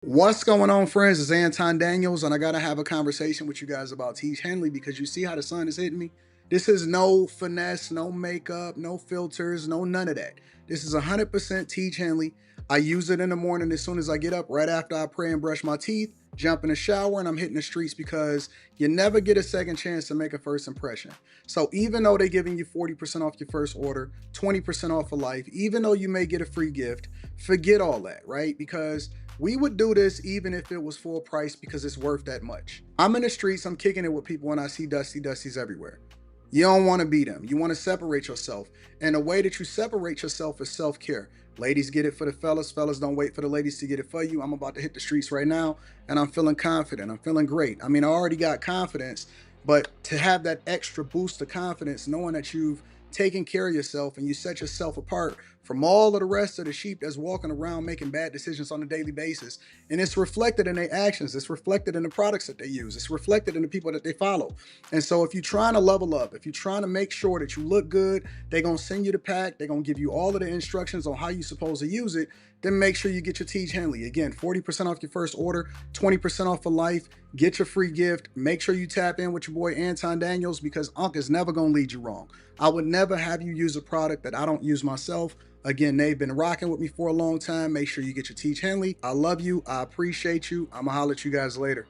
What's going on, friends? It's Anton Daniels, and I gotta have a conversation with you guys about Tiege Hanley because you see how the sun is hitting me. This is no finesse, no makeup, no filters, no none of that. This is 100% Tiege Hanley. I use it in the morning as soon as I get up, right after I pray and brush my teeth, jump in the shower, and I'm hitting the streets because you never get a second chance to make a first impression. So even though they're giving you 40% off your first order, 20% off for life, even though you may get a free gift, forget all that, right? Because we would do this even if it was full price because it's worth that much. I'm in the streets, I'm kicking it with people when I see Dusties everywhere. You don't want to be them. You want to separate yourself. And the way that you separate yourself is self care. Ladies get it for the fellas. Fellas don't wait for the ladies to get it for you. I'm about to hit the streets right now and I'm feeling confident. I'm feeling great. I mean, I already got confidence, but to have that extra boost of confidence, knowing that you've taken care of yourself and you set yourself apart from all of the rest of the sheep that's walking around making bad decisions on a daily basis. And it's reflected in their actions. It's reflected in the products that they use. It's reflected in the people that they follow. And so if you're trying to level up, if you're trying to make sure that you look good, they're going to send you the pack. They're going to give you all of the instructions on how you're supposed to use it. Then make sure you get your Tiege Hanley. Again, 40% off your first order, 20% off for life. Get your free gift. Make sure you tap in with your boy Anton Daniels because Unc is never going to lead you wrong. I would never have you use a product that I don't use myself. Again, they've been rocking with me for a long time. Make sure you get your Tiege Hanley. I love you. I appreciate you. I'm going to holler at you guys later.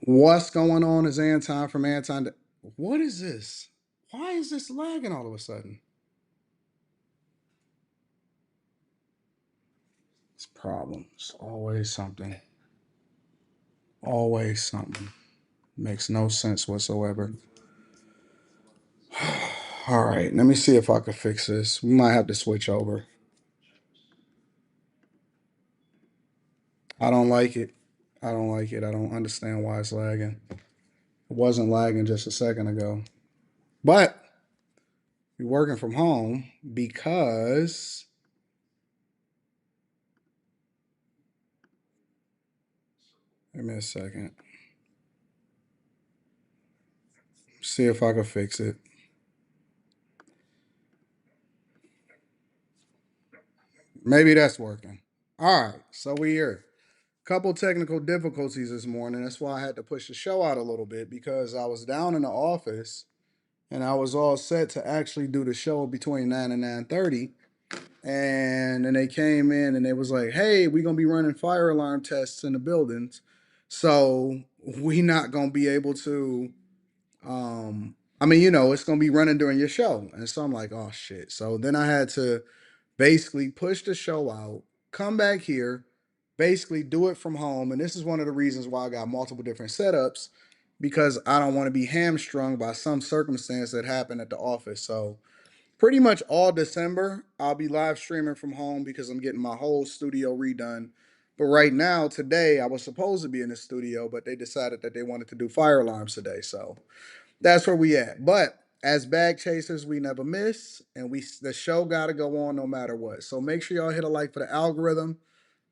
What's going on? Is Anton from Anton. What is this? Why is this lagging all of a sudden? It's problems. Always something. Always something. Makes no sense whatsoever. All right, let me see if I can fix this. We might have to switch over. I don't like it. I don't like it. I don't understand why it's lagging. It wasn't lagging just a second ago. But we're working from home because give me a second. See if I can fix it. Maybe that's working. All right, so we here. Couple technical difficulties this morning. That's why I had to push the show out a little bit because I was down in the office and I was all set to actually do the show between 9 and 9:30. And then they came in and they was like, "Hey, we're gonna be running fire alarm tests in the buildings, so we not gonna be able to." I mean, it's gonna be running during your show, and so I'm like, "Oh shit!" So then I had to basically push the show out, come back here, basically do it from home, and this is one of the reasons why I got multiple different setups because I don't want to be hamstrung by some circumstance that happened at the office. So pretty much all December, I'll be live streaming from home because I'm getting my whole studio redone. But right now, today, I was supposed to be in the studio, but they decided that they wanted to do fire alarms today. So that's where we at. But as bag chasers, we never miss, and the show got to go on no matter what. So make sure y'all hit a like for the algorithm.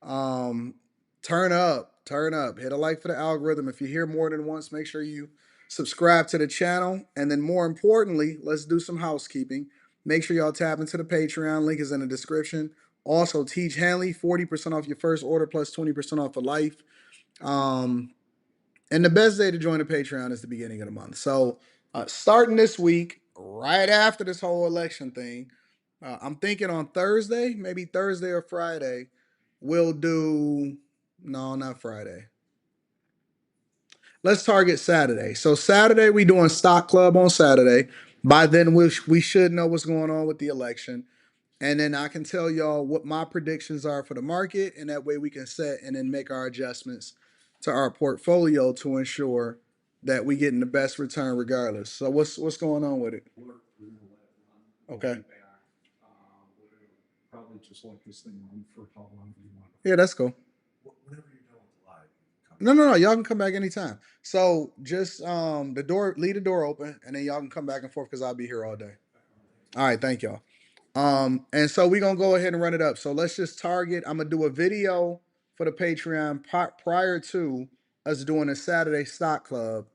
Um, turn up, hit a like for the algorithm. If you hear more than once, make sure you subscribe to the channel. And then more importantly, let's do some housekeeping. Make sure y'all tap into the Patreon. Link is in the description. Also, Teach Hanley, 40% off your first order plus 20% off for life. Um, and the best day to join the Patreon is the beginning of the month. So, starting this week, right after this whole election thing, I'm thinking on Thursday, maybe Thursday or Friday, we'll do. No, not Friday. Let's target Saturday. So Saturday we doing stock club on Saturday. By then we should know what's going on with the election, and then I can tell y'all what my predictions are for the market, and that way we can set and then make our adjustments to our portfolio to ensure that we getting the best return regardless. So what's going on with it? Okay. Yeah, that's cool. No, no, no. Y'all can come back anytime. So just the door, leave the door open, and then y'all can come back and forth because I'll be here all day. All right, thank y'all. And so we're gonna go ahead and run it up. So let's just target. I'm gonna do a video for the Patreon prior to us doing a Saturday stock club,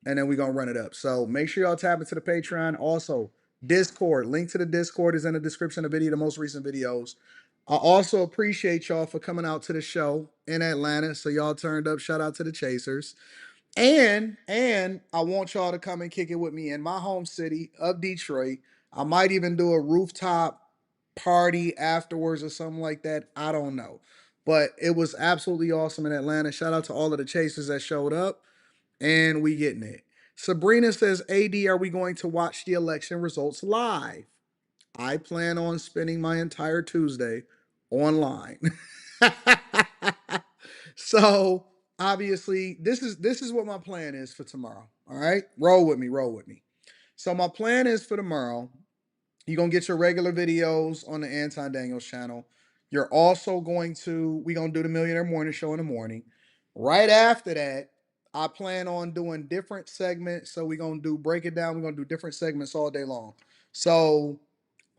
and then we're gonna run it up. So make sure y'all tap into the Patreon. Also, Discord. Link to the Discord is in the description of the video, the most recent videos. I also appreciate y'all for coming out to the show in Atlanta. So y'all turned up. Shout out to the Chasers. And I want y'all to come and kick it with me in my home city of Detroit. I might even do a rooftop party afterwards or something like that. I don't know. But it was absolutely awesome in Atlanta. Shout out to all of the Chasers that showed up, and we getting it. Sabrina says, AD, are we going to watch the election results live? I plan on spending my entire Tuesday online. So obviously, this is what my plan is for tomorrow. All right, roll with me, roll with me. So my plan is for tomorrow. You're gonna get your regular videos on the Anton Daniels channel. You're also we're gonna do the Millionaire Morning Show in the morning. Right after that, I plan on doing different segments. So we're gonna break it down. We're gonna do different segments all day long. So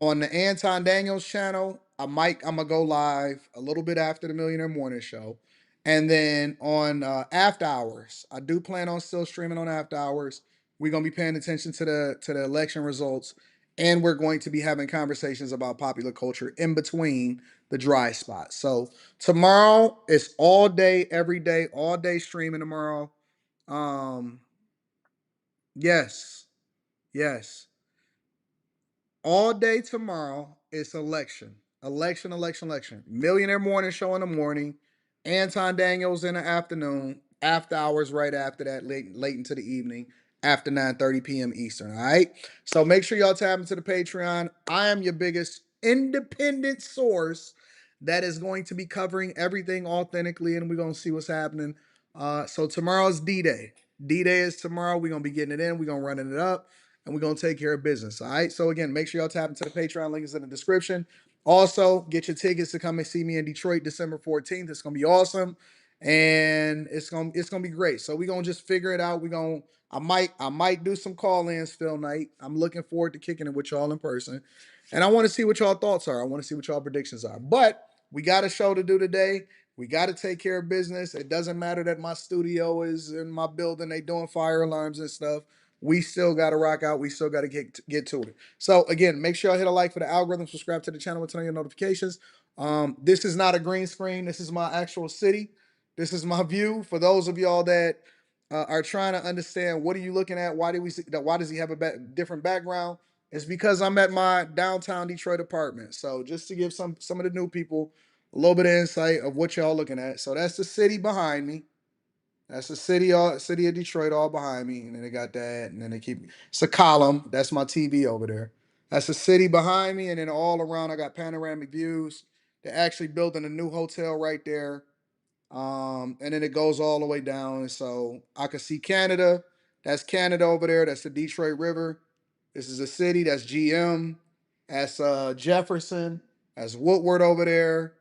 on the Anton Daniels channel, I'm gonna go live a little bit after the Millionaire Morning Show, and then on After Hours, I do plan on still streaming on After Hours. We're gonna be paying attention to the election results, and we're going to be having conversations about popular culture in between the dry spots. So tomorrow it's all day, every day, all day streaming tomorrow. Um, yes, yes. All day tomorrow, it's election. Election, election, election. Millionaire Morning Show in the morning. Anton Daniels in the afternoon. After hours right after that, late into the evening, after 9:30 p.m. Eastern. All right. So make sure y'all tap into the Patreon. I am your biggest independent source that is going to be covering everything authentically, and we're gonna see what's happening. So tomorrow's D-Day. D-Day is tomorrow. We're gonna be getting it in, we're gonna running it up, and we're gonna take care of business. All right. So again, make sure y'all tap into the Patreon. Link is in the description. Also, get your tickets to come and see me in Detroit December 14th. It's gonna be awesome. And it's gonna be great. So we're gonna just figure it out. I might do some call-ins Phil night. I'm looking forward to kicking it with y'all in person. And I want to see what y'all thoughts are. I want to see what y'all predictions are. But we got a show to do today. We got to take care of business. It doesn't matter that my studio is in my building. They doing fire alarms and stuff. We still got to rock out. We still got to get to it. So again, make sure y'all hit a like for the algorithm. Subscribe to the channel and turn on your notifications. This is not a green screen. This is my actual city. This is my view. For those of y'all that are trying to understand, what are you looking at? Why do we see that? Why does he have a different background? It's because I'm at my downtown Detroit apartment. So just to give some of the new people a little bit of insight of what y'all looking at. So that's the city behind me. That's the city of Detroit all behind me. And then they got that. And then it's a column. That's my TV over there. That's the city behind me. And then all around I got panoramic views. They're actually building a new hotel right there. And then it goes all the way down. And so I can see Canada. That's Canada over there. That's the Detroit River. This is a city. That's GM. That's Jefferson. That's Woodward over there.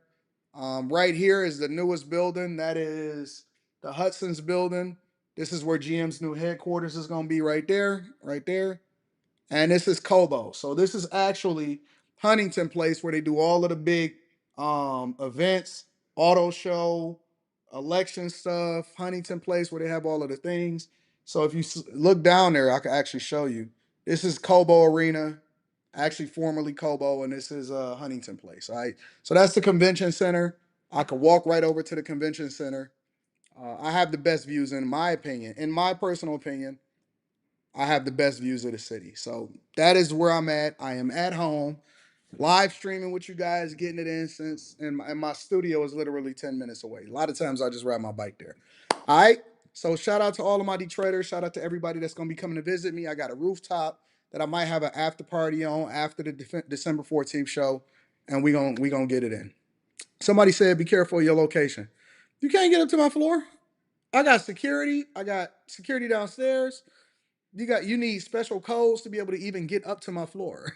Right here is the newest building. That is the Hudson's building. This is where GM's new headquarters is going to be right there, right there. And this is Cobo. So this is actually Huntington Place where they do all of the big events, auto show, election stuff. Huntington Place where they have all of the things. So if you look down there, I can actually show you. This is Cobo Arena, actually formerly Cobo, and this is Huntington Place. All right. So that's the convention center. I could walk right over to the convention center. I have the best views in my opinion. In my personal opinion, I have the best views of the city. So that is where I'm at. I am at home, live streaming with you guys, getting it in and my studio is literally 10 minutes away. A lot of times I just ride my bike there. All right. So shout out to all of my Detroiters. Shout out to everybody that's going to be coming to visit me. I got a rooftop that I might have an after party on after the December 14th show. And we gonna get it in. Somebody said, be careful of your location. You can't get up to my floor. I got security. I got security downstairs. You need special codes to be able to even get up to my floor.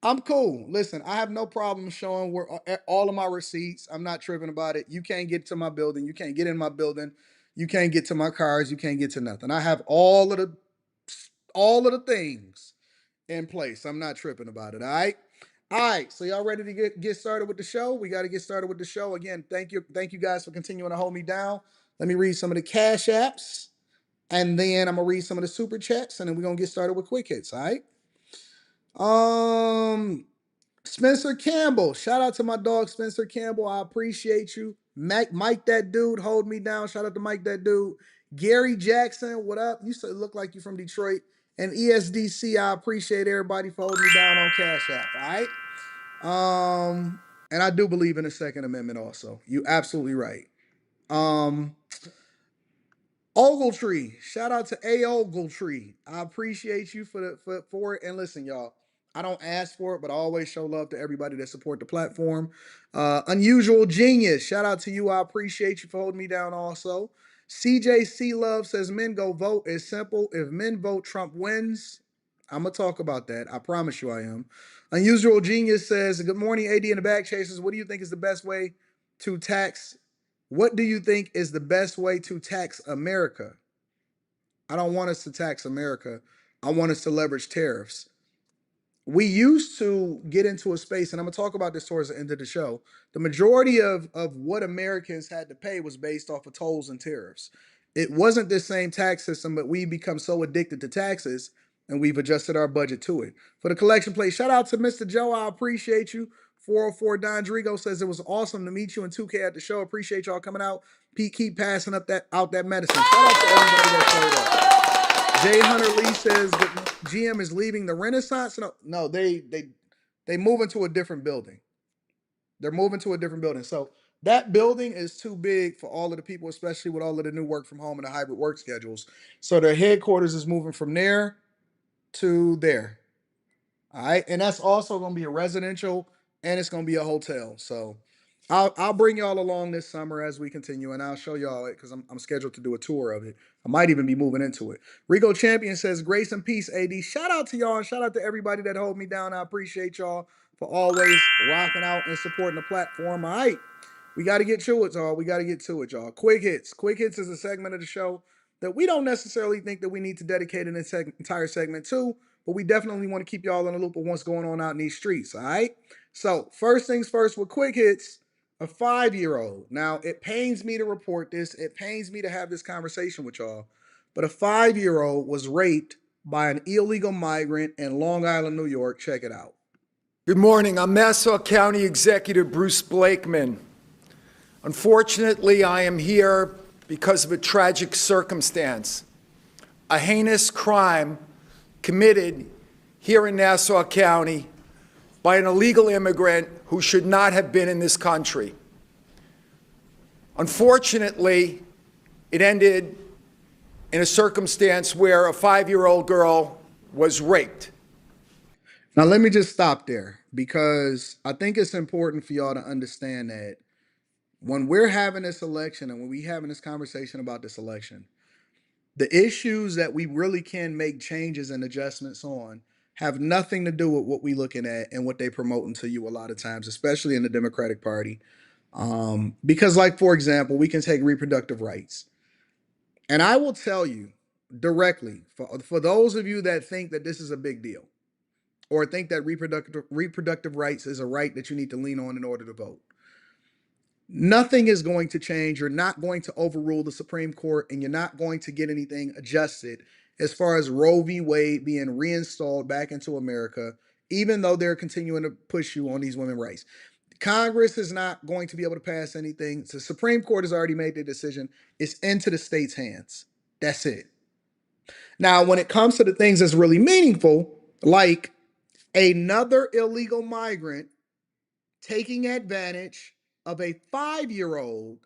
I'm cool. Listen, I have no problem showing where all of my receipts. I'm not tripping about it. You can't get to my building. You can't get in my building. You can't get to my cars. You can't get to nothing. I have all of the things in place. I'm not tripping about it. All right. All right. So y'all ready to get started with the show? We got to get started with the show. Again, thank you guys for continuing to hold me down. Let me read some of the cash apps. And then I'm gonna read some of the super chats, and then we're gonna get started with quick hits. All right. Um, Spencer Campbell. Shout out to my dog Spencer Campbell. I appreciate you. Mike that dude, hold me down. Shout out to Mike that dude. Gary Jackson, what up? You look like you from Detroit. And ESDC, I appreciate everybody for holding me down on Cash App. All right. And I do believe in the Second Amendment also. You absolutely right. Um, Ogletree, shout out to A Ogletree. I appreciate you for it. And listen, y'all, I don't ask for it, but I always show love to everybody that support the platform. Unusual Genius, shout out to you. I appreciate you for holding me down. Also, CJC Love says men go vote. It's simple. If men vote, Trump wins. I'm gonna talk about that. I promise you, I am. Unusual Genius says, "Good morning, AD and the Back Chasers. What do you think is the best way to tax what do you think is the best way to tax America?" I don't want us to tax America. I want us to leverage tariffs. We used to get into a space, and I'm gonna talk about this towards the end of the show. The majority of what Americans had to pay was based off of tolls and tariffs. It wasn't the same tax system, but we become so addicted to taxes and we've adjusted our budget to it. For the collection plate, shout out to Mr. Joe. I appreciate you. 404 Don Drigo says it was awesome to meet you in 2K at the show. Appreciate y'all coming out. Pete, keep passing up that medicine. Shout out to everybody that showed up. Jay Hunter Lee says that GM is leaving the Renaissance. No, they move into a different building. They're moving to a different building. So that building is too big for all of the people, especially with all of the new work from home and the hybrid work schedules. So their headquarters is moving from there to there. All right, and that's also going to be a residential, and it's going to be a hotel. So I'll bring y'all along this summer as we continue, and I'll show y'all it because I'm scheduled to do a tour of it. I might even be moving into it. Rico Champion says, "Grace and peace, AD." Shout out to y'all, and shout out to everybody that hold me down. I appreciate y'all for always rocking out and supporting the platform. All right, we got to get to it, y'all. We got to get to it, y'all. Quick hits. Quick hits is a segment of the show that we don't necessarily think that we need to dedicate an entire segment to, but we definitely want to keep y'all in the loop of what's going on out in these streets. All right. So first things first, with quick hits, a 5-year-old. Now it pains me to report this. It pains me to have this conversation with y'all, but a 5-year-old was raped by an illegal migrant in Long Island, New York. Check it out. Good morning. I'm Nassau County Executive Bruce Blakeman. Unfortunately, I am here because of a tragic circumstance, a heinous crime committed here in Nassau County by an illegal immigrant who should not have been in this country. Unfortunately, it ended in a circumstance where a 5-year-old girl was raped. Now, let me just stop there because I think it's important for y'all to understand that when we're having this election and when we having this conversation about this election, the issues that we really can make changes and adjustments on have nothing to do with what we looking at and what they promoting to you a lot of times, especially in the Democratic Party. Because, like, for example, we can take reproductive rights. And I will tell you directly, for those of you that think that this is a big deal or think that reproductive rights is a right that you need to lean on in order to vote, nothing is going to change. You're not going to overrule the Supreme Court, and you're not going to get anything adjusted as far as Roe v. Wade being reinstalled back into America, even though they're continuing to push you on these women's rights. Congress is not going to be able to pass anything. The Supreme Court has already made their decision. It's into the state's hands. That's it. Now, when it comes to the things that's really meaningful, like another illegal migrant taking advantage of a 5-year-old,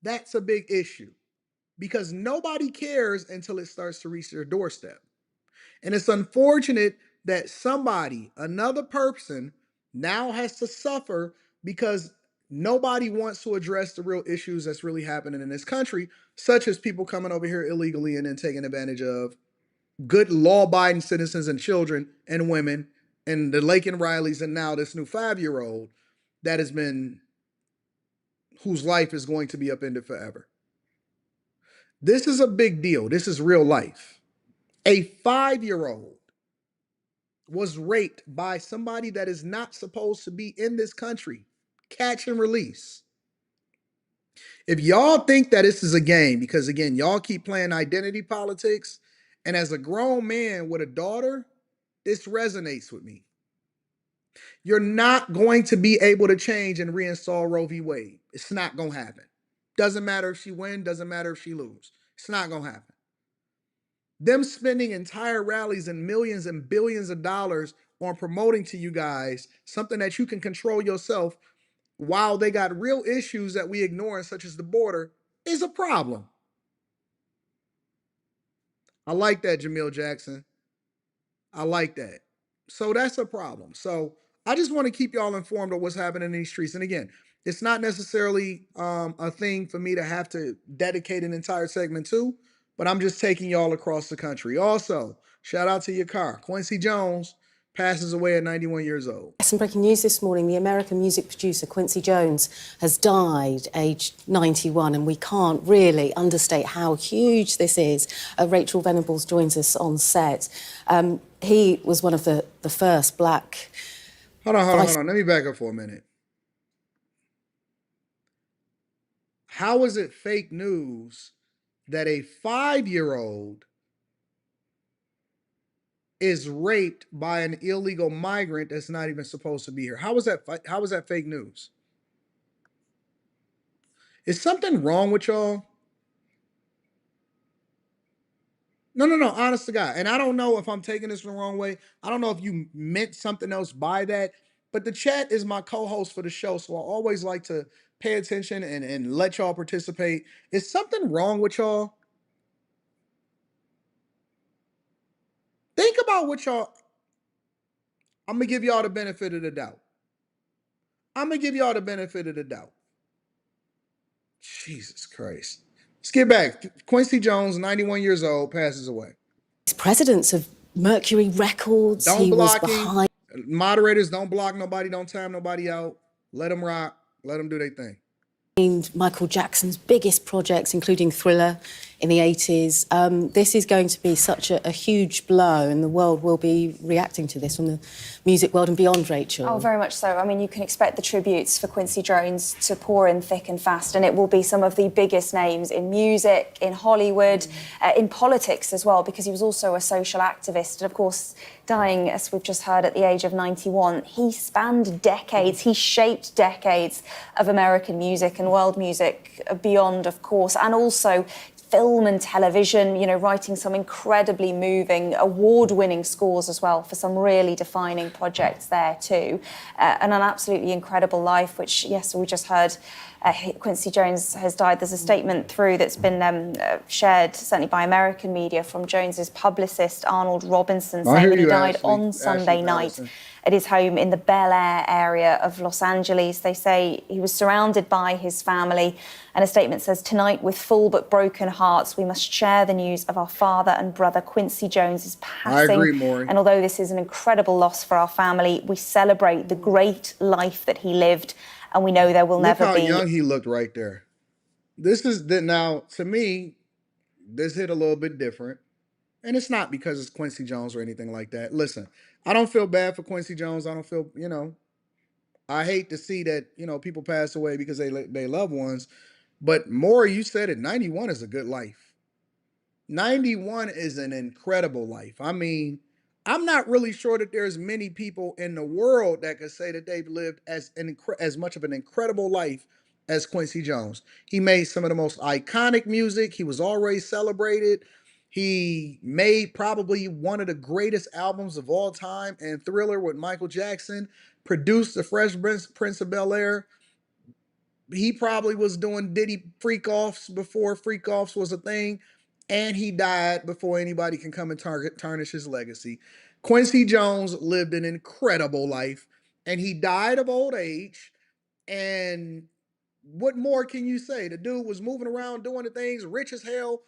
that's a big issue because nobody cares until it starts to reach their doorstep. And it's unfortunate that somebody, another person, now has to suffer because nobody wants to address the real issues that's really happening in this country, such as people coming over here illegally and then taking advantage of good law-abiding citizens and children and women and the Lake and Rileys and now this new 5-year-old that has been whose life is going to be upended forever. This is a big deal. This is real life. A 5-year-old was raped by somebody that is not supposed to be in this country. Catch and release. If y'all think that this is a game, because again, y'all keep playing identity politics, and as a grown man with a daughter, this resonates with me. You're not going to be able to change and reinstall Roe v. Wade. It's not going to happen. Doesn't matter if she win, doesn't matter if she lose. It's not going to happen. Them spending entire rallies and millions and billions of dollars on promoting to you guys something that you can control yourself while they got real issues that we ignore, such as the border, is a problem. I like that, Jamil Jackson. I like that. So that's a problem. So I just want to keep y'all informed of what's happening in these streets. And again, it's not necessarily a thing for me to have to dedicate an entire segment to, but I'm just taking y'all across the country. Also, shout out to your car. Quincy Jones passes away at 91 years old. Some breaking news this morning. The American music producer Quincy Jones has died aged 91, and we can't really understate how huge this is. Rachel Venables joins us on set. He was one of the first black... Hold on. Let me back up for a minute. How is it fake news that a 5-year-old is raped by an illegal migrant that's not even supposed to be here? How is that fake news? Is something wrong with y'all? No, honest to God. And I don't know if I'm taking this the wrong way. I don't know if you meant something else by that, but the chat is my co-host for the show, so I always like to pay attention and let y'all participate. Is something wrong with y'all? Think about what y'all... I'm gonna give y'all the benefit of the doubt. Jesus Christ. Let's get back. Quincy Jones, 91 years old, passes away. presidents of Mercury Records. Don't He was block him. behind Moderators, don't block nobody. Don't time nobody out. Let them rock. Let them do their thing. Michael Jackson's biggest projects, including Thriller in the 80s. This is going to be such a huge blow, and the world will be reacting to this from the music world and beyond, Rachel. Oh, very much so. I mean, you can expect the tributes for Quincy Jones to pour in thick and fast, and it will be some of the biggest names in music, in Hollywood, in politics as well, because he was also a social activist. And of course, dying, as we've just heard, at the age of 91, he spanned decades, he shaped decades of American music and world music beyond, of course, and also film and television, you know, writing some incredibly moving, award-winning scores as well for some really defining projects there too. And an absolutely incredible life, which, yes, we just heard Quincy Jones has died. There's a statement through that's been shared, certainly by American media, from Jones's publicist, Arnold Robinson, saying that he died on Sunday night at his home in the Bel Air area of Los Angeles. They say he was surrounded by his family, and a statement says, "Tonight, with full but broken hearts, we must share the news of our father and brother Quincy Jones's passing." I agree, Maury. And although this is an incredible loss for our family, we celebrate the great life that he lived, and we know there will never be... Look how young he looked right there. This is now, to me, this hit a little bit different. And it's not because it's Quincy Jones or anything like that. Listen, I don't feel bad for Quincy Jones. I don't feel, I hate to see that, people pass away because they loved ones. But Maury, you said it, 91 is a good life. 91 is an incredible life. I mean, I'm not really sure that there's many people in the world that could say that they've lived as much of an incredible life as Quincy Jones. He made some of the most iconic music. He was always celebrated. He made probably one of the greatest albums of all time, and Thriller with Michael Jackson. Produced The Fresh Prince of Bel-Air. He probably was doing Diddy freak-offs before freak-offs was a thing, and he died before anybody can come and tarnish his legacy. Quincy Jones lived an incredible life, and he died of old age, and what more can you say? The dude was moving around doing the things, rich as hell,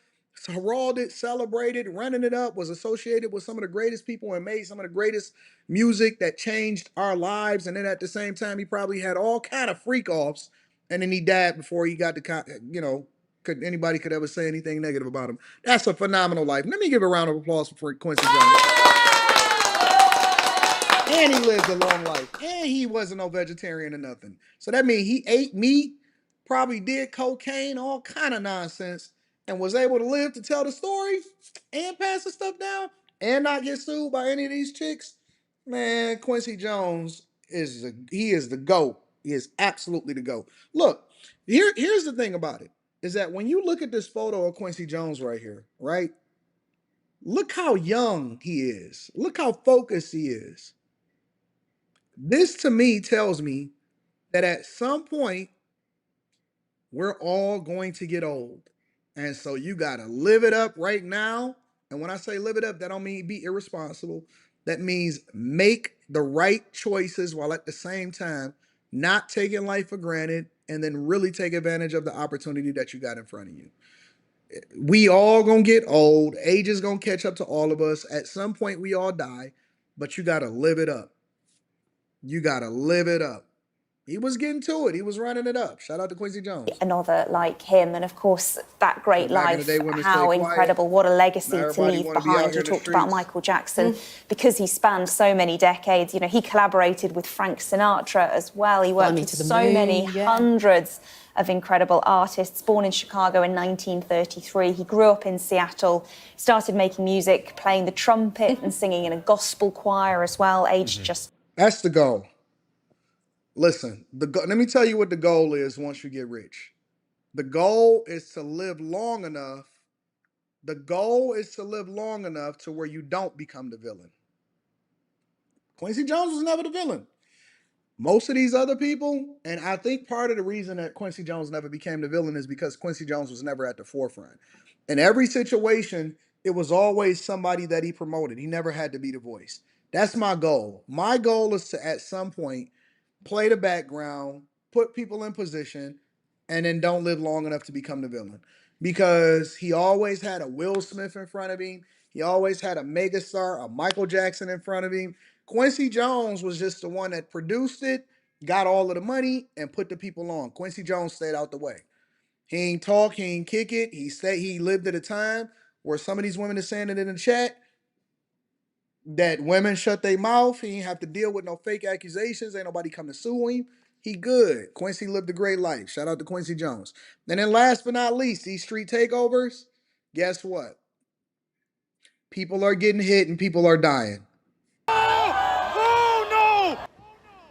heralded, celebrated, running it up, was associated with some of the greatest people and made some of the greatest music that changed our lives. And then at the same time, he probably had all kind of freak offs, and then he died before he got to, anybody could ever say anything negative about him. That's a phenomenal life. Let me give a round of applause for Quincy Jones. And he lived a long life. And he wasn't no vegetarian or nothing. So that means he ate meat probably did cocaine, all kind of nonsense, and was able to live to tell the story and pass the stuff down and not get sued by any of these chicks, man, Quincy Jones is the GOAT. He is absolutely the GOAT. Look, here's the thing about it, is that when you look at this photo of Quincy Jones right here, right? Look how young he is. Look how focused he is. This to me tells me that at some point we're all going to get old. And so you got to live it up right now. And when I say live it up, that don't mean be irresponsible. That means make the right choices while at the same time not taking life for granted, and then really take advantage of the opportunity that you got in front of you. We all gonna get old. Age is gonna catch up to all of us. At some point, we all die, but you gotta live it up. You gotta live it up. He was getting to it. He was running it up. Shout out to Quincy Jones. Another like him, and of course that great Back in the life, day, women how stayed quiet. incredible, what a legacy Now to everybody leave wanna be out behind. here You in the talked about streets. Michael Jackson, because he spanned so many decades. You know, he collaborated with Frank Sinatra as well. He worked Me with to the so Moon, many yeah. hundreds of incredible artists. Born in Chicago in 1933, he grew up in Seattle, started making music, playing the trumpet and singing in a gospel choir as well, aged just That's the goal. Listen, let me tell you what the goal is once you get rich. The goal is to live long enough. The goal is to live long enough to where you don't become the villain. Quincy Jones was never the villain. Most of these other people, and I think part of the reason that Quincy Jones never became the villain is because Quincy Jones was never at the forefront. In every situation, it was always somebody that he promoted. He never had to be the voice. That's my goal. My goal is to, at some point, play the background, put people in position, and then don't live long enough to become the villain. Because he always had a Will Smith in front of him. He always had a megastar, a Michael Jackson in front of him. Quincy Jones was just the one that produced it, got all of the money, and put the people on. Quincy Jones stayed out the way. He ain't talk, he ain't kick it. He lived at a time where some of these women are saying it in the chat that women shut their mouth. He ain't have to deal with no fake accusations. Ain't nobody come to sue him. He good. Quincy lived a great life. Shout out to Quincy Jones. And then last but not least, these street takeovers, guess what? People are getting hit and people are dying.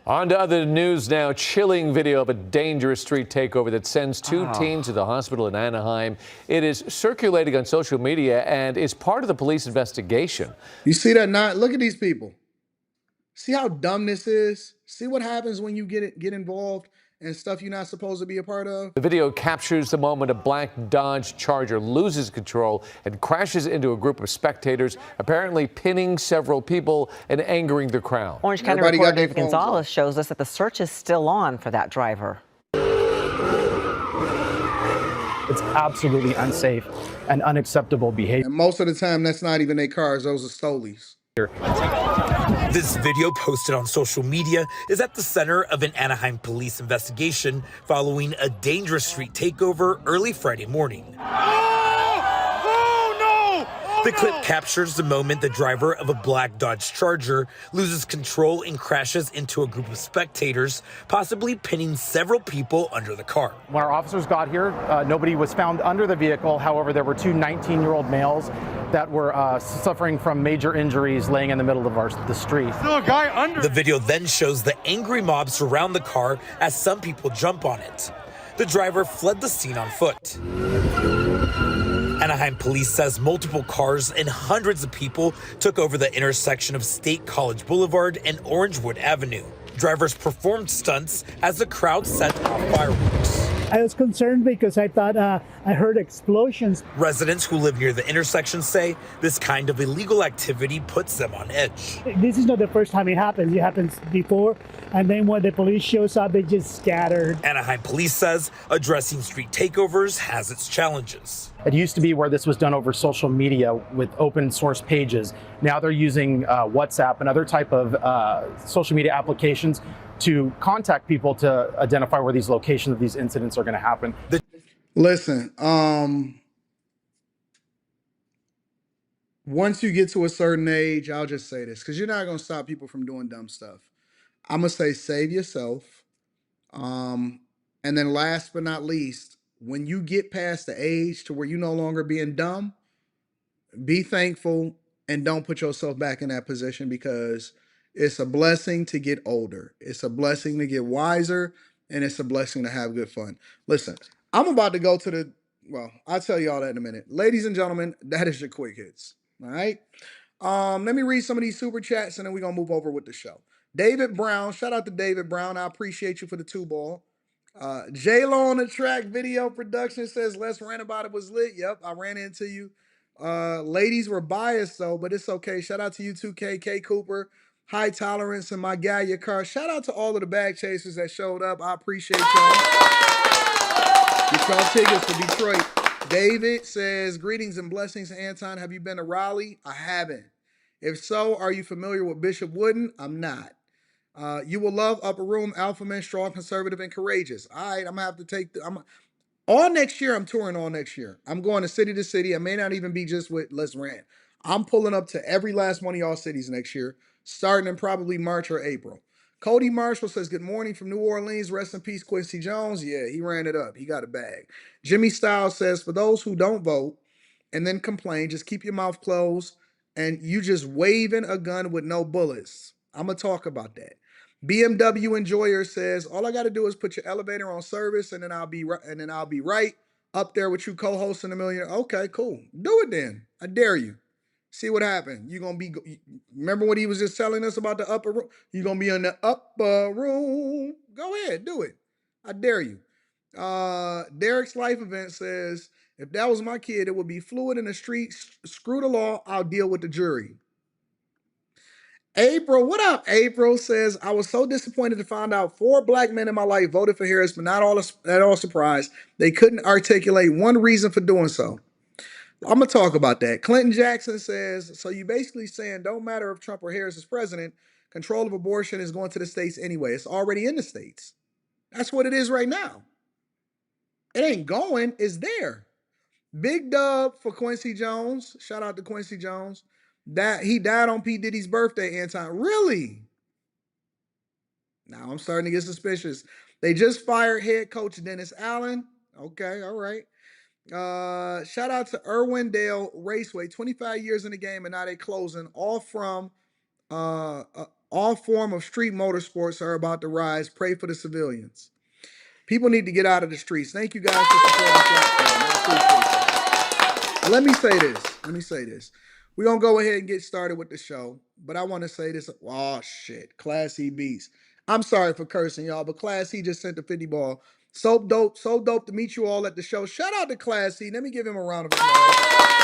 On to other news now. Chilling video of a dangerous street takeover that sends two teens to the hospital in Anaheim. It is circulating on social media and is part of the police investigation. You see that? Not look at these people. See how dumb this is? See what happens when you get involved in stuff you're not supposed to be a part of? The video captures the moment a black Dodge Charger loses control and crashes into a group of spectators, apparently pinning several people and angering the crowd. Orange County Everybody got reporter their Dave phones Gonzalez up. shows us that the search is still on for that driver. It's absolutely unsafe and unacceptable behavior. And most of the time, that's not even their cars. Those are stolies. This video posted on social media is at the center of an Anaheim police investigation following a dangerous street takeover early Friday morning. The clip captures the moment the driver of a black Dodge Charger loses control and crashes into a group of spectators, possibly pinning several people under the car. When our officers got here, nobody was found under the vehicle. However, there were two 19-year-old males that were suffering from major injuries laying in the middle of the street. The video then shows the angry mob surround the car as some people jump on it. The driver fled the scene on foot. Anaheim police says multiple cars and hundreds of people took over the intersection of State College Boulevard and Orangewood Avenue. Drivers performed stunts as the crowd set off fireworks. I was concerned because I thought I heard explosions. Residents who live near the intersection say this kind of illegal activity puts them on edge. This is not the first time it happens. It happens before, and then when the police shows up, they just scattered. Anaheim police says addressing street takeovers has its challenges. It used to be where this was done over social media with open source pages. Now they're using WhatsApp and other type of social media applications to contact people to identify where these locations of these incidents are going to happen. Listen, once you get to a certain age, I'll just say this, because you're not going to stop people from doing dumb stuff. I'm going to say save yourself. And then last but not least, when you get past the age to where you're no longer being dumb, be thankful and don't put yourself back in that position, because it's a blessing to get older. It's a blessing to get wiser, and it's a blessing to have good fun. Listen, I'm about to go to well, I'll tell you all that in a minute. Ladies and gentlemen, that is your quick hits. All right. Let me read some of these super chats and then we're gonna move over with the show. David Brown, shout out to David Brown. I appreciate you for the 2-ball. J-Lo on the track video production says, let's rant about it was lit. Yep, I ran into you. Ladies were biased though, but it's okay. Shout out to you 2K, K Cooper, High Tolerance, and my guy, your car. Shout out to all of the bag chasers that showed up. I appreciate y'all. Get y'all tickets to Detroit. David says, greetings and blessings, Anton. Have you been to Raleigh? I haven't. If so, are you familiar with Bishop Wooden? I'm not. You will love Upper Room, Alpha Man, Strong, Conservative, and Courageous. All right, I'm gonna have to take all next year. I'm touring all next year. I'm going to city. I may not even be just with Let's Rant. I'm pulling up to every last one of y'all cities next year, starting in probably March or April. Cody Marshall says, good morning from New Orleans. Rest in peace, Quincy Jones. Yeah, he ran it up. He got a bag. Jimmy Styles says, for those who don't vote and then complain, just keep your mouth closed and you just waving a gun with no bullets. I'm going to talk about that. BMW Enjoyer says, all I got to do is put your elevator on service and then I'll be right up there with you co-hosting a million. Okay, cool. Do it then. I dare you. See what happened. You're going to be, remember what he was just telling us about the upper room? You're going to be in the upper room. Go ahead, do it. I dare you. Derek's Life Event says, if that was my kid, it would be fluid in the street. Screw the law. I'll deal with the jury. April, what up? April says, I was so disappointed to find out 4 black men in my life voted for Harris, but not all at all surprised. They couldn't articulate one reason for doing so. I'm going to talk about that. Clinton Jackson says, so you basically saying don't matter if Trump or Harris is president, control of abortion is going to the states anyway. It's already in the states. That's what it is right now. It ain't going, it's there. Big dub for Quincy Jones. Shout out to Quincy Jones. That he died on P. Diddy's birthday, Anton. Really? Now I'm starting to get suspicious. They just fired head coach Dennis Allen. Okay, all right. Shout out to Irwindale Raceway, 25 years in the game and now they closing. All form of street motorsports are about to rise. Pray for the civilians. People need to get out of the streets. Thank you guys for supporting the platform. I appreciate that. Let me say this. We're gonna go ahead and get started with the show, but I want to say this. Oh shit, Class E beats. I'm sorry for cursing y'all, but Class E just sent the 50 ball. So dope to meet you all at the show. Shout out to Class E. Let me give him a round of applause.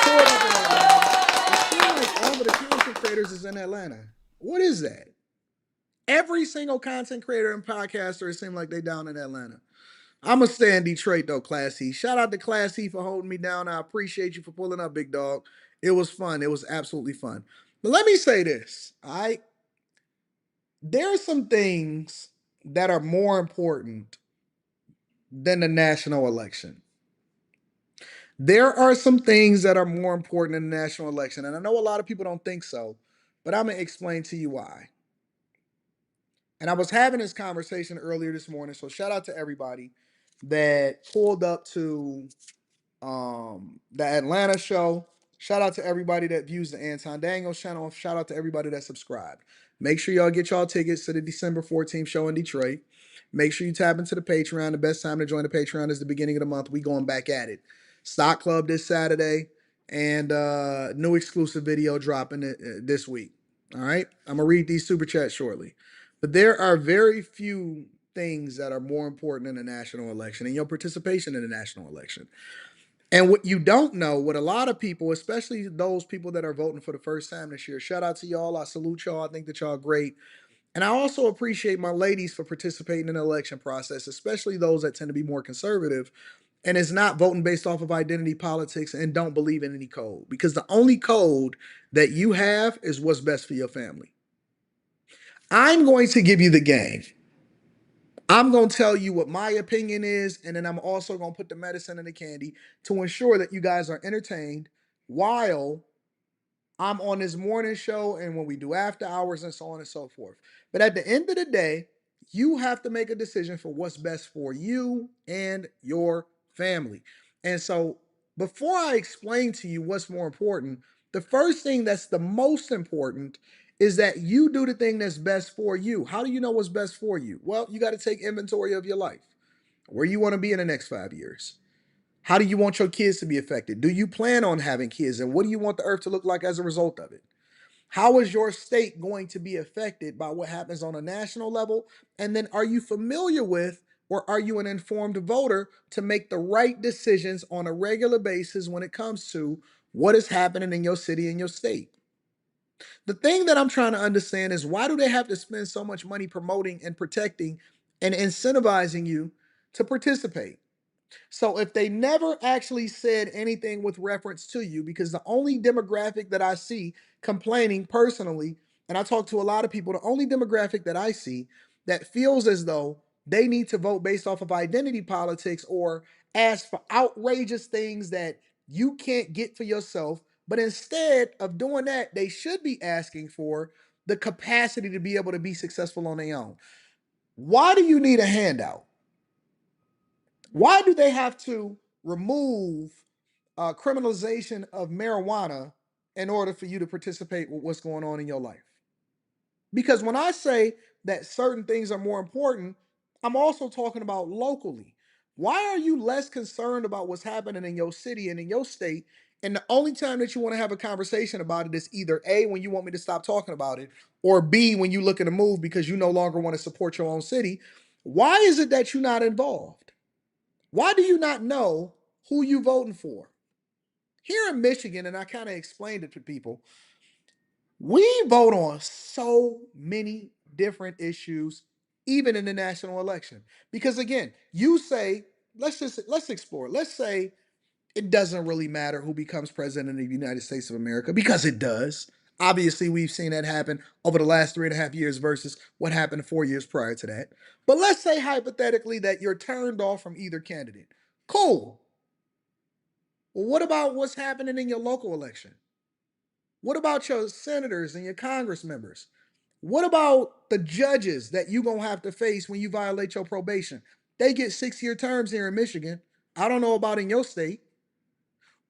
Pour it up in Atlanta. It seems like all of the content creators is in Atlanta. What is that? Every single content creator and podcaster, it seems like they down in Atlanta. I'm going to stay in Detroit, though, Class E. Shout out to Class E for holding me down. I appreciate you for pulling up, big dog. It was fun. It was absolutely fun. But let me say this, all right? There are some things that are more important than the national election. There are some things that are more important than the national election. And I know a lot of people don't think so, but I'm going to explain to you why. And I was having this conversation earlier this morning. So shout out to everybody that pulled up to the Atlanta show. Shout out to everybody that views the Anton Daniels channel. Shout out to everybody that subscribed. Make sure y'all get y'all tickets to the December 14th show in Detroit. Make sure you tap into the Patreon. The best time to join the Patreon is the beginning of the month. We going back at it. Stock Club this Saturday and new exclusive video dropping this week. All right. I'm going to read these super chats shortly. But there are very few things that are more important in the national election and your participation in the national election. And what you don't know, what a lot of people, especially those people that are voting for the first time this year, shout out to y'all. I salute y'all. I think that y'all are great. And I also appreciate my ladies for participating in the election process, especially those that tend to be more conservative and is not voting based off of identity politics and don't believe in any code. Because the only code that you have is what's best for your family. I'm going to give you the game. I'm going to tell you what my opinion is, and then I'm also going to put the medicine in the candy to ensure that you guys are entertained while I'm on this morning show and when we do after hours and so on and so forth. But at the end of the day, You have to make a decision for what's best for you and your family. And so, before I explain to you what's more important, the first thing that's the most important is that you do the thing that's best for you. How do you know what's best for you? Well, you got to take inventory of your life. Where you want to be in the next 5 years? How do you want your kids to be affected? Do you plan on having kids? And what do you want the earth to look like as a result of it? How is your state going to be affected by what happens on a national level? And then are you familiar with or are you an informed voter to make the right decisions on a regular basis when it comes to what is happening in your city and your state? The thing that I'm trying to understand is why do they have to spend so much money promoting and protecting and incentivizing you to participate? So if they never actually said anything with reference to you, because the only demographic that I see complaining personally, and I talk to a lot of people, the only demographic that I see that feels as though they need to vote based off of identity politics or ask for outrageous things that you can't get for yourself. But instead of doing that, they should be asking for the capacity to be able to be successful on their own. Why do you need a handout? Why do they have to remove criminalization of marijuana in order for you to participate with what's going on in your life? Because when I say that certain things are more important, I'm also talking about locally. Why are you less concerned about what's happening in your city and in your state? And the only time that you want to have a conversation about it is either A, when you want me to stop talking about it, or B, when you look at a move because you no longer want to support your own city. Why is it that you're not involved? Why do you not know who you voting for? Here in Michigan, and I kind of explained it to people, we vote on so many different issues, even in the national election. Because again, you say, let's explore. Let's say it doesn't really matter who becomes president of the United States of America, because it does. Obviously, we've seen that happen over the last 3.5 years versus what happened 4 years prior to that. But let's say hypothetically that you're turned off from either candidate. Cool. Well, what about what's happening in your local election? What about your senators and your Congress members? What about the judges that you're going to have to face when you violate your probation? They get 6 year terms here in Michigan. I don't know about in your state.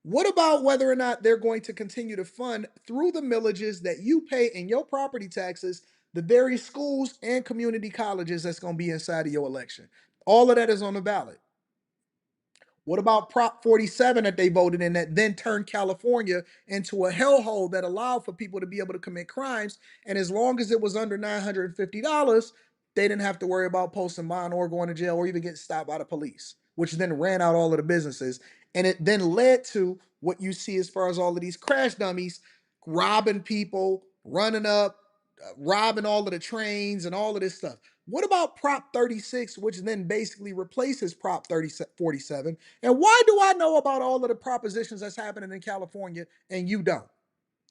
What about whether or not they're going to continue to fund through the millages that you pay in your property taxes, the very schools and community colleges that's going to be inside of your election? All of that is on the ballot. What about Prop 47 that they voted in that then turned California into a hellhole that allowed for people to be able to commit crimes? And as long as it was under $950, they didn't have to worry about posting bond or going to jail or even getting stopped by the police, which then ran out all of the businesses. And it then led to what you see as far as all of these crash dummies robbing people, running up, robbing all of the trains and all of this stuff. What about Prop 36, which then basically replaces Prop 47? And why do I know about all of the propositions that's happening in California and you don't?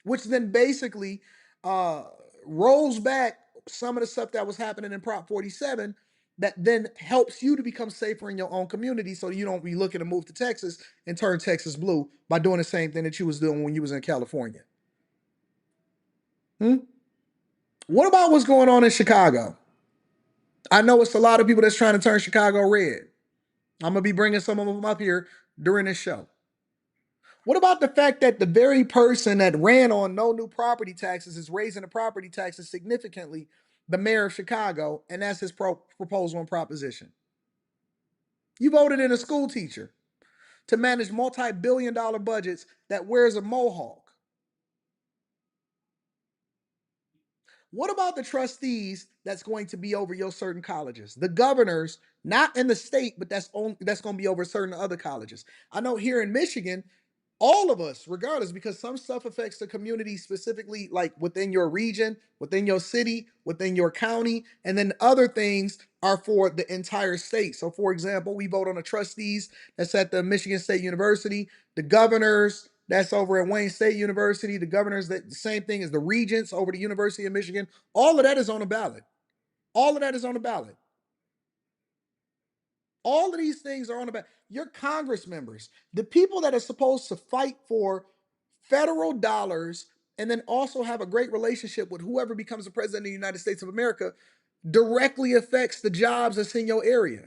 Which then basically uh, rolls back some of the stuff that was happening in Prop 47 that then helps you to become safer in your own community so you don't be looking to move to Texas and turn Texas blue by doing the same thing that you was doing when you was in California. Hmm? What about what's going on in Chicago? I know it's a lot of people that's trying to turn Chicago red. I'm going to be bringing some of them up here during this show. What about the fact that the very person that ran on no new property taxes is raising the property taxes significantly, the mayor of Chicago, and that's his proposal and proposition? You voted in a school teacher to manage multi-billion-dollar budgets that wears a mohawk. What about the trustees that's going to be over your certain colleges? The governors, not in the state, but that's going to be over certain other colleges. I know here in Michigan, all of us, regardless, because some stuff affects the community specifically, like within your region, within your city, within your county, and then other things are for the entire state. So, for example, we vote on the trustees that's at the Michigan State University, the governors that's over at Wayne State University, the governors that the same thing as the regents over the University of Michigan. All of that is on the ballot. All of that is on the ballot. All of these things are on the ballot. Your Congress members, the people that are supposed to fight for federal dollars and then also have a great relationship with whoever becomes the president of the United States of America, directly affects the jobs that's in your area.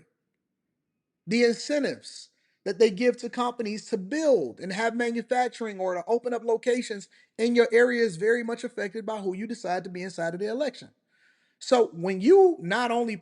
The incentives that they give to companies to build and have manufacturing or to open up locations in your area is very much affected by who you decide to be inside of the election. So when you not only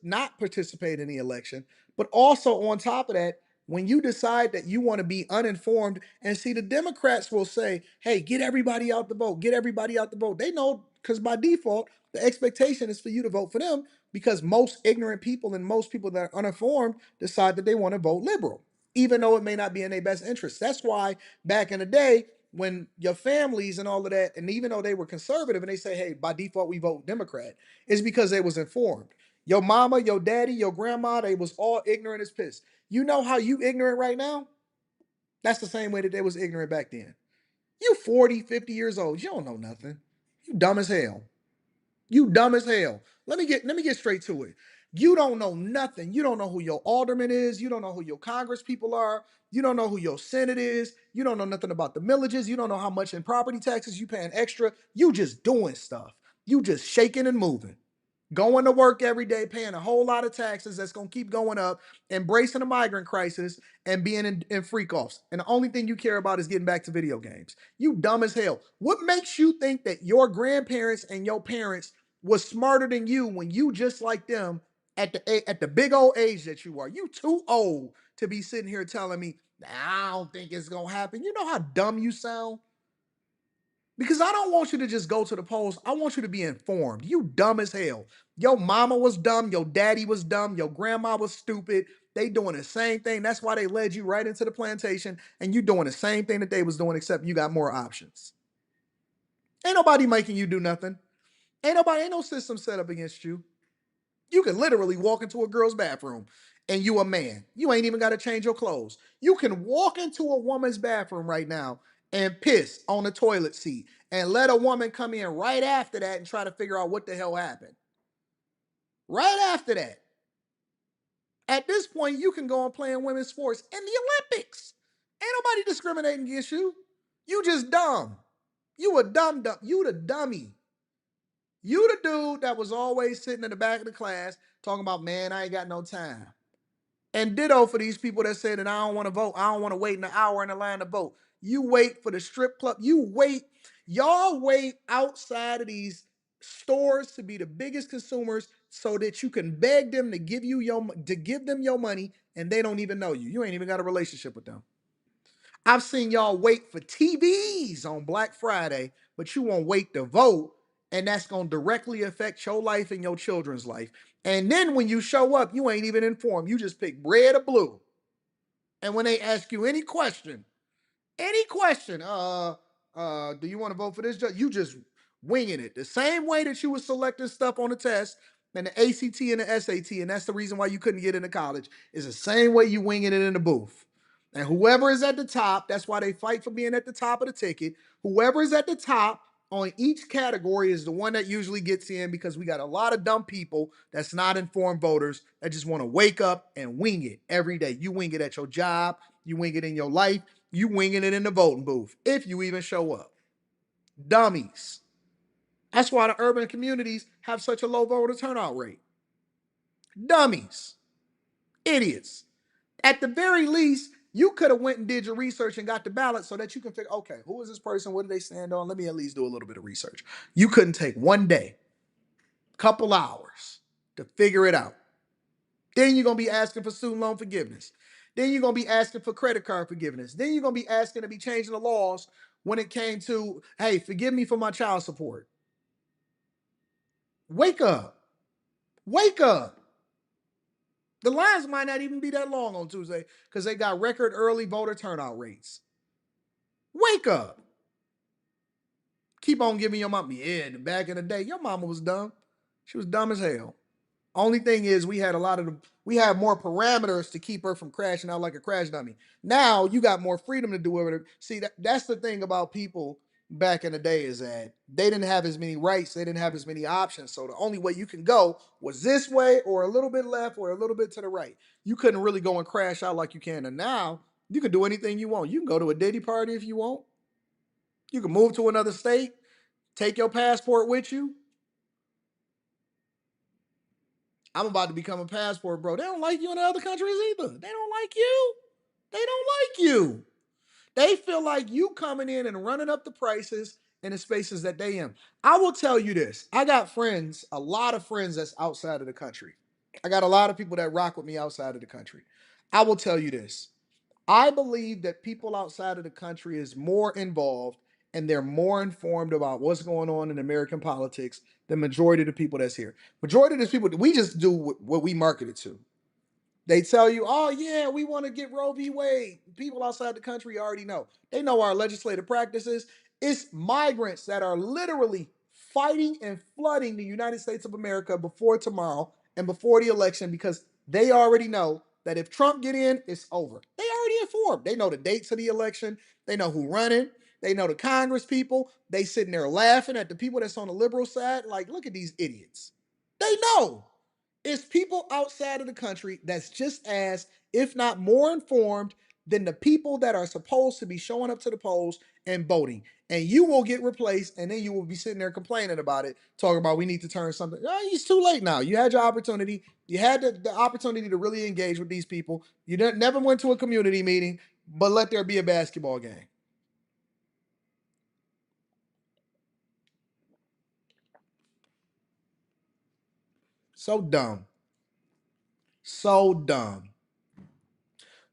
not participate in the election, but also on top of that, when you decide that you want to be uninformed, and see, the Democrats will say, hey, get everybody out the vote, get everybody out the vote. They know, because by default, the expectation is for you to vote for them, because most ignorant people and most people that are uninformed decide that they want to vote liberal, even though it may not be in their best interest. That's why back in the day, when your families and all of that, and even though they were conservative and they say, hey, by default, we vote Democrat, is because they was informed. Your mama, your daddy, your grandma, they was all ignorant as piss. You know how you ignorant right now? That's the same way that they was ignorant back then. You 40, 50 years old. You don't know nothing. You dumb as hell. You dumb as hell. Let me get straight to it. You don't know nothing. You don't know who your alderman is. You don't know who your congress people are. You don't know who your senate is. You don't know nothing about the millages. You don't know how much in property taxes you paying extra. You just doing stuff. You just shaking and moving. Going to work every day, paying a whole lot of taxes that's going to keep going up, embracing the migrant crisis, and being in freak offs. And the only thing you care about is getting back to video games. You dumb as hell. What makes you think that your grandparents and your parents was smarter than you when you just like them at the big old age that you are? You too old to be sitting here telling me, I don't think it's going to happen. You know how dumb you sound? Because I don't want you to just go to the polls. I want you to be informed. You dumb as hell. Your mama was dumb. Your daddy was dumb. Your grandma was stupid. They doing the same thing. That's why they led you right into the plantation. And you doing the same thing that they was doing, except you got more options. Ain't nobody making you do nothing. Ain't no system set up against you. You can literally walk into a girl's bathroom and you a man. You ain't even got to change your clothes. You can walk into a woman's bathroom right now and piss on the toilet seat and let a woman come in right after that and try to figure out what the hell happened. Right after that. At this point, you can go and play in women's sports in the Olympics. Ain't nobody discriminating against you. You just dumb. You a dumb. You the dummy. You the dude that was always sitting in the back of the class talking about, man, I ain't got no time. And ditto for these people that say that I don't want to vote. I don't want to wait an hour in the line to vote. You wait for the strip club. You wait. Y'all wait outside of these stores to be the biggest consumers so that you can beg them to give them your money, and they don't even know you. You ain't even got a relationship with them. I've seen y'all wait for TVs on Black Friday, but you won't wait to vote, and that's going to directly affect your life and your children's life. And then when you show up, you ain't even informed. You just pick red or blue. And when they ask you any question, do you want to vote for this judge? You just winging it. The same way that you were selecting stuff on the test and the ACT and the SAT, and that's the reason why you couldn't get into college, is the same way you winging it in the booth. And whoever is at the top, that's why they fight for being at the top of the ticket. Whoever is at the top on each category is the one that usually gets in, because we got a lot of dumb people that's not informed voters that just want to wake up and wing it every day. You wing it at your job, you wing it in your life, you winging it in the voting booth, if you even show up. Dummies. That's why the urban communities have such a low voter turnout rate. Dummies. Idiots. At the very least, you could have went and did your research and got the ballot so that you can figure, okay, who is this person? What do they stand on? Let me at least do a little bit of research. You couldn't take one day, couple hours to figure it out. Then you're going to be asking for student loan forgiveness. Then you're going to be asking for credit card forgiveness. Then you're going to be asking to be changing the laws when it came to, hey, forgive me for my child support. Wake up. Wake up. The lines might not even be that long on Tuesday because they got record early voter turnout rates. Wake up. Keep on giving your mama, yeah, back in the day, your mama was dumb. She was dumb as hell. Only thing is we had more parameters to keep her from crashing out like a crash dummy. Now you got more freedom to do whatever. See, that's the thing about people back in the day, is that they didn't have as many rights, they didn't have as many options. So the only way you can go was this way, or a little bit left, or a little bit to the right. You couldn't really go and crash out like you can. And now you can do anything you want. You can go to a Diddy party if you want. You can move to another state, take your passport with you. I'm about to become a passport bro. They don't like you in the other countries either. They don't like you. They don't like you. They feel like you coming in and running up the prices in the spaces that they in. I will tell you this. I got friends, a lot of friends that's outside of the country. I got a lot of people that rock with me outside of the country. I will tell you this. I believe that people outside of the country is more involved and they're more informed about what's going on in American politics than majority of the people that's here. Majority of these people, we just do what we marketed to. They tell you, oh, yeah, we want to get Roe v. Wade. People outside the country already know. They know our legislative practices. It's migrants that are literally fighting and flooding the United States of America before tomorrow and before the election because they already know that if Trump get in, it's over. They already informed. They know the dates of the election. They know who running. They know the Congress people. They sitting there laughing at the people that's on the liberal side. Like, look at these idiots. They know. It's people outside of the country that's just as, if not more informed than the people that are supposed to be showing up to the polls and voting. And you will get replaced, and then you will be sitting there complaining about it, talking about we need to turn something. Oh, it's too late now. You had your opportunity. You had the opportunity to really engage with these people. You never went to a community meeting, but let there be a basketball game. So dumb. So dumb.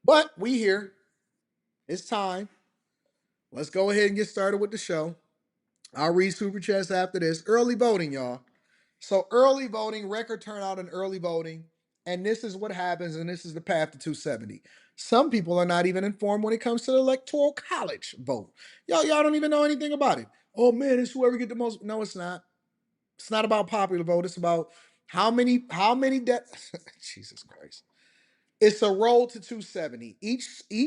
But we here. It's time. Let's go ahead and get started with the show. I'll read super chats after this. Early voting, y'all. So early voting, record turnout in early voting. And this is what happens, and this is the path to 270. Some people are not even informed when it comes to the electoral college vote. Y'all don't even know anything about it. Oh man, it's whoever get the most. No, it's not. It's not about popular vote. It's about how many Jesus Christ. It's a road to 270. Each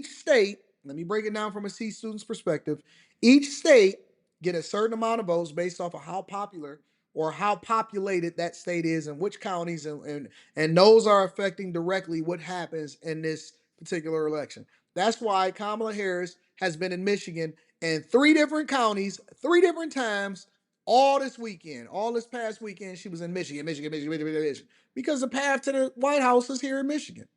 state, let me break it down from a C student's perspective. Each state get a certain amount of votes based off of how popular or how populated that state is and which counties and those are affecting directly what happens in this particular election. That's why Kamala Harris has been in Michigan in 3 different counties, 3 different times all this weekend. All this past weekend, she was in Michigan, because the path to the White House is here in Michigan.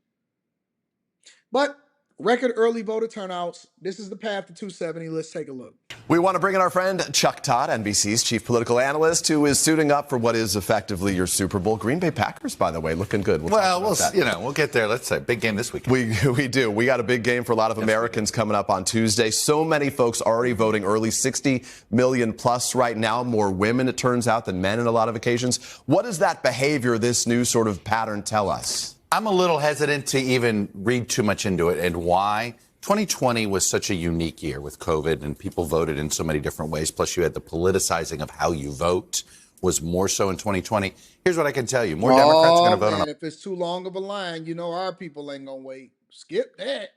But record early voter turnouts. This is the path to 270. Let's take a look. We want to bring in our friend Chuck Todd, NBC's chief political analyst, who is suiting up for what is effectively your Super Bowl. Green Bay Packers, by the way, looking good. We'll get there. Let's say big game this weekend. We do. We got a big game for a lot of Americans coming up on Tuesday. So many folks already voting early, 60 million plus right now. More women, it turns out, than men in a lot of occasions. What does that behavior, this new sort of pattern, tell us? I'm a little hesitant to even read too much into it. And why? 2020 was such a unique year with COVID and people voted in so many different ways. Plus, you had the politicizing of how you vote was more so in 2020. Here's what I can tell you. More Democrats are going to vote on. If it's too long of a line, you know our people ain't going to wait. Skip that.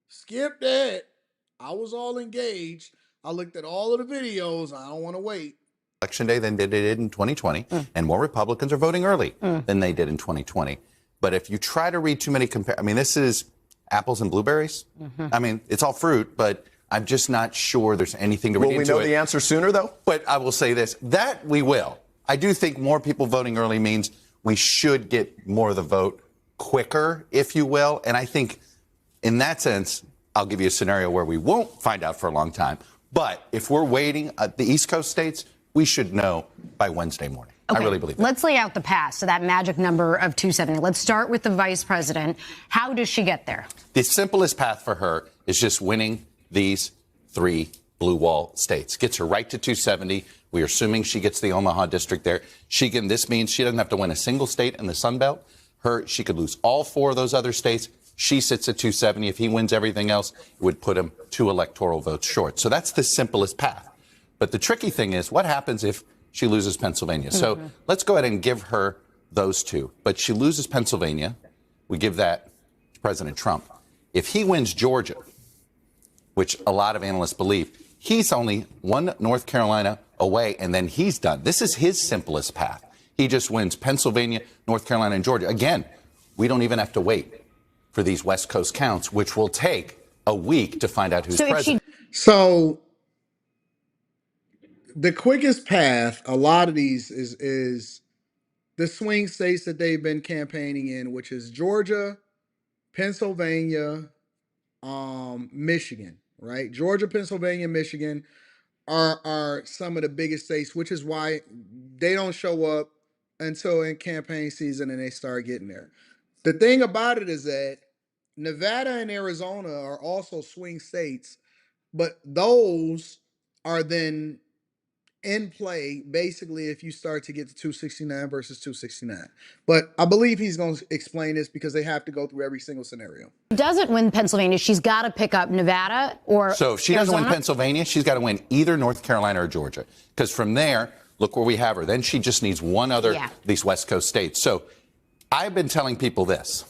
Skip that. I was all engaged. I looked at all of the videos. I don't want to wait. Election day than they did in 2020, and more Republicans are voting early than they did in 2020. But if you try to read too many this is apples and blueberries. I mean, it's all fruit, but I'm just not sure there's anything to read into it. Will we know the answer sooner, though? But I will say this, that we will. I do think more people voting early means we should get more of the vote quicker, if you will. And I think in that sense, I'll give you a scenario where we won't find out for a long time. But if we're waiting at the East Coast states, we should know by Wednesday morning. Okay. I really believe that. Let's lay out the path to that magic number of 270. Let's start with the vice president. How does she get there? The simplest path for her is just winning these 3 blue wall states. Gets her right to 270. We're assuming she gets the Omaha district there. This means she doesn't have to win a single state in the Sun Belt. She could lose all 4 of those other states. She sits at 270. If he wins everything else, it would put him 2 electoral votes short. So that's the simplest path. But the tricky thing is, what happens if she loses Pennsylvania? So let's go ahead and give her those 2. But she loses Pennsylvania. We give that to President Trump. If he wins Georgia, which a lot of analysts believe, he's only 1 North Carolina away, and then he's done. This is his simplest path. He just wins Pennsylvania, North Carolina, and Georgia. Again, we don't even have to wait for these West Coast counts, which will take a week to find out who's president. So the quickest path, a lot of these is the swing states that they've been campaigning in, which is Georgia, Pennsylvania, Michigan, right? Georgia, Pennsylvania, Michigan are some of the biggest states, which is why they don't show up until in campaign season and they start getting there. The thing about it is that Nevada and Arizona are also swing states, but those are then in play basically if you start to get to 269 versus 269. But I believe he's going to explain this because they have to go through every single scenario. Doesn't win Pennsylvania, she's got to pick up Nevada or So if she doesn't win Arizona? Pennsylvania, she's got to win either North Carolina or Georgia. Because from there, look where we have her. Then she just needs one other of these West Coast states. So I've been telling people this.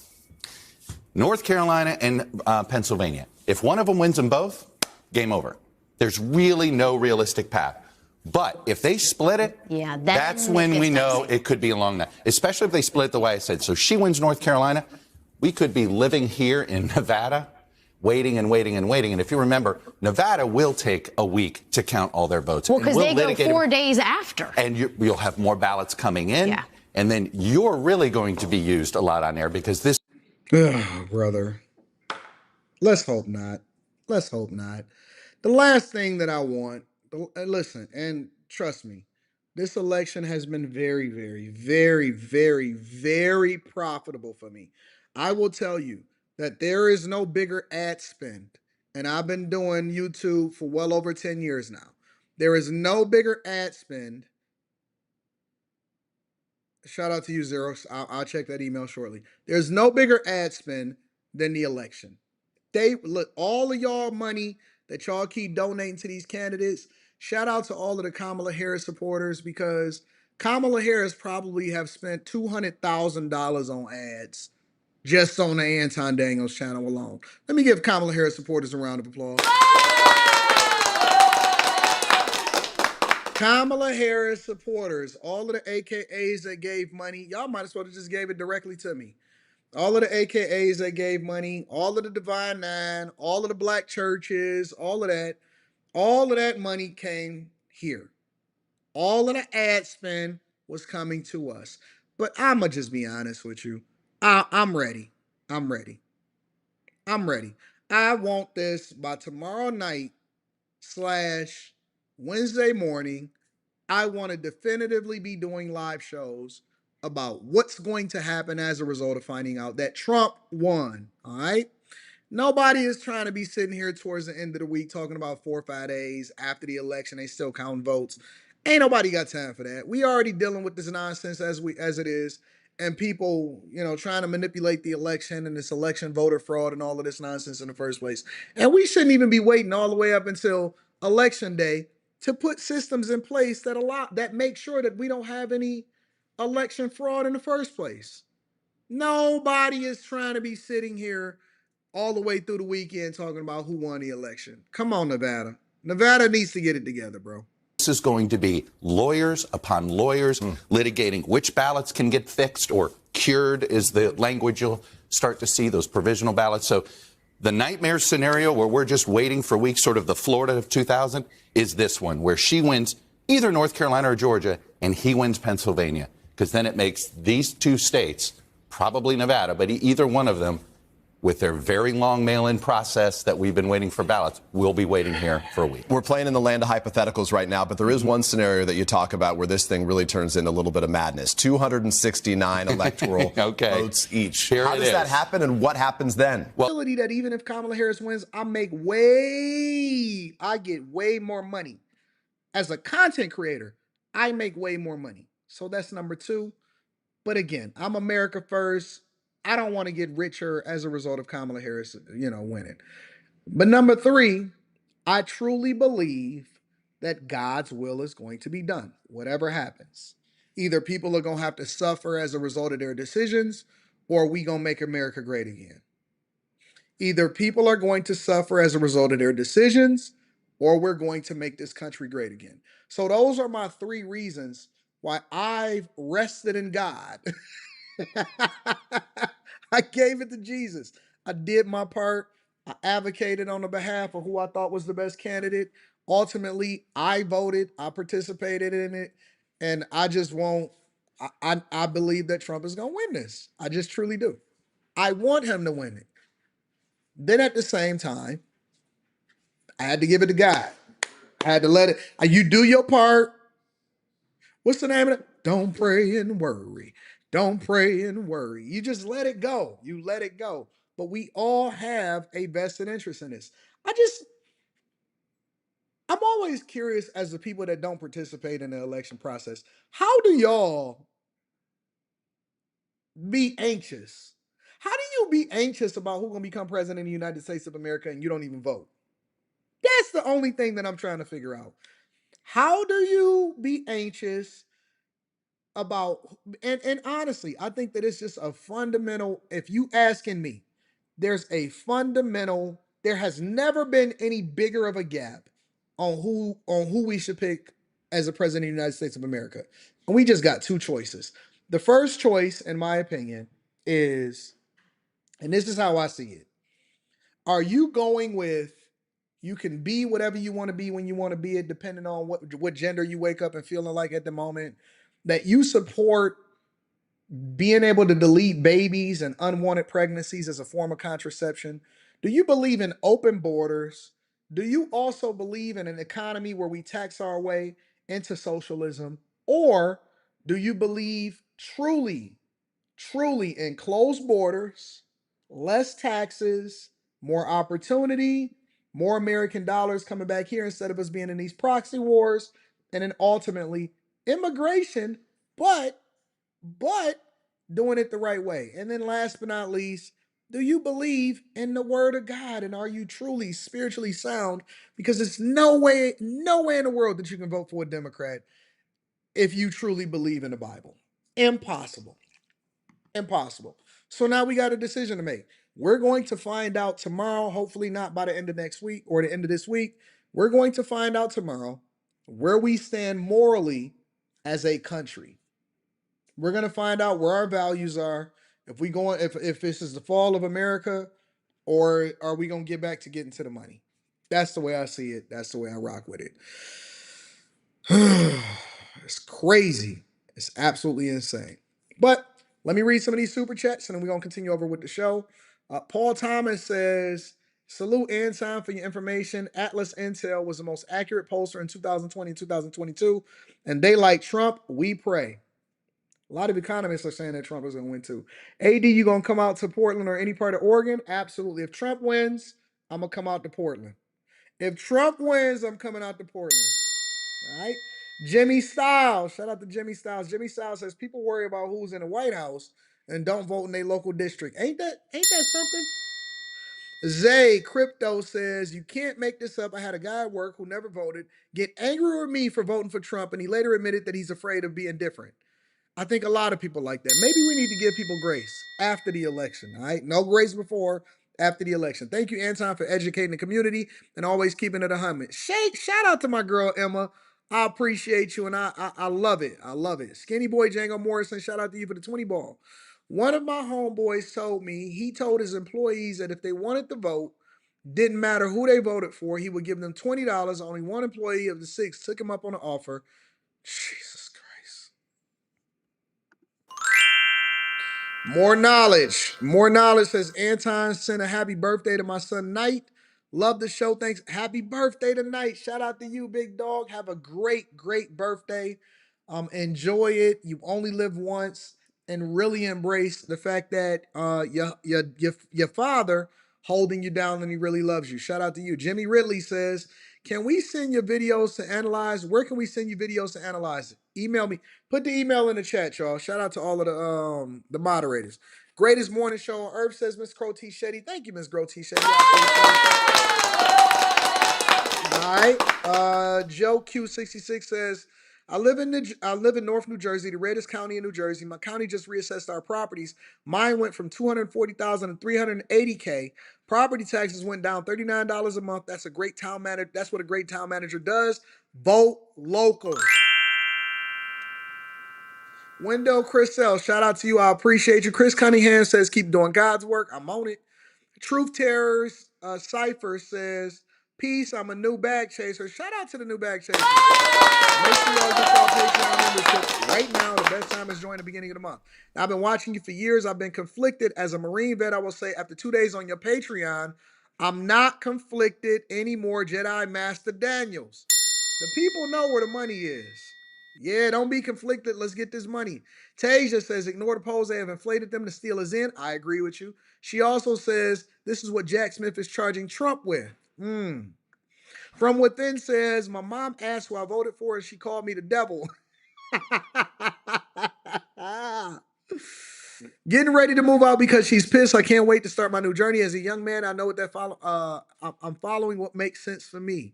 North Carolina and Pennsylvania. If one of them wins them both, game over. There's really no realistic path. But if they split it, that's when we know it could be a long night, especially if they split it the way I said. So she wins North Carolina. We could be living here in Nevada, waiting and waiting and waiting. And if you remember, Nevada will take a week to count all their votes. Well, because we'll they go 4 days after. And you'll have more ballots coming in. Yeah. And then you're really going to be used a lot on air because this. Oh, brother. Let's hope not. Let's hope not. The last thing that I want, listen, and trust me, this election has been very, very, very, very, very profitable for me. I will tell you that there is no bigger ad spend, and I've been doing YouTube for well over 10 years now. There is no bigger ad spend. Shout out to you, Zero. I'll check that email shortly. There's no bigger ad spend than the election. They look, all of y'all money that y'all keep donating to these candidates. Shout out to all of the Kamala Harris supporters because Kamala Harris probably have spent $200,000 on ads just on the Anton Daniels channel alone. Let me give Kamala Harris supporters a round of applause. Kamala Harris supporters, all of the AKAs that gave money, y'all might as well have just gave it directly to me. All of the AKAs that gave money, all of the Divine Nine, all of the black churches, all of that money came here. All of the ad spend was coming to us. But I'ma just be honest with you. I'm ready. I'm ready. I'm ready. I want this by tomorrow night / Wednesday morning. I want to definitively be doing live shows about what's going to happen as a result of finding out that Trump won. All right. Nobody is trying to be sitting here towards the end of the week talking about 4 or 5 days after the election. They still count votes. Ain't nobody got time for that. We already dealing with this nonsense as it is. And people, trying to manipulate the election and this election voter fraud and all of this nonsense in the first place. And we shouldn't even be waiting all the way up until election day to put systems in place that make sure that we don't have any election fraud in the first place. Nobody is trying to be sitting here all the way through the weekend talking about who won the election. Come on, Nevada. Nevada needs to get it together, bro. This is going to be lawyers upon lawyers litigating which ballots can get fixed or cured is the language you'll start to see, those provisional ballots. So the nightmare scenario where we're just waiting for weeks, sort of the Florida of 2000, is this one where she wins either North Carolina or Georgia and he wins Pennsylvania, because then it makes these two states, probably Nevada, but either one of them, with their very long mail-in process that we've been waiting for ballots, we'll be waiting here for a week. We're playing in the land of hypotheticals right now, but there is one scenario that you talk about where this thing really turns into a little bit of madness. 269 electoral votes each. How does that happen, and what happens then? Well, that even if Kamala Harris wins, I get way more money. As a content creator, I make way more money. So that's number 2. But again, I'm America first. I don't want to get richer as a result of Kamala Harris, winning. But number 3, I truly believe that God's will is going to be done, whatever happens. Either people are going to have to suffer as a result of their decisions, or we going to make America great again. Either people are going to suffer as a result of their decisions, or we're going to make this country great again. So those are my 3 reasons why I've rested in God. I gave it to Jesus. I did my part. I advocated on the behalf of who I thought was the best candidate. Ultimately, I voted. I participated in it. And I just want I believe that Trump is going to win this. I just truly do. I want him to win it. Then at the same time, I had to give it to God. I had to let it. You do your part. What's the name of it? Don't pray and worry. Don't pray and worry. You just let it go. You let it go. But we all have a vested interest in this. I'm always curious as the people that don't participate in the election process. How do y'all be anxious? How do you be anxious about who's going to become president of the United States of America and you don't even vote? That's the only thing that I'm trying to figure out. How do you be anxious about, and honestly, I think that it's just a fundamental, if you asking me, there has never been any bigger of a gap on who we should pick as a president of the United States of America. And we just got two choices. The first choice, in my opinion, is, and this is how I see it. Are you going with, you can be whatever you want to be when you want to be it, depending on what gender you wake up and feeling like at the moment, that you support being able to delete babies and unwanted pregnancies as a form of contraception? Do you believe in open borders? Do you also believe in an economy where we tax our way into socialism? Or do you believe truly in closed borders, less taxes, more opportunity, more American dollars coming back here instead of us being in these proxy wars, and then ultimately immigration, but doing it the right way? And then last but not least, do you believe in the word of God, and are you truly spiritually sound? Because there's no way in the world that you can vote for a Democrat if you truly believe in the Bible. Impossible. Impossible. So now we got a decision to make. We're going to find out tomorrow, hopefully not by the end of next week or the end of this week. We're going to find out tomorrow where we stand morally as a country. We're going to find out where our values are. If this is the fall of America, or are we going to get back to getting to the money? That's the way I see it. That's the way I rock with it. It's crazy. It's absolutely insane. But let me read some of these super chats and then we're going to continue over with the show. Paul Thomas says, salute Anton for your information. Atlas Intel was the most accurate pollster in 2020 and 2022. And they like Trump. We pray. A lot of economists are saying that Trump is going to win too. AD, you going to come out to Portland or any part of Oregon? Absolutely. If Trump wins, I'm going to come out to Portland. If Trump wins, I'm coming out to Portland. All right. Jimmy Styles. Shout out to Jimmy Styles. Jimmy Styles says people worry about who's in the White House and don't vote in their local district. Ain't that something? Zay Crypto says, you can't make this up. I had a guy at work who never voted get angry with me for voting for Trump, and he later admitted that he's afraid of being different. I think a lot of people like that. Maybe we need to give people grace after the election, all right? No grace before, after the election. Thank you, Anton, for educating the community and always keeping it 100. Shout out to my girl, Emma. I appreciate you, and I love it. I love it. Skinny Boy Django Morrison, shout out to you for the 20 ball. One of my homeboys told me he told his employees that if they wanted to vote, didn't matter who they voted for, he would give them $20. Only one employee of the 6 took him up on the offer. Jesus Christ. More knowledge. More knowledge says Anton sent a happy birthday to my son Knight. Love the show. Thanks. Happy birthday tonight. Shout out to you, big dog. Have a great, great birthday. Enjoy it. You only live once, and really embrace the fact that your father holding you down and he really loves you. Shout out to you. Jimmy Ridley says, can we send your videos to analyze? Where can we send you videos to analyze it? Email me. Put the email in the chat, y'all. Shout out to all of the moderators. Greatest morning show on earth, says Miss Crow T. Shetty. Thank you, Miss Crow T. Shetty. All right. Joe Q66 says, I live in North New Jersey, the reddest county in New Jersey. My county just reassessed our properties. Mine went from $240,000 to $380K. Property taxes went down $39 a month. That's a great town manager. That's what a great town manager does. Vote local. Wendell Chrisell, shout out to you. I appreciate you. Chris Cunningham says, keep doing God's work. I'm on it. Truth Terrors Cypher says, peace, I'm a new bag chaser. Shout out to the new bag chaser. Make sure y'all get y'all Patreon membership right now. The best time is joined the beginning of the month. Now, I've been watching you for years. I've been conflicted. As a Marine vet, I will say after 2 days on your Patreon, I'm not conflicted anymore, Jedi Master Daniels. The people know where the money is. Yeah, don't be conflicted. Let's get this money. Tiege says, ignore the polls. They have inflated them to steal us in. I agree with you. She also says, this is what Jack Smith is charging Trump with. From Within says, my mom asked who I voted for and she called me the devil. Getting ready to move out because she's pissed. I can't wait to start my new journey. As a young man, I know what that I'm following what makes sense for me.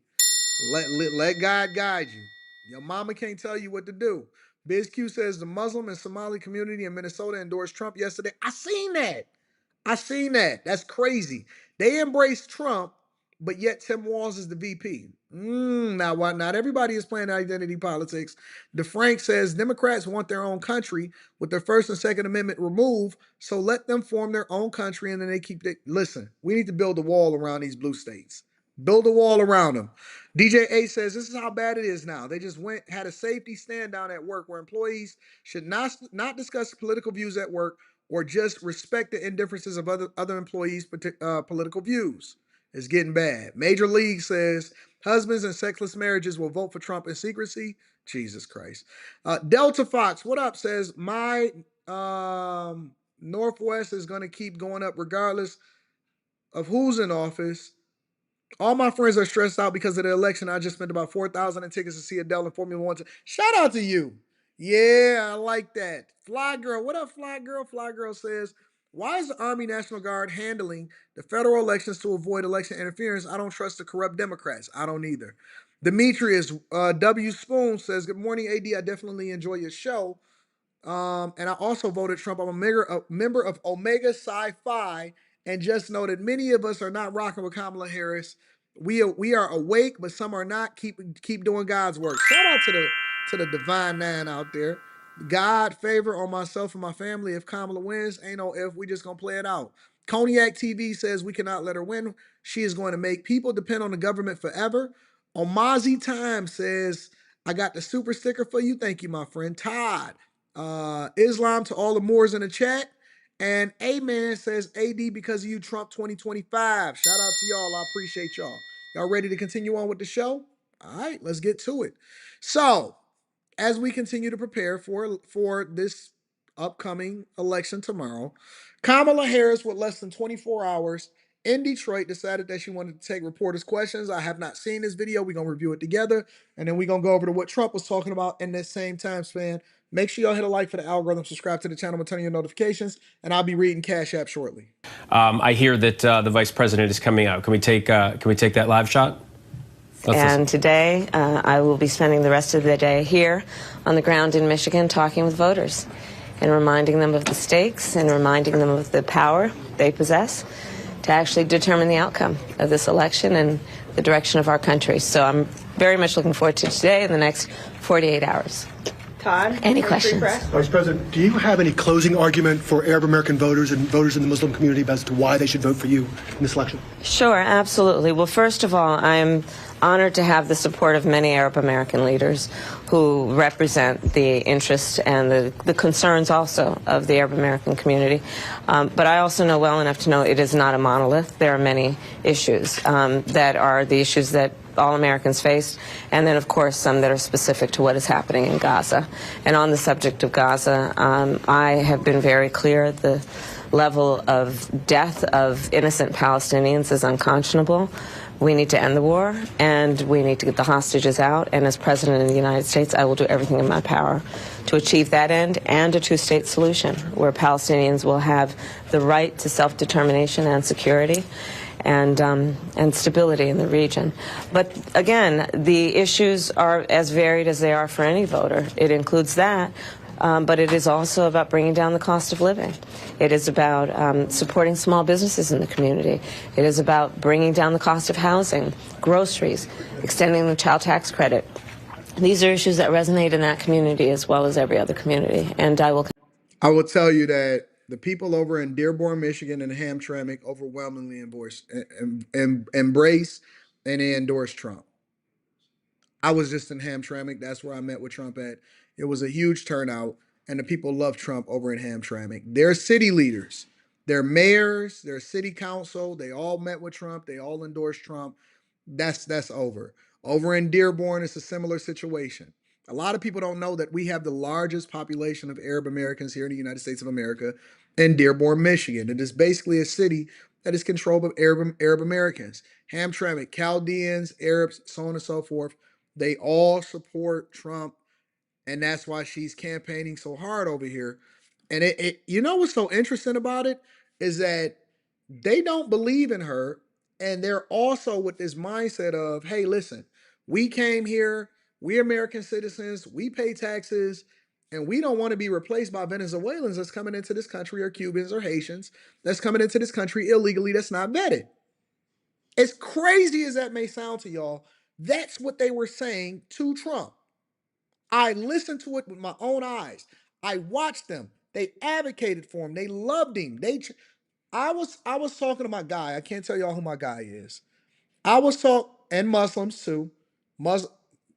Let God guide you. Your mama can't tell you what to do. BizQ says the Muslim and Somali community in Minnesota endorsed Trump yesterday. I seen that. That's crazy. They embraced Trump, but yet Tim Walz is the VP. Now, why not everybody is playing identity politics? DeFrank says Democrats want their own country with their First and Second Amendment removed, so let them form their own country and then they keep it. Listen, we need to build a wall around these blue states. Build a wall around them. DJ A says this is how bad it is now. They just had a safety stand down at work where employees should not discuss political views at work or just respect the indifferences of other employees' political views. It's getting bad. Major League says husbands and sexless marriages will vote for Trump in secrecy. Jesus Christ. Delta Fox, what up? Says my Northwest is going to keep going up regardless of who's in office. All my friends are stressed out because of the election. I just spent about $4,000 in tickets to see Adele in Formula One. Shout out to you. Yeah, I like that. Fly Girl. What up, Fly Girl? Fly Girl says, why is the Army National Guard handling the federal elections to avoid election interference? I don't trust the corrupt Democrats. I don't either. Demetrius W. Spoon says, good morning, AD. I definitely enjoy your show. And I also voted Trump. I'm a member of Omega Psi Phi, and just know that many of us are not rocking with Kamala Harris. We are awake, but some are not. Keep doing God's work. Shout out to the Divine Nine out there. God favor on myself and my family. If Kamala wins, ain't no if. We just gonna play it out. Cognac TV says we cannot let her win. She is going to make people depend on the government forever. Omazi Time says, I got the super sticker for you. Thank you, my friend. Todd. Islam to all the Moors in the chat. And Amen says AD because of you, Trump 2025. Shout out to y'all. I appreciate y'all. Y'all ready to continue on with the show? All right, let's get to it. So, as we continue to prepare for this upcoming election tomorrow, Kamala Harris, with less than 24 hours in Detroit, decided that she wanted to take reporters' questions. I have not seen this video. We're going to review it together, and then we're going to go over to what Trump was talking about in that same time span. Make sure y'all hit a like for the algorithm, subscribe to the channel, and turn on your notifications, and I'll be reading Cash App shortly. I hear that the vice president is coming out. Can we take that live shot? And today, I will be spending the rest of the day here on the ground in Michigan talking with voters and reminding them of the stakes and reminding them of the power they possess to actually determine the outcome of this election and the direction of our country. So I'm very much looking forward to today and the next 48 hours. Todd, any questions? Vice President, do you have any closing argument for Arab American voters and voters in the Muslim community as to why they should vote for you in this election? Sure, absolutely. Well, first of all, I'm honored to have the support of many Arab American leaders who represent the interests and the concerns also of the Arab American community. But I also know well enough to know it is not a monolith. There are many issues that are the issues that all Americans face, and then, of course, some that are specific to what is happening in Gaza. And on the subject of Gaza, I have been very clear the level of death of innocent Palestinians is unconscionable. We need to end the war, and we need to get the hostages out. And as President of the United States, I will do everything in my power to achieve that end and a two-state solution where Palestinians will have the right to self-determination and security and stability in the region. But again, the issues are as varied as they are for any voter. It includes that. But it is also about bringing down the cost of living. It is about supporting small businesses in the community. It is about bringing down the cost of housing, groceries, extending the child tax credit. These are issues that resonate in that community as well as every other community. And I will tell you that the people over in Dearborn, Michigan and Hamtramck overwhelmingly embrace and they endorse Trump. I was just in Hamtramck. That's where I met with Trump at. It was a huge turnout. and the people love Trump over in Hamtramck. Their city leaders, their mayors, their city council, they all met with Trump. They all endorsed Trump. That's over. Over in Dearborn, it's a similar situation. A lot of people don't know that we have the largest population of Arab Americans here in the United States of America in Dearborn, Michigan. It is basically a city that is controlled by Arab Americans. Hamtramck, Chaldeans, Arabs, so on and so forth. They all support Trump, and that's why she's campaigning so hard over here. And you know what's so interesting about it is that they don't believe in her, and they're also with this mindset of, hey, listen, we came here, we're American citizens, we pay taxes, and we don't want to be replaced by Venezuelans that's coming into this country, or Cubans or Haitians that's coming into this country illegally that's not vetted. As crazy as that may sound to y'all, that's what they were saying to Trump. I listened to it with my own eyes. I watched them. They advocated for him. They loved him. I was talking to my guy. I can't tell y'all who my guy is. I was talking, and Muslims too.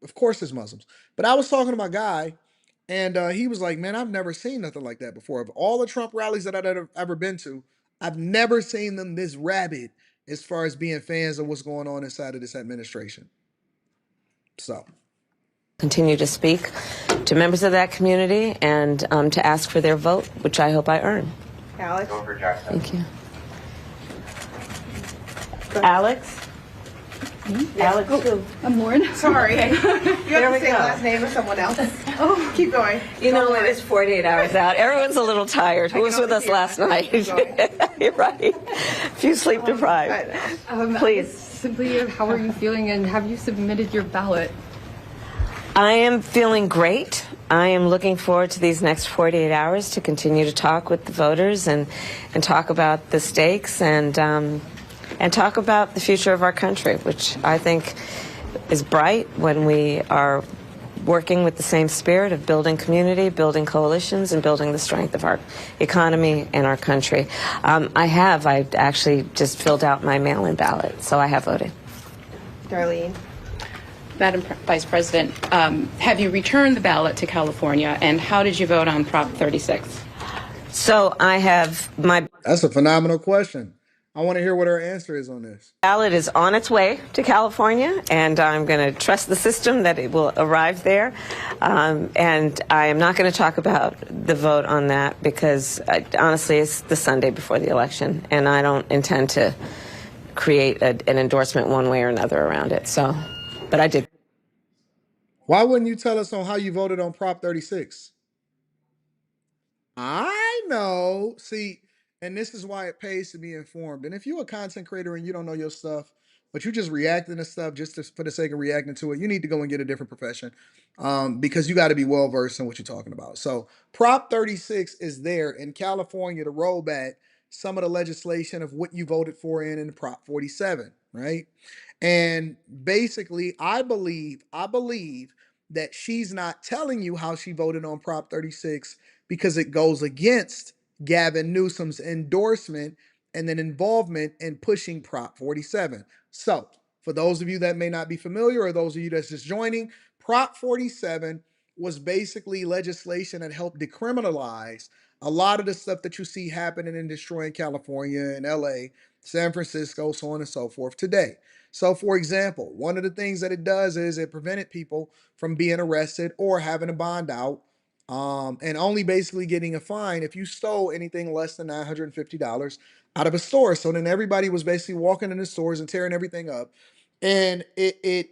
Of course, there's Muslims. But I was talking to my guy, and he was like, "Man, I've never seen nothing like that before. Of all the Trump rallies that I've ever been to, I've never seen them this rabid as far as being fans of what's going on inside of this administration." So. Continue to speak to members of that community and to ask for their vote, which I hope I earn. Alex? Thank you. Alex? Alex, too. I'm Lauren. Sorry. You have the same last name as someone else. Oh, keep going. You know, it is 48 hours out. Everyone's a little tired. Who was with us last night? You're right. Few sleep deprived. Please. Simply, how are you feeling, and have you submitted your ballot? I am feeling great. I am looking forward to these next 48 hours to continue to talk with the voters and talk about the stakes and talk about the future of our country, which I think is bright when we are working with the same spirit of building community, building coalitions, and building the strength of our economy and our country. I actually just filled out my mail-in ballot, so I have voted. Darlene? Madam Vice President, have you returned the ballot to California, and how did you vote on Prop 36? So I have my... That's a phenomenal question. I want to hear what her answer is on this. Ballot is on its way to California, and I'm going to trust the system that it will arrive there. And I am not going to talk about the vote on that because, honestly, it's the Sunday before the election, and I don't intend to create an endorsement one way or another around it. So, but I did. Why wouldn't you tell us on how you voted on Prop 36? I know. See, and this is why it pays to be informed. And if you're a content creator and you don't know your stuff, but you're just reacting to stuff for the sake of reacting to it, you need to go and get a different profession because you got to be well versed in what you're talking about. So Prop 36 is there in California to roll back some of the legislation of what you voted for in Prop 47, right? And basically, I believe that she's not telling you how she voted on Prop 36 because it goes against Gavin Newsom's endorsement and then involvement in pushing Prop 47. So, for those of you that may not be familiar, or those of you that's just joining, Prop 47 was basically legislation that helped decriminalize a lot of the stuff that you see happening and destroying California and LA, San Francisco, so on and so forth today. So, for example, one of the things that it does is it prevented people from being arrested or having a bond out and only basically getting a fine if you stole anything less than $950 out of a store. So then everybody was basically walking in the stores and tearing everything up. And it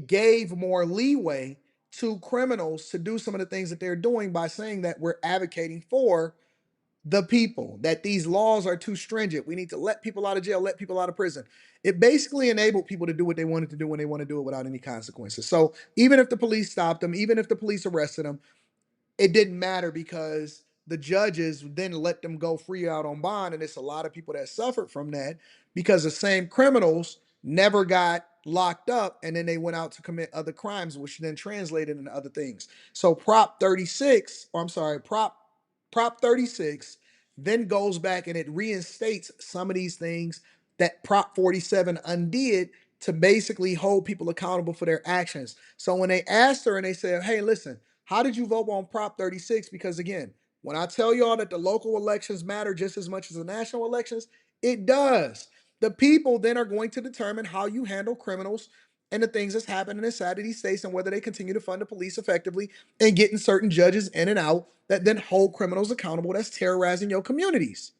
gave more leeway to criminals to do some of the things that they're doing by saying that we're advocating for the people, that these laws are too stringent. We need to let people out of jail, let people out of prison. It basically enabled people to do what they wanted to do when they want to do it without any consequences. So even if the police stopped them, even if the police arrested them, it didn't matter because the judges then let them go free out on bond. And it's a lot of people that suffered from that because the same criminals never got locked up and then they went out to commit other crimes, which then translated into other things. So Prop 36 then goes back and it reinstates some of these things that Prop 47 undid to basically hold people accountable for their actions. So when they asked her and they said, hey, listen, How did you vote on Prop 36? Because again, when I tell y'all that the local elections matter just as much as the national elections, it does. The people then are going to determine how you handle criminals and the things that's happening inside of these states and whether they continue to fund the police effectively and getting certain judges in and out that then hold criminals accountable that's terrorizing your communities.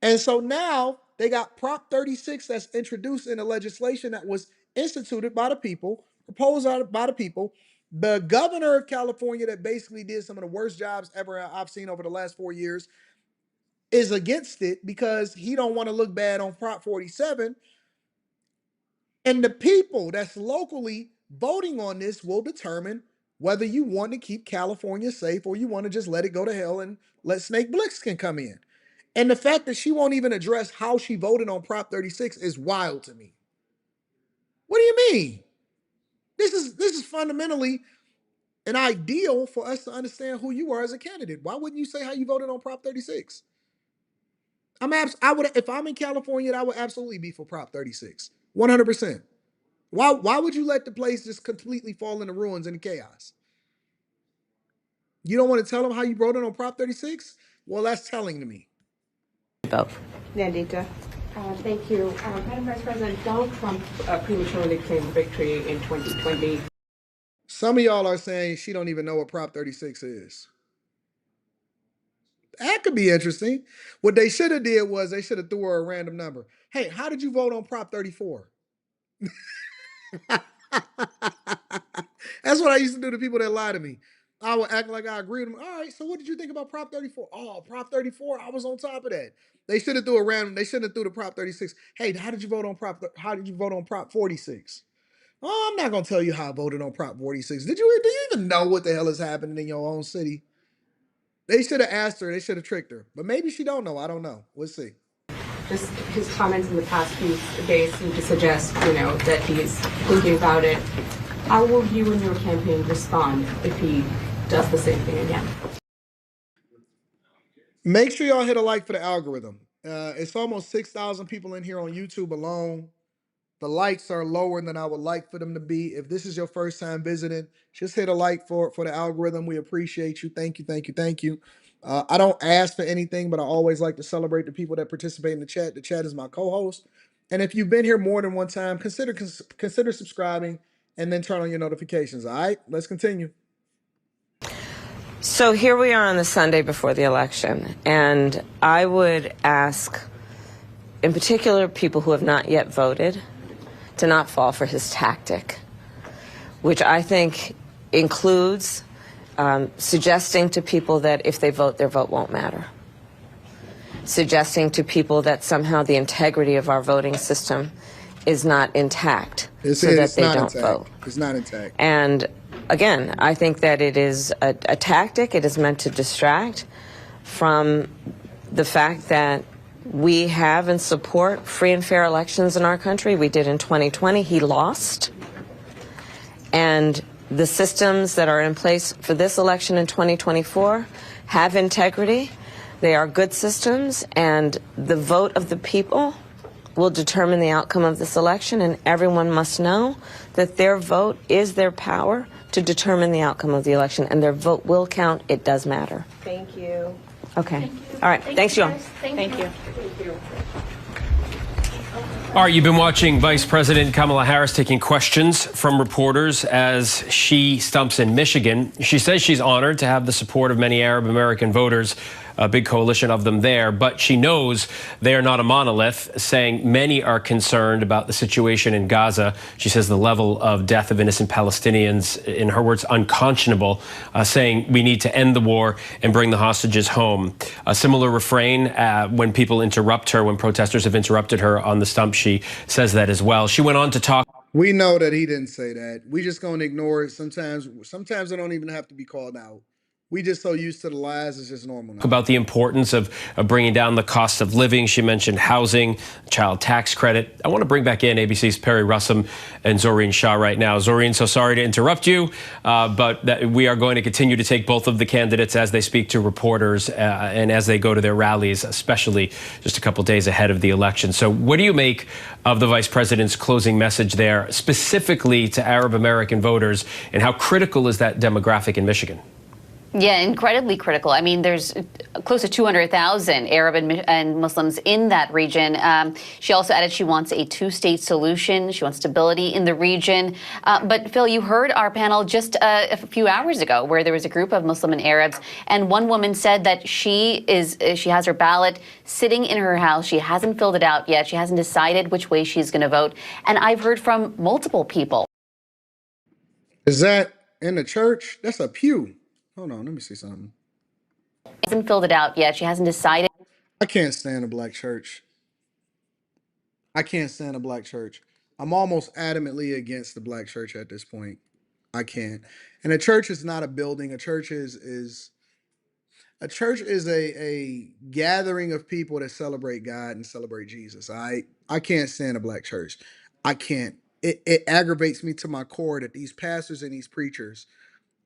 And so now they got Prop 36 that's introduced in the legislation that was instituted by the people, proposed by the people. The governor of California, that basically did some of the worst jobs ever I've seen over the last 4 years, is against it because he don't want to look bad on Prop 47. And the people that's locally voting on this will determine whether you want to keep California safe or you want to just let it go to hell and let Snake Plissken come in. And the fact that she won't even address how she voted on Prop 36 is wild to me. What do you mean? This is fundamentally an ideal for us to understand who you are as a candidate. Why wouldn't you say how you voted on Prop 36? I would, if I'm in California, I would absolutely be for Prop 36. 100%. Why would you let the place just completely fall into ruins and chaos? You don't want to tell them how you voted on Prop 36? Well, that's telling to me. Nandita. Thank you. Madam Vice President, Donald Trump prematurely claimed victory in 2020. Some of y'all are saying she don't even know what Prop 36 is. That could be interesting. What they should have did was they should have threw her a random number. Hey, how did you vote on Prop 34? That's what I used to do to people that lie to me. I would act like I agreed with them. All right, so what did you think about Prop 34? Oh, Prop 34, I was on top of that. They should have threw a random, they shouldn't have threw the Prop 36. Hey, how did you vote on Prop 46? Oh, I'm not gonna tell you how I voted on Prop 46. Do you even know what the hell is happening in your own city? They should have asked her, they should have tricked her. But maybe she don't know. I don't know. We'll see. Just his comments in the past few days seem to suggest, that he's thinking about it. How will you and your campaign respond if he does the same thing again? Make sure y'all hit a like for the algorithm. It's almost 6,000 people in here on YouTube alone. The likes are lower than I would like for them to be. If this is your first time visiting, just hit a like for the algorithm. We appreciate you. Thank you, thank you, thank you. I don't ask for anything, but I always like to celebrate the people that participate in the chat. The chat is my co-host. And if you've been here more than one time, consider subscribing and then turn on your notifications. All right, let's continue. So here we are on the Sunday before the election, and I would ask, in particular, people who have not yet voted, to not fall for his tactic, which I think includes suggesting to people that if they vote, their vote won't matter. Suggesting to people that somehow the integrity of our voting system is not intact, so that they don't vote. It's not intact. And again, I think that it is a tactic. It is meant to distract from the fact that we have and support free and fair elections in our country. We did in 2020. He lost. And the systems that are in place for this election in 2024 have integrity. They are good systems, and the vote of the people will determine the outcome of this election, and everyone must know that their vote is their power to determine the outcome of the election, and their vote will count. It does matter. Thank you. Okay. All right. Thanks, you all. Thank you. All right, you've been watching Vice President Kamala Harris taking questions from reporters as she stumps in Michigan. She says she's honored to have the support of many Arab American voters, a big coalition of them there, but she knows they are not a monolith, saying many are concerned about the situation in Gaza. She says the level of death of innocent Palestinians, in her words, unconscionable, saying we need to end the war and bring the hostages home. A similar refrain when people interrupt her, when protesters have interrupted her on the stump, she says that as well. She went on to talk. We know that he didn't say that. We just gonna ignore it. Sometimes it don't even have to be called out. We just so used to the lies, it's just normal now. About the importance of bringing down the cost of living. She mentioned housing, child tax credit. I want to bring back in ABC's Perry Russum and Zoreen Shah right now. Zoreen, so sorry to interrupt you, but we are going to continue to take both of the candidates as they speak to reporters and as they go to their rallies, especially just a couple days ahead of the election. So what do you make of the vice president's closing message there, specifically to Arab American voters, and how critical is that demographic in Michigan? Yeah, incredibly critical. I mean, there's close to 200,000 Arab and Muslims in that region. She also added she wants a two-state solution. She wants stability in the region. But Phil, you heard our panel just a few hours ago where there was a group of Muslim and Arabs, and one woman said that she has her ballot sitting in her house. She hasn't filled it out yet. She hasn't decided which way she's going to vote. And I've heard from multiple people. Is that in the church? That's a pew. Hold on, let me see something. Hasn't filled it out yet. She hasn't decided. I can't stand a black church. I can't stand a black church. I'm almost adamantly against the black church at this point. I can't. And a church is not a building. A church is a gathering of people that celebrate God and celebrate Jesus. I can't stand a black church. I can't. It aggravates me to my core that these pastors and these preachers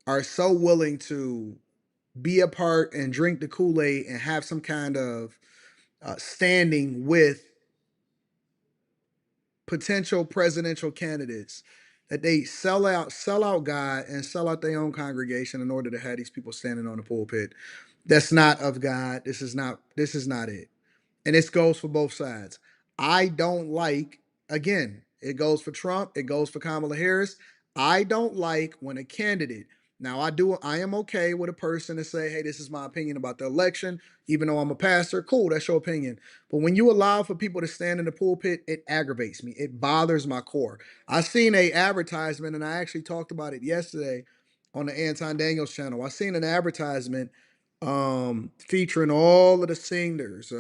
are so willing to be a part and drink the Kool-Aid and have some kind of standing with potential presidential candidates that they sell out God and sell out their own congregation in order to have these people standing on the pulpit. That's not of God. This is not it. And this goes for both sides. I don't like, again, it goes for Trump, it goes for Kamala Harris. I don't like when a candidate, now I am okay with a person to say, hey, this is my opinion about the election, even though I'm a pastor. Cool, that's your opinion. But when you allow for people to stand in the pulpit, it aggravates me. It bothers my core. I seen a advertisement, and I actually talked about it yesterday on the Anton Daniels channel. I seen an advertisement featuring all of the singers,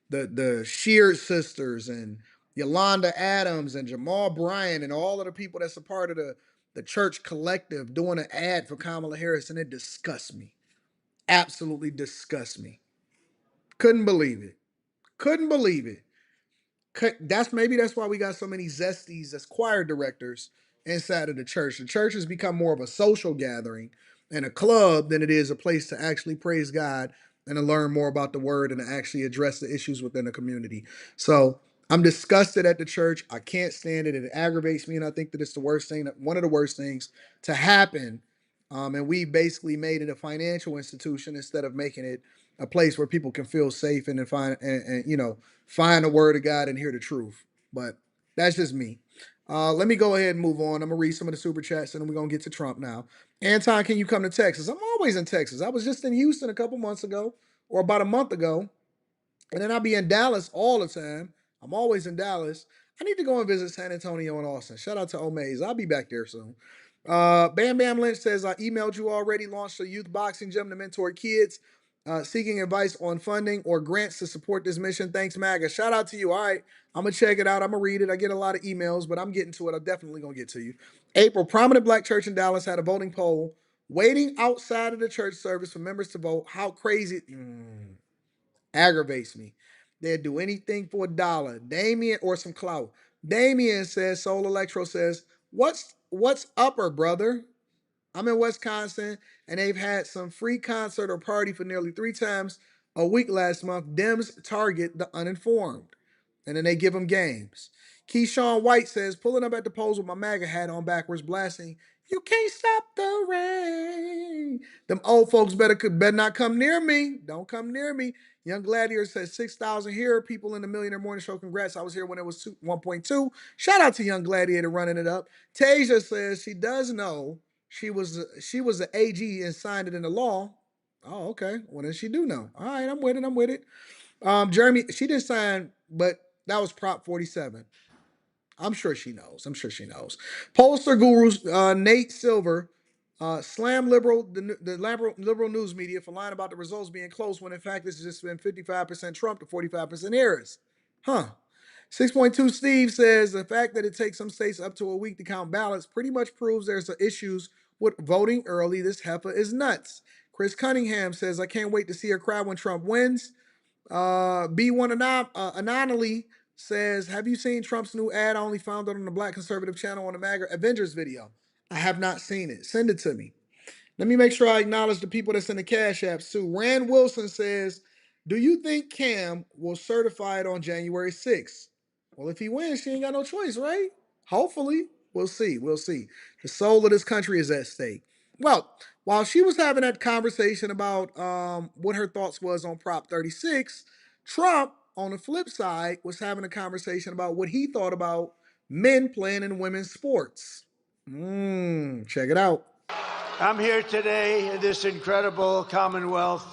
the Sheard sisters and Yolanda Adams and Jamal Bryant and all of the people that's a part of the church collective doing an ad for Kamala Harris, and it disgusts me. Absolutely disgusts me. Couldn't believe it. Couldn't believe it. That's why we got so many zesties as choir directors inside of the church. The church has become more of a social gathering and a club than it is a place to actually praise God and to learn more about the word and to actually address the issues within the community. So I'm disgusted at the church. I can't stand it. It aggravates me, and I think that it's one of the worst things to happen. And we basically made it a financial institution instead of making it a place where people can feel safe and find the word of God and hear the truth. But that's just me. Let me go ahead and move on. I'm gonna read some of the super chats and then we're gonna get to Trump now. Anton, can you come to Texas? I'm always in Texas. I was just in Houston a couple months ago, or about a month ago, and then I'll be in Dallas all the time. I'm always in Dallas. I need to go and visit San Antonio and Austin. Shout out to Omaze. I'll be back there soon. Bam Bam Lynch says, I emailed you already, launched a youth boxing gym to mentor kids seeking advice on funding or grants to support this mission. Thanks, MAGA. Shout out to you. All right, I'm going to check it out. I'm going to read it. I get a lot of emails, but I'm getting to it. I'm definitely going to get to you. April, prominent black church in Dallas had a voting poll waiting outside of the church service for members to vote. How crazy. Aggravates me. They'd do anything for $1. Damien, or some clout. Damien says, Soul Electro says, what's upper, brother? I'm in Wisconsin, and they've had some free concert or party for nearly 3 times a week last month. Dems target the uninformed, and then they give them games. Keyshawn White says, pulling up at the polls with my MAGA hat on backwards, blasting, you can't stop the rain. Them old folks better not come near me. Don't come near me. Young Gladiator says 6,000 here. People in the Millionaire Morning Show, congrats. I was here when it was 1.2. Shout out to Young Gladiator running it up. Tasia says she does know she was the AG and signed it into law. Oh, okay. Well, then she do know. All right, I'm with it. Jeremy, she didn't sign, but that was Prop 47. I'm sure she knows. Pollster gurus Nate Silver slam the liberal news media for lying about the results being close when in fact this has just been 55% Trump to 45% Harris. 6.2 Steve says the fact that it takes some states up to a week to count ballots pretty much proves there's issues with voting early. This heifer is nuts. Chris Cunningham says, I can't wait to see her cry when Trump wins. B1 Anonymly says, have you seen Trump's new ad? I only found it on the Black Conservative channel on the MAGA Avengers video. I have not seen it. Send it to me. Let me make sure I acknowledge the people that's in the Cash Apps too. Rand Wilson says, do you think Cam will certify it on January 6th? Well, if he wins, she ain't got no choice, right? Hopefully. We'll see. We'll see. The soul of this country is at stake. Well, while she was having that conversation about what her thoughts was on Prop 36, Trump, on the flip side, was having a conversation about what he thought about men playing in women's sports. Check it out. I'm here today in this incredible Commonwealth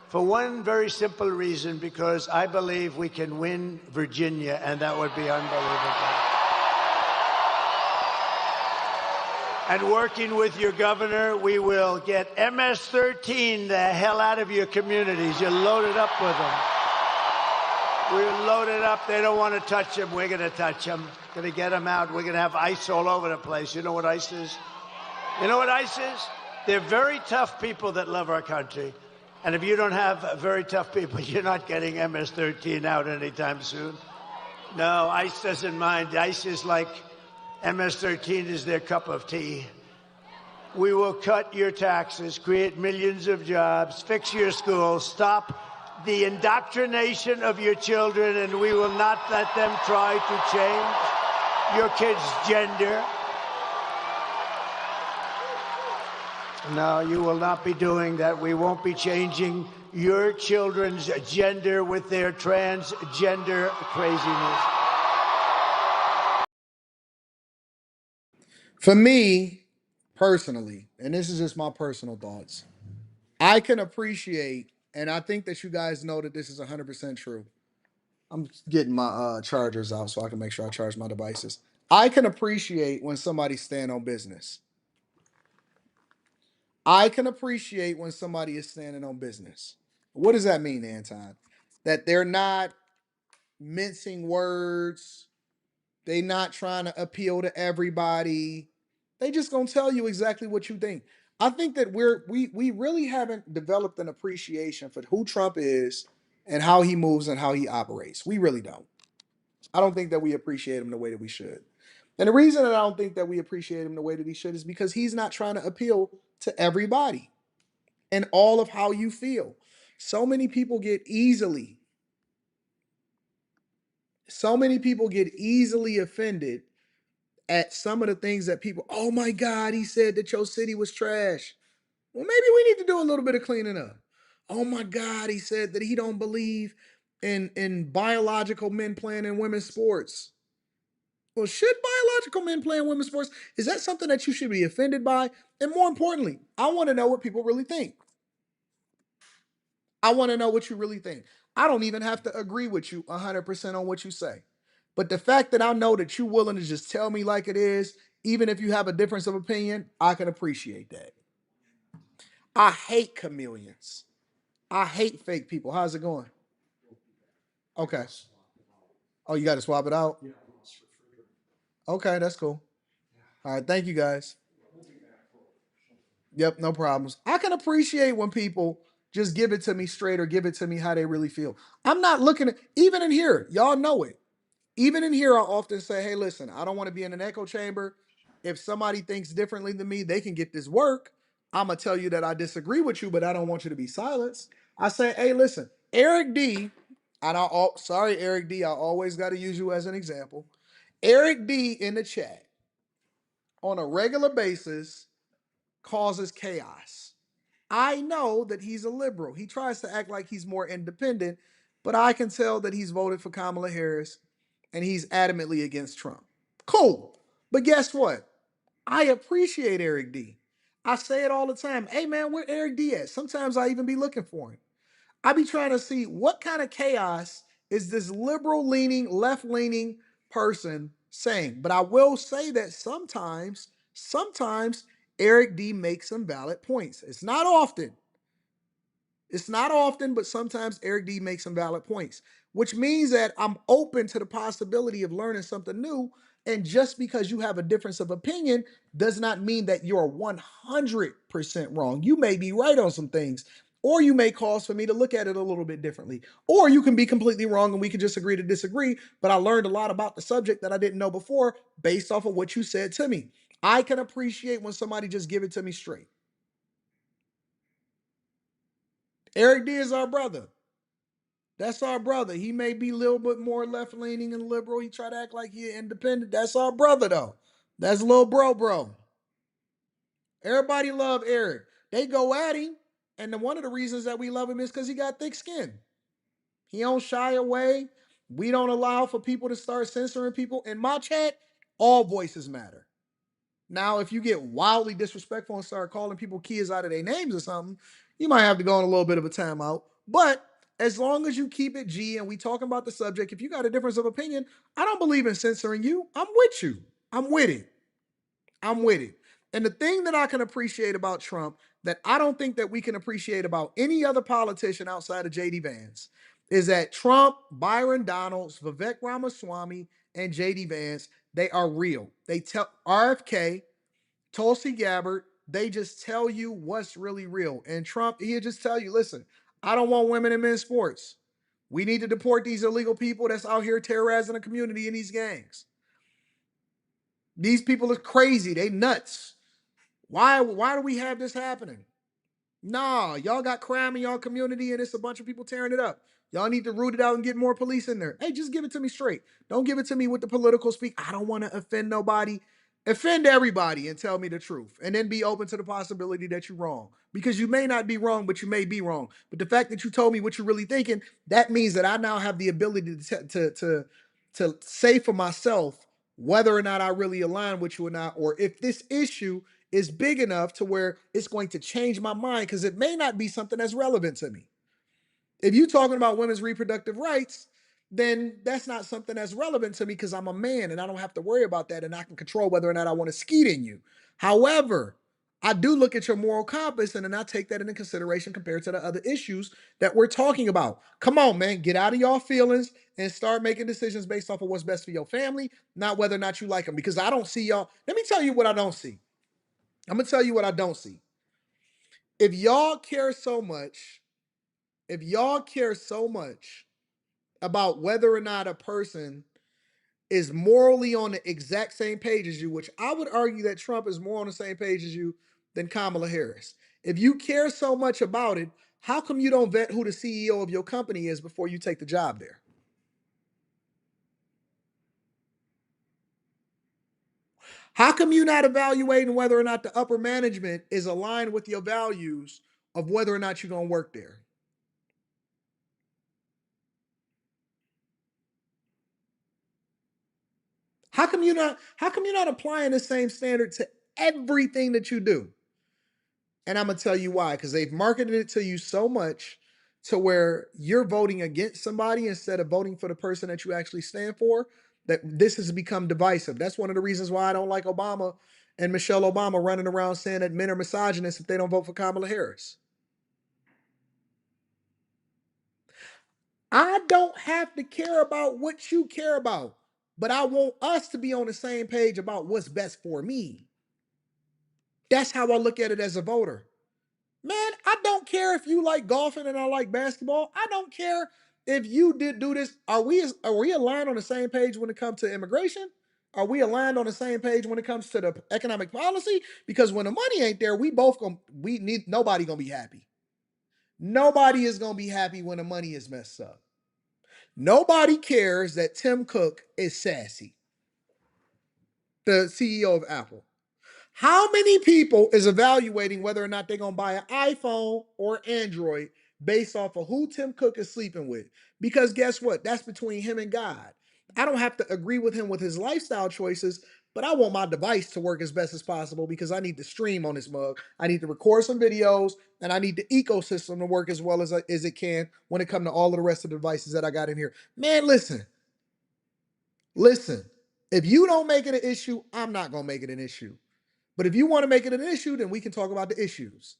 for one very simple reason, because I believe we can win Virginia, and that would be unbelievable. And working with your governor, we will get MS-13 the hell out of your communities. You're loaded up with them. We're loaded up. They don't want to touch them. We're going to touch them. Going to get them out. We're going to have ICE all over the place. You know what ICE is? You know what ICE is? They're very tough people that love our country. And if you don't have very tough people, you're not getting MS-13 out anytime soon. No, ICE doesn't mind. ICE is like MS-13 is their cup of tea. We will cut your taxes, create millions of jobs, fix your schools, stop the indoctrination of your children, and we will not let them try to change your kids' gender. No, you will not be doing that. We won't be changing your children's gender with their transgender craziness. For me, personally, and this is just my personal thoughts, I can appreciate, and I think that you guys know that this is 100% true. I'm getting my chargers out so I can make sure I charge my devices. I can appreciate when somebody stand on business. I can appreciate when somebody is standing on business. What does that mean, Anton? That they're not mincing words. They not trying to appeal to everybody. They just gonna tell you exactly what you think. I think that we really haven't developed an appreciation for who Trump is and how he moves and how he operates. We really don't. I don't think that we appreciate him the way that we should. And the reason that I don't think that we appreciate him the way that he should is because he's not trying to appeal to everybody and all of how you feel. So many people get easily offended at some of the things that people, oh my God, he said that your city was trash. Well, maybe we need to do a little bit of cleaning up. Oh my God, he said that he don't believe in biological men playing in women's sports. Well, should biological men play in women's sports? Is that something that you should be offended by? And more importantly, I want to know what people really think. I want to know what you really think. I don't even have to agree with you 100% on what you say. But the fact that I know that you're willing to just tell me like it is, even if you have a difference of opinion, I can appreciate that. I hate chameleons. I hate fake people. How's it going? Okay. Oh, you got to swap it out? Okay, that's cool. All right, thank you guys. Yep, no problems. I can appreciate when people just give it to me straight or give it to me how they really feel. I'm not looking at, even in here, y'all know it. Even in here, I often say, hey, listen, I don't want to be in an echo chamber. If somebody thinks differently than me, they can get this work. I'm going to tell you that I disagree with you, but I don't want you to be silenced. I say, hey, listen, Eric D, and sorry, Eric D, I always got to use you as an example. Eric D in the chat on a regular basis causes chaos. I know that he's a liberal. He tries to act like he's more independent, but I can tell that he's voted for Kamala Harris and he's adamantly against Trump. Cool. But guess what? I appreciate Eric D. I say it all the time. Hey man, where Eric D at? Sometimes I even be looking for him. I be trying to see what kind of chaos is this liberal leaning, left leaning person saying. But I will say that sometimes Eric D makes some valid points. It's not often. It's not often, but sometimes Eric D makes some valid points, which means that I'm open to the possibility of learning something new And just because you have a difference of opinion does not mean that you're 100% wrong. You may be right on some things, or you may cause for me to look at it a little bit differently. Or you can be completely wrong and we can just agree to disagree. But I learned a lot about the subject that I didn't know before based off of what you said to me. I can appreciate when somebody just give it to me straight. Eric D is our brother. That's our brother. He may be a little bit more left-leaning and liberal. He try to act like he independent. That's our brother, though. That's little bro. Everybody love Eric. They go at him, and one of the reasons that we love him is because he got thick skin. He don't shy away. We don't allow for people to start censoring people. In my chat, all voices matter. Now, if you get wildly disrespectful and start calling people kids out of their names or something, you might have to go on a little bit of a timeout. But as long as you keep it G and we talking about the subject, if you got a difference of opinion, I don't believe in censoring you. I'm with you. I'm with it. I'm with it. And the thing that I can appreciate about Trump that I don't think that we can appreciate about any other politician outside of JD Vance is that Trump, Byron Donalds, Vivek Ramaswamy, and JD Vance, they are real. They tell RFK, Tulsi Gabbard, they just tell you what's really real. And Trump, he'll just tell you, listen, I don't want women in men's sports. We need to deport these illegal people that's out here terrorizing the community in these gangs. These people are crazy. They nuts. Why do we have this happening? Nah, y'all got crime in y'all community and it's a bunch of people tearing it up. Y'all need to root it out and get more police in there. Hey, just give it to me straight. Don't give it to me with the political speak. I don't want to offend nobody. Offend everybody and tell me the truth. And then be open to the possibility that you're wrong. Because you may not be wrong, but you may be wrong. But the fact that you told me what you're really thinking, that means that I now have the ability to say for myself whether or not I really align with you or not, or if this issue is big enough to where it's going to change my mind because it may not be something that's relevant to me. If you're talking about women's reproductive rights, then that's not something that's relevant to me because I'm a man and I don't have to worry about that and I can control whether or not I want to skeet in you. However, I do look at your moral compass and then I take that into consideration compared to the other issues that we're talking about. Come on, man, get out of y'all feelings and start making decisions based off of what's best for your family, not whether or not you like them. Because I don't see y'all. Let me tell you what I don't see. I'm gonna tell you what I don't see. If y'all care so much about whether or not a person is morally on the exact same page as you, which I would argue that Trump is more on the same page as you than Kamala Harris. If you care so much about it, how come you don't vet who the CEO of your company is before you take the job there? How come you're not evaluating whether or not the upper management is aligned with your values of whether or not you're going to work there? How come you're not applying the same standard to everything that you do? And I'm gonna tell you why, because they've marketed it to you so much to where you're voting against somebody instead of voting for the person that you actually stand for, that this has become divisive. That's one of the reasons why I don't like Obama and Michelle Obama running around saying that men are misogynists if they don't vote for Kamala Harris. I don't have to care about what you care about, but I want us to be on the same page about what's best for me. That's how I look at it as a voter. Man, I don't care if you like golfing and I like basketball. I don't care if you did do this. Are we aligned on the same page when it comes to immigration? Are we aligned on the same page when it comes to the economic policy? Because when the money ain't there, nobody gonna be happy. Nobody is gonna be happy when the money is messed up. Nobody cares that Tim Cook is sassy, the CEO of Apple. How many people is evaluating whether or not they're going to buy an iPhone or Android based off of who Tim Cook is sleeping with? Because guess what? That's between him and God. I don't have to agree with him with his lifestyle choices, but I want my device to work as best as possible because I need to stream on this mug. I need to record some videos, and I need the ecosystem to work as well as it can when it comes to all of the rest of the devices that I got in here. Man, listen. If you don't make it an issue, I'm not going to make it an issue. But if you want to make it an issue, then we can talk about the issues.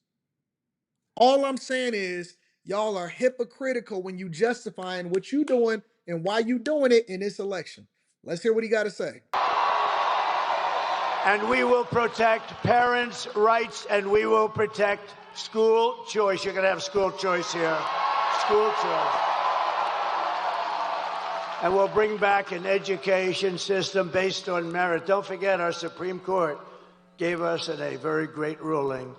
All I'm saying is y'all are hypocritical when you justifying what you doing and why you doing it in this election. Let's hear what he got to say. And we will protect parents' rights, and we will protect school choice. You're going to have school choice here. School choice. And we'll bring back an education system based on merit. Don't forget, our Supreme Court gave us in a very great ruling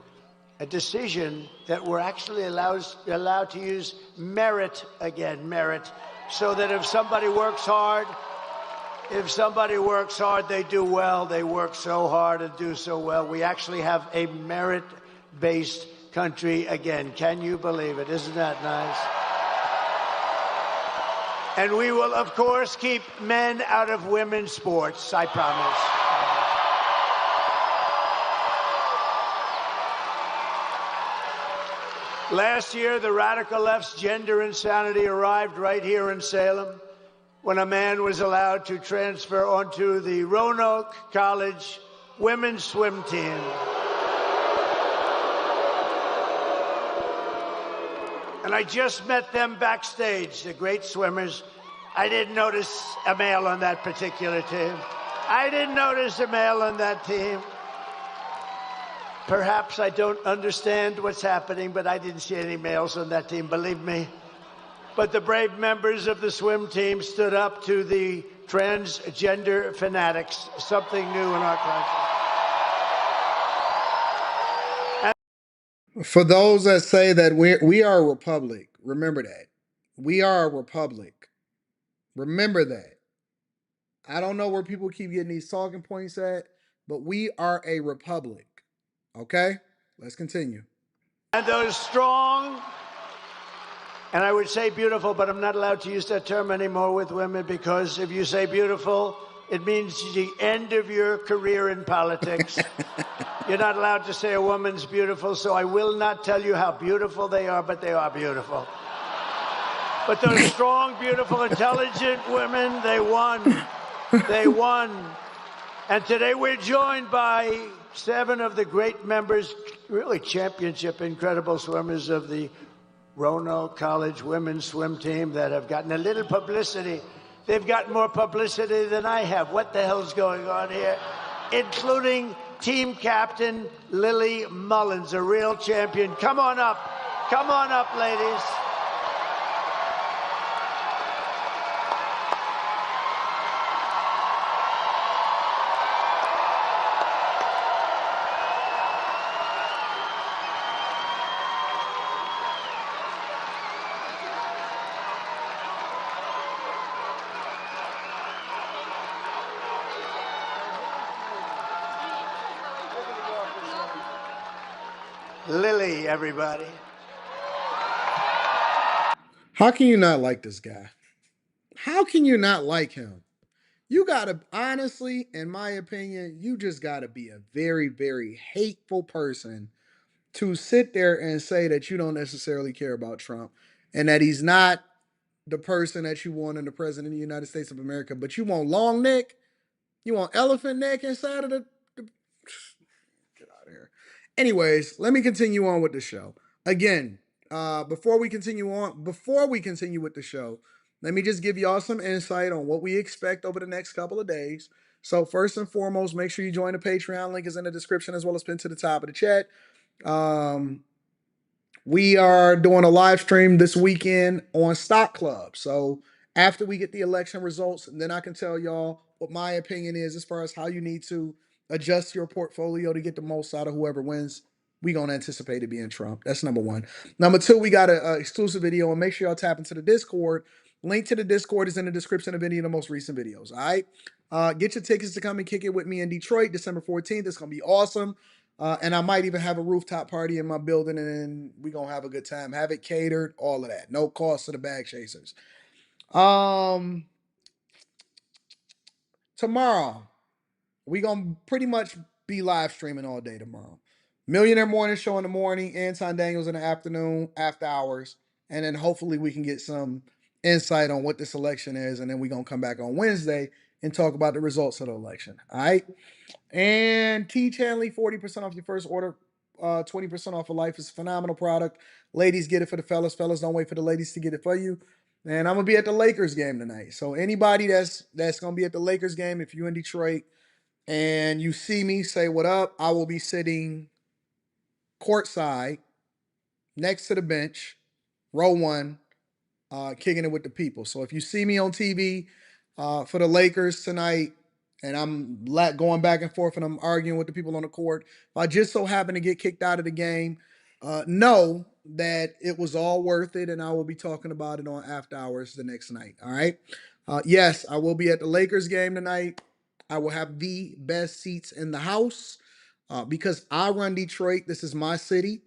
a decision that we're actually allowed to use merit again, merit, so that if somebody works hard, they do well. They work so hard and do so well. We actually have a merit-based country again. Can you believe it? Isn't that nice? And we will, of course, keep men out of women's sports, I promise. Last year, the radical left's gender insanity arrived right here in Salem when a man was allowed to transfer onto the Roanoke College women's swim team. And I just met them backstage, the great swimmers. I didn't notice a male on that particular team. I didn't notice a male on that team. Perhaps I don't understand what's happening, but I didn't see any males on that team, believe me. But the brave members of the swim team stood up to the transgender fanatics, something new in our country. For those that say that we are a republic, remember that. We are a republic. Remember that. I don't know where people keep getting these talking points at, but we are a republic. Okay? Let's continue. And those strong, and I would say beautiful, but I'm not allowed to use that term anymore with women, because if you say beautiful, it means the end of your career in politics. You're not allowed to say a woman's beautiful, so I will not tell you how beautiful they are, but they are beautiful. But those strong, beautiful, intelligent women, they won. They won. And today we're joined by 7 of the great members, really championship, incredible swimmers of the Roanoke College women's swim team that have gotten a little publicity. They've gotten more publicity than I have. What the hell's going on here? Including team captain Lily Mullins, a real champion. Come on up. Come on up, ladies. Lily, everybody. How can you not like this guy? How can you not like him? You gotta, honestly, in my opinion, you just gotta be a very, very hateful person to sit there and say that you don't necessarily care about Trump and that he's not the person that you want in the president of the United States of America, but you want long neck, you want elephant neck inside of the get out of here. Anyways, let me continue on with the show. Again, before we continue with the show, let me just give y'all some insight on what we expect over the next couple of days. So first and foremost, make sure you join the Patreon. Link is in the description as well as pinned to the top of the chat. We are doing a live stream this weekend on Stock Club. So after we get the election results, then I can tell y'all what my opinion is as far as how you need to adjust your portfolio to get the most out of whoever wins. We're going to anticipate it being Trump. That's number one. Number two, we got an exclusive video, and make sure y'all tap into the Discord. Link to the Discord is in the description of any of the most recent videos. All right. Get your tickets to come and kick it with me in Detroit, December 14th. It's going to be awesome. And I might even have a rooftop party in my building, and we're going to have a good time. Have it catered, all of that. No cost to the bag chasers. Tomorrow, we're going to pretty much be live streaming all day tomorrow. Millionaire Morning Show in the morning, Anton Daniels in the afternoon, after hours. And then hopefully we can get some insight on what this election is. And then we're going to come back on Wednesday and talk about the results of the election. All right. And Tiege Hanley, 40% off your first order, 20% off of life. Is a phenomenal product. Ladies, get it for the fellas. Fellas, don't wait for the ladies to get it for you. And I'm going to be at the Lakers game tonight. So anybody that's going to be at the Lakers game, if you're in Detroit, and you see me, say what up. I will be sitting courtside next to the bench, row one, kicking it with the people. So if you see me on TV for the Lakers tonight, and I'm going back and forth and I'm arguing with the people on the court, if I just so happen to get kicked out of the game, know that it was all worth it, and I will be talking about it on After Hours the next night. All right. Yes, I will be at the Lakers game tonight. I will have the best seats in the house because I run Detroit. This is my city,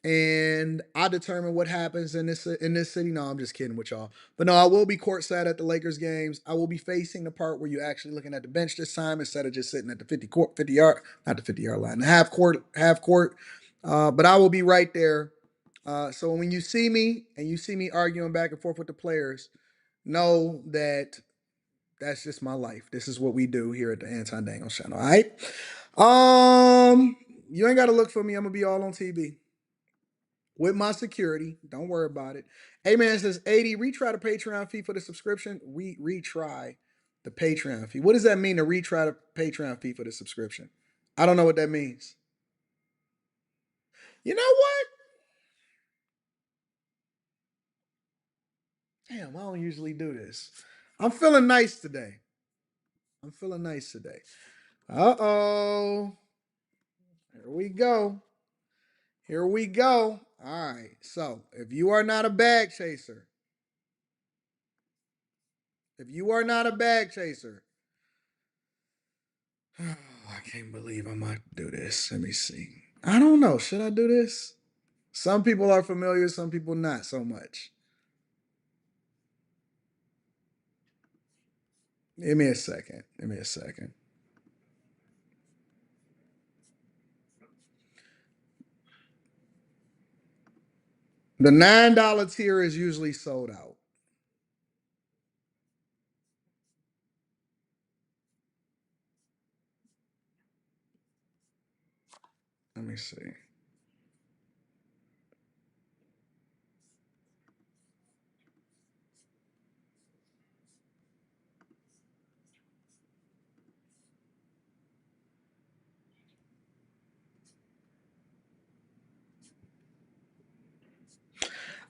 and I determine what happens in this city. No, I'm just kidding with y'all. But no, I will be courtside at the Lakers games. I will be facing the part where you're actually looking at the bench this time instead of just sitting at the 50 yard, not the 50-yard line, the half court. But I will be right there. So when you see me and you see me arguing back and forth with the players, know that that's just my life. This is what we do here at the Anton Daniels channel. All right. You ain't got to look for me. I'm gonna be all on TV with my security. Don't worry about it. A-Man says, 80, retry the Patreon fee for the subscription. Retry the Patreon fee. What does that mean to retry the Patreon fee for the subscription? I don't know what that means. You know what? Damn, I don't usually do this. I'm feeling nice today. Uh-oh. Here we go. All right. So, if you are not a bag chaser, I can't believe I might do this. Let me see. I don't know. Should I do this? Some people are familiar, some people not so much. Give me a second. The $9 tier is usually sold out. Let me see.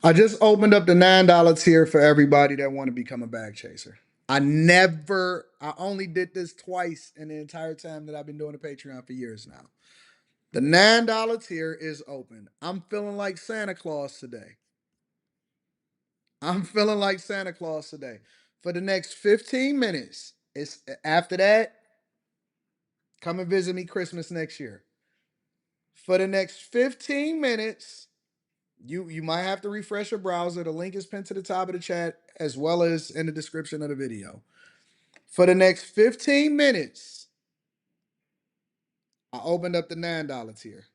I just opened up the $9 tier for everybody that want to become a bag chaser. I only did this twice in the entire time that I've been doing the Patreon for years now. The $9 tier is open. I'm feeling like Santa Claus today. For the next 15 minutes, after that, come and visit me Christmas next year. For the next 15 minutes, you might have to refresh your browser. The link is pinned to the top of the chat as well as in the description of the video. For the next 15 minutes, I opened up the $9 tier.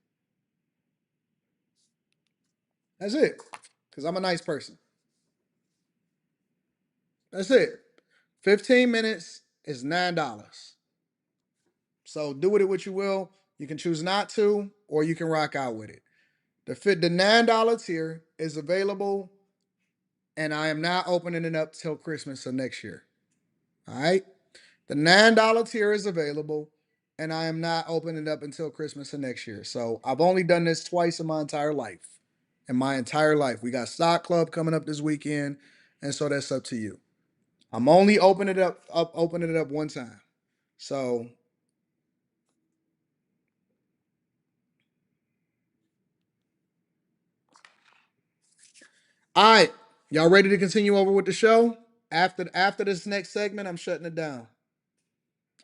That's it. Because I'm a nice person. That's it. 15 minutes is $9. So do with it what you will. You can choose not to, or you can rock out with it. The $9 tier is available, and I am not opening it up till Christmas of next year. All right? The $9 tier is available, and I am not opening it up until Christmas of next year. So I've only done this twice in my entire life. We got Stock Club coming up this weekend, and so that's up to you. I'm only opening it up one time. So all right, y'all ready to continue over with the show? After this next segment, I'm shutting it down.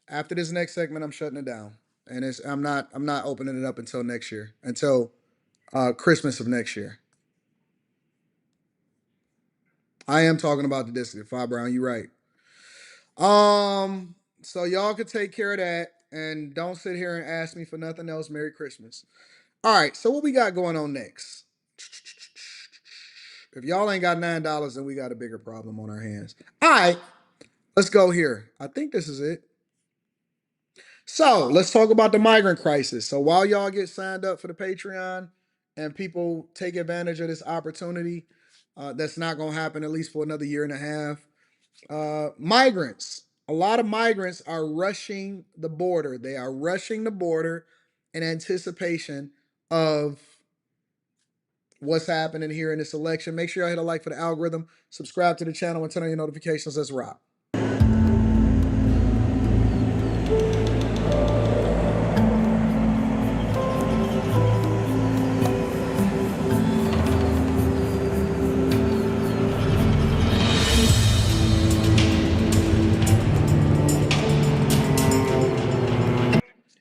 And I'm not opening it up until next year, until Christmas of next year. I am talking about the disc. Five Brown, you right. So y'all could take care of that, and don't sit here and ask me for nothing else. Merry Christmas. All right, so what we got going on next? If y'all ain't got $9, then we got a bigger problem on our hands. All right, let's go here. I think this is it. So let's talk about the migrant crisis. So while y'all get signed up for the Patreon and people take advantage of this opportunity, that's not going to happen at least for another year and a half. Migrants A lot of migrants are rushing the border. They are rushing the border in anticipation of what's happening here in this election. Make sure y'all hit a like for the algorithm, subscribe to the channel, and turn on your notifications. Let's rock.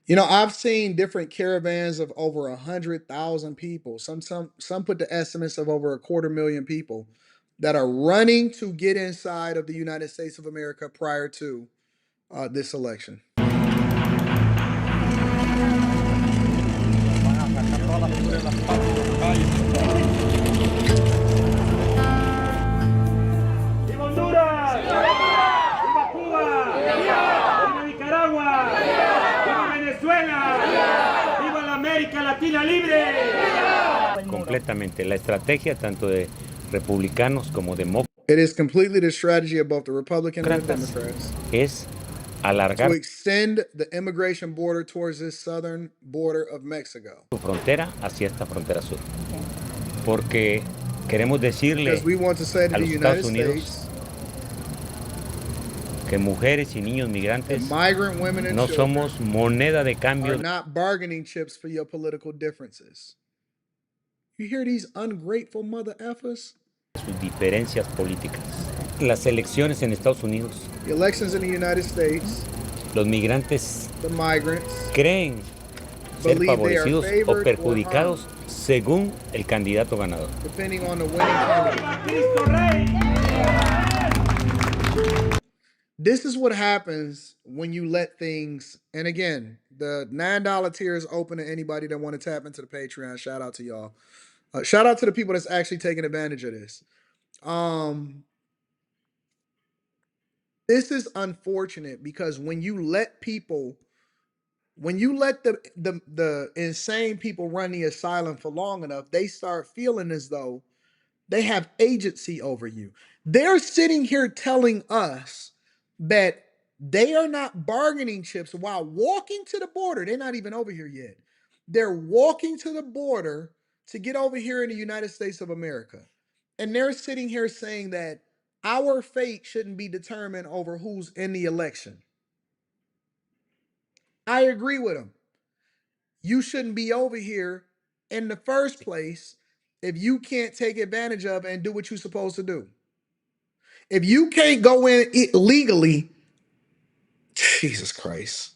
You know, I've seen different caravans of over 100,000 people. Some put the estimates of over 250,000 people that are running to get inside of the United States of America prior to this election. ¡Viva Honduras! ¡Viva Cuba! ¡Viva Nicaragua! ¡Viva Venezuela! ¡Viva la América Latina libre! Completamente. La estrategia tanto de republicanos como demócratas It is completely the strategy of both the Republicans and the Democrats es to alargar extend the immigration border towards this southern border of Mexico. su frontera hacia esta frontera sur. Porque queremos decirle Because we want to say to a the los United Estados Unidos States que mujeres y niños migrantes migrant women and no children somos moneda de are cambio de not bargaining chips for your political differences. You hear these ungrateful mother effers? sus diferencias políticas. Las elecciones en Estados Unidos, The elections in the United States, los migrantes the migrants creen ser believe they are favorecidos o favored or perjudicados según el candidato ganador. depending on the winning candidate. This is what happens when you let things, and again, the $9 tier is open to anybody that want to tap into the Patreon. Shout out to y'all. Shout out to the people that's actually taking advantage of this. This is unfortunate because when you let people, when you let the insane people run the asylum for long enough, they start feeling as though they have agency over you. They're sitting here telling us that they are not bargaining chips while walking to the border. They're not even over here yet. They're walking to the border to get over here in the United States of America. And they're sitting here saying that our fate shouldn't be determined over who's in the election. I agree with them. You shouldn't be over here in the first place if you can't take advantage of and do what you're supposed to do. If you can't go in legally, Jesus Christ.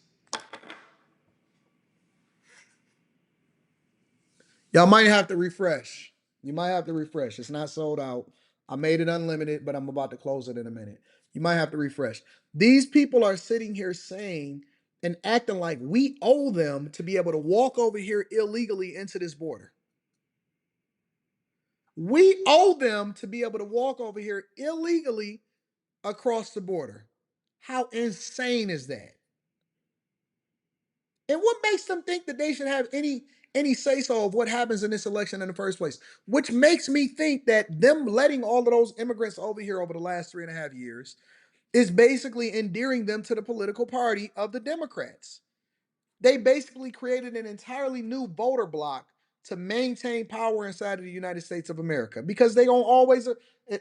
Y'all might have to refresh. You might have to refresh. It's not sold out. I made it unlimited, but I'm about to close it in a minute. You might have to refresh. These people are sitting here saying and acting like we owe them to be able to walk over here illegally into this border. We owe them to be able to walk over here illegally across the border. How insane is that? And what makes them think that they should have any say-so of what happens in this election in the first place? Which makes me think that them letting all of those immigrants over here over the last 3.5 years is basically endearing them to the political party of the Democrats. They basically created an entirely new voter bloc to maintain power inside of the United States of America, because they gonna always,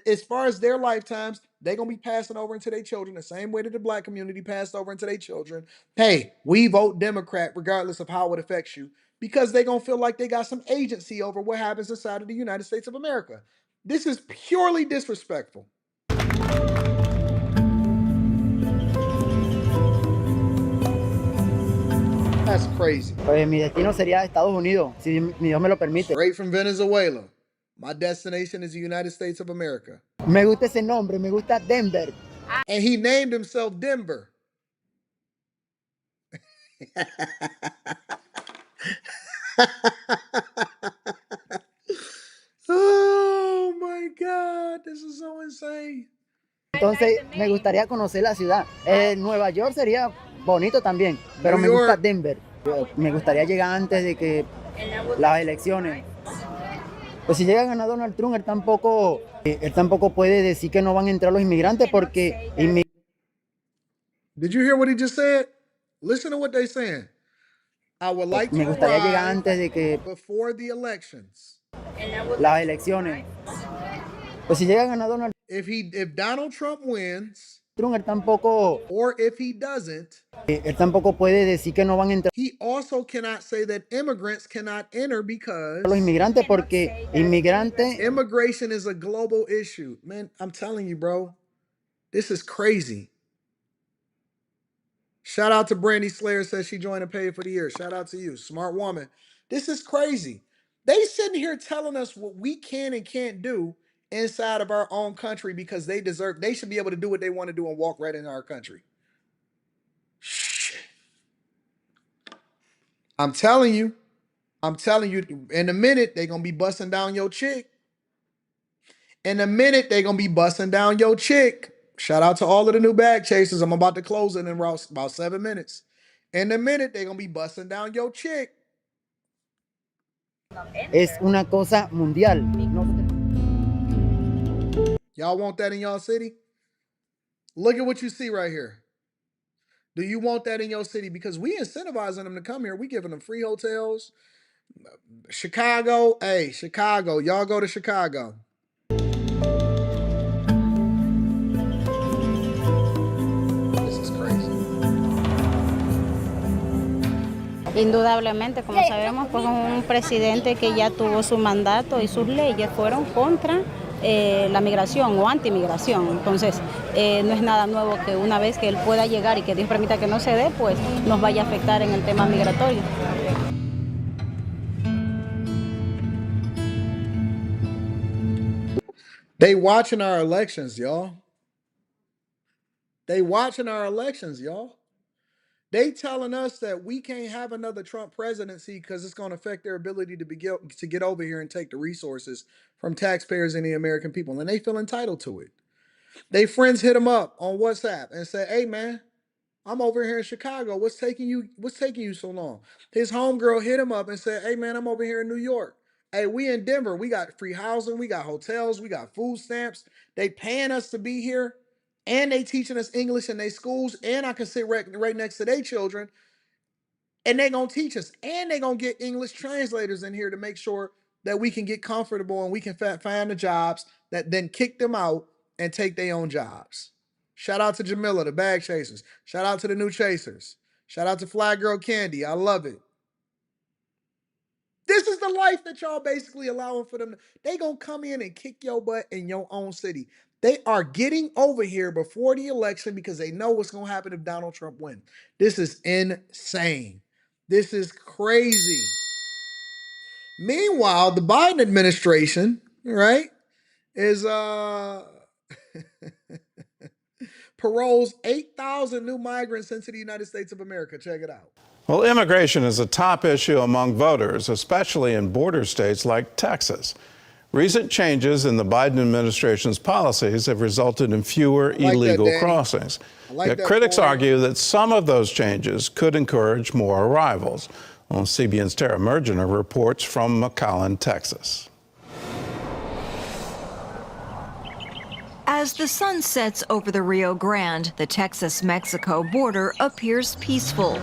as far as their lifetimes, they gonna be passing over into their children the same way that the black community passed over into their children. Hey, we vote Democrat regardless of how it affects you, because they gonna feel like they got some agency over what happens inside of the United States of America. This is purely disrespectful. That's crazy. Pues mi destino sería Estados Unidos, si mi Dios me lo permite. Straight from Venezuela. My destination is the United States of America. Me gusta ese nombre, me gusta Denver. And he named himself Denver. Oh my God, this is so insane. Entonces me gustaría conocer la ciudad. Nueva York sería bonito también, pero me gusta Denver. Me gustaría llegar antes de que las elecciones. Pues si llega a ganar Donald Trump, él tampoco puede decir que no van a entrar los inmigrantes porque Did you hear what he just said? Listen to what they're saying. I would like to Me gustaría llegar arrive antes de que before the elections. las elecciones. Pues si llega ganador Donald If Donald Trump wins, Trump, él tampoco, or if he doesn't, él tampoco puede decir que no van a entrar he also cannot say that immigrants cannot enter because los inmigrantes porque inmigrantes. Immigration is a global issue. Man, I'm telling you, bro, this is crazy. Shout out to Brandy Slayer, says she joined and paid for the year. Shout out to you, smart woman. This is crazy. They sitting here telling us what we can and can't do inside of our own country because they should be able to do what they want to do and walk right in our country. Shh. I'm telling you, in a minute, they're going to be busting down your chick. In a minute, they're going to be busting down your chick. Shout out to all of the new bag chasers. I'm about to close it in about 7 minutes. In a minute, they're going to be busting down your chick. Es una cosa mundial. Y'all want that in y'all city? Look at what you see right here. Do you want that in your city? Because we incentivizing them to come here. We giving them free hotels. Chicago, hey, Chicago. Y'all go to Chicago. Indudablemente, como sabemos, pues un presidente que ya tuvo su mandato y sus leyes fueron contra la migración o antimigración. Entonces, no es nada nuevo que una vez que él pueda llegar y que Dios permita que no se dé, pues nos vaya a afectar en el tema migratorio. They watching our elections, y'all. They watching our elections, y'all. They telling us that we can't have another Trump presidency because it's going to affect their ability to get over here and take the resources from taxpayers and the American people. And they feel entitled to it. They friends hit them up on WhatsApp and say, hey, man, I'm over here in Chicago. What's taking you so long? His homegirl hit him up and said, hey, man, I'm over here in New York. Hey, we in Denver. We got free housing. We got hotels. We got food stamps. They paying us to be here. And they teaching us English in their schools. And I can sit right next to their children. And they going to teach us. And they going to get English translators in here to make sure that we can get comfortable and we can find the jobs that then kick them out and take their own jobs. Shout out to Jamila, the bag chasers. Shout out to the new chasers. Shout out to Fly Girl Candy. I love it. This is the life that y'all basically allowing for them. They going to come in and kick your butt in your own city. They are getting over here before the election because they know what's going to happen if Donald Trump wins. This is insane. This is crazy. Meanwhile, the Biden administration, right, is paroles 8,000 new migrants into the United States of America. Check it out. Well, immigration is a top issue among voters, especially in border states like Texas. Recent changes in the Biden administration's policies have resulted in fewer illegal crossings. Yet critics argue that some of those changes could encourage more arrivals. Well, CBN's Tara Mergener reports from McAllen, Texas. As the sun sets over the Rio Grande, the Texas-Mexico border appears peaceful.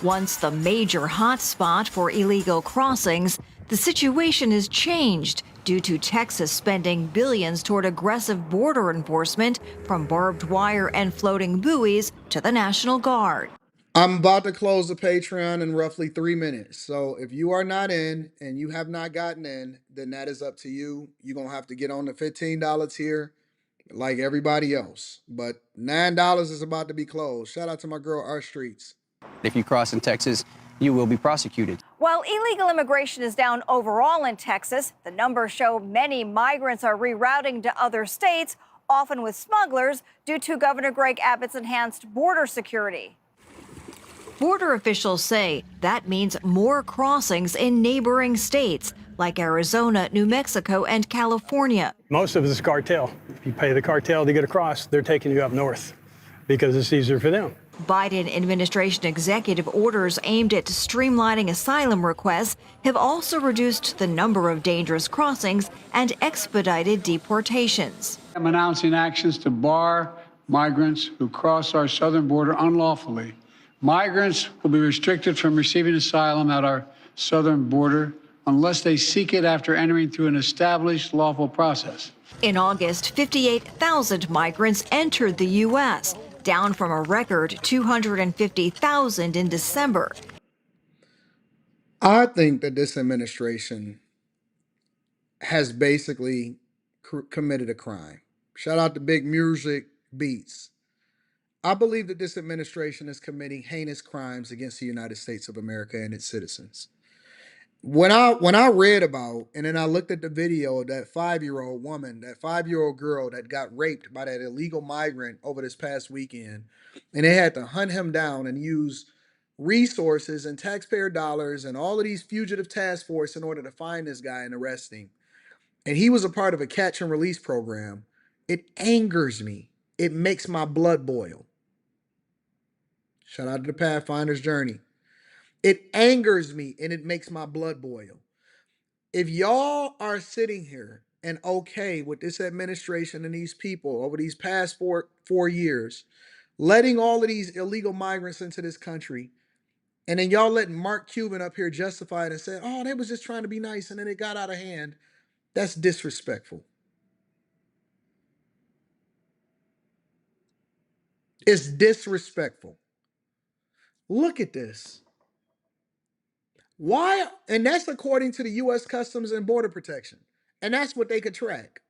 Once the major hotspot for illegal crossings, the situation has changed due to Texas spending billions toward aggressive border enforcement, from barbed wire and floating buoys to the National Guard. I'm about to close the Patreon in roughly 3 minutes. So if you are not in and you have not gotten in, then that is up to you. You're going to have to get on the $15 tier like everybody else. But $9 is about to be closed. Shout out to my girl, Art Streets. If you cross in Texas, you will be prosecuted. While illegal immigration is down overall in Texas, the numbers show many migrants are rerouting to other states, often with smugglers, due to Governor Greg Abbott's enhanced border security. Border officials say that means more crossings in neighboring states like Arizona, New Mexico, and California. Most of it is cartel. If you pay the cartel to get across, they're taking you up north because it's easier for them. Biden administration executive orders aimed at streamlining asylum requests have also reduced the number of dangerous crossings and expedited deportations. I'm announcing actions to bar migrants who cross our southern border unlawfully. Migrants will be restricted from receiving asylum at our southern border unless they seek it after entering through an established lawful process. In August, 58,000 migrants entered the U.S., down from a record 250,000 in December. I think that this administration has basically committed a crime. Shout out to Big Music Beats. I believe that this administration is committing heinous crimes against the United States of America and its citizens. When I read about and then I looked at the video of that 5-year-old woman, that 5-year-old girl that got raped by that illegal migrant over this past weekend, and they had to hunt him down and use resources and taxpayer dollars and all of these fugitive task force in order to find this guy and arrest him. And he was a part of a catch and release program. It angers me. It makes my blood boil. Shout out to the Pathfinder's Journey. It angers me and it makes my blood boil. If y'all are sitting here and okay with this administration and these people over these past four years, letting all of these illegal migrants into this country, and then y'all letting Mark Cuban up here justify it and say, oh, they was just trying to be nice and then it got out of hand, that's disrespectful. It's disrespectful. Look at this. Why? And that's according to the U.S. Customs and Border Protection. And that's what they could track.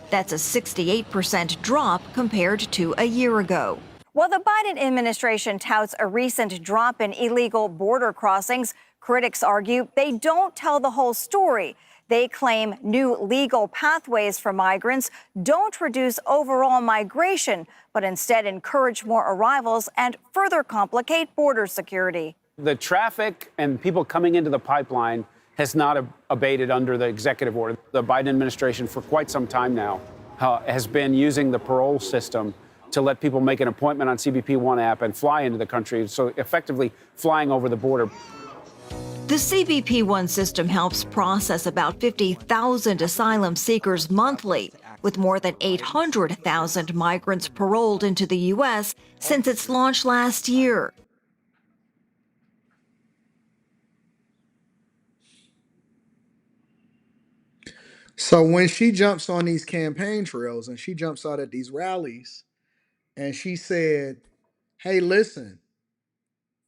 That's a 68% drop compared to a year ago. While the Biden administration touts a recent drop in illegal border crossings, critics argue they don't tell the whole story. They claim new legal pathways for migrants don't reduce overall migration, but instead encourage more arrivals and further complicate border security. The traffic and people coming into the pipeline has not abated under the executive order. The Biden administration, for quite some time now, has been using the parole system to let people make an appointment on CBP One app and fly into the country, so effectively flying over the border. The CBP One system helps process about 50,000 asylum seekers monthly, with more than 800,000 migrants paroled into the U.S. since its launch last year. So when she jumps on these campaign trails and she jumps out at these rallies and she said, hey, listen,